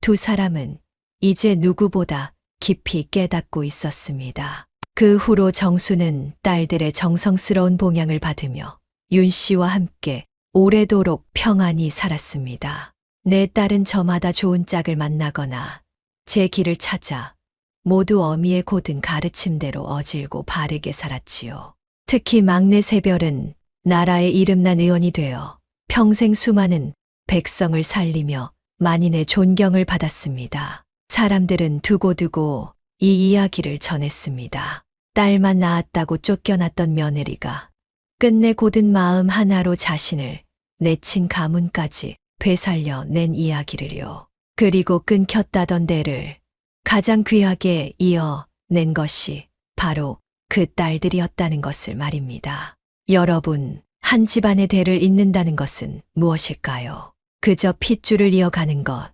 두 사람은 이제 누구보다 깊이 깨닫고 있었습니다. 그 후로 정수는 딸들의 정성스러운 봉양을 받으며 윤 씨와 함께 오래도록 평안히 살았습니다. 내 딸은 저마다 좋은 짝을 만나거나 제 길을 찾아 모두 어미의 고든 가르침대로 어질고 바르게 살았지요. 특히 막내 새별은 나라의 이름난 의원이 되어 평생 수많은 백성을 살리며 만인의 존경을 받았습니다. 사람들은 두고두고 이 이야기를 전했습니다. 딸만 낳았다고 쫓겨났던 며느리가 끝내 고든 마음 하나로 자신을 내친 가문까지 되살려 낸 이야기를요. 그리고 끊겼다던 대를 가장 귀하게 이어낸 것이 바로 그 딸들이었다는 것을 말입니다. 여러분, 한 집안의 대를 잇는다는 것은 무엇일까요? 그저 핏줄을 이어가는 것,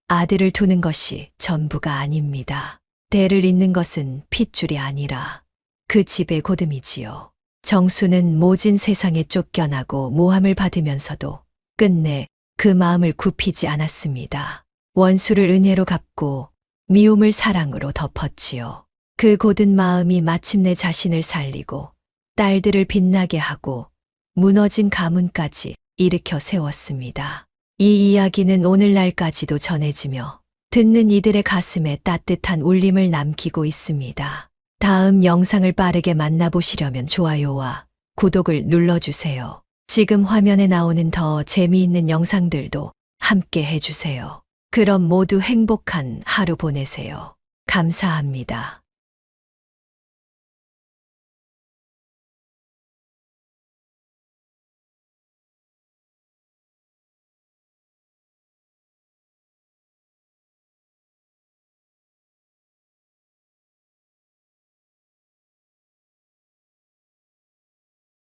아들을 두는 것이 전부가 아닙니다. 대를 잇는 것은 핏줄이 아니라 그 집의 고듬이지요. 정수는 모진 세상에 쫓겨나고 모함을 받으면서도 끝내 그 마음을 굽히지 않았습니다. 원수를 은혜로 갚고 미움을 사랑으로 덮었지요. 그 고든 마음이 마침내 자신을 살리고 딸들을 빛나게 하고 무너진 가문까지 일으켜 세웠습니다. 이 이야기는 오늘날까지도 전해지며 듣는 이들의 가슴에 따뜻한 울림을 남기고 있습니다. 다음 영상을 빠르게 만나보시려면 좋아요와 구독을 눌러주세요. 지금 화면에 나오는 더 재미있는 영상들도 함께 해주세요. 그럼 모두 행복한 하루 보내세요. 감사합니다.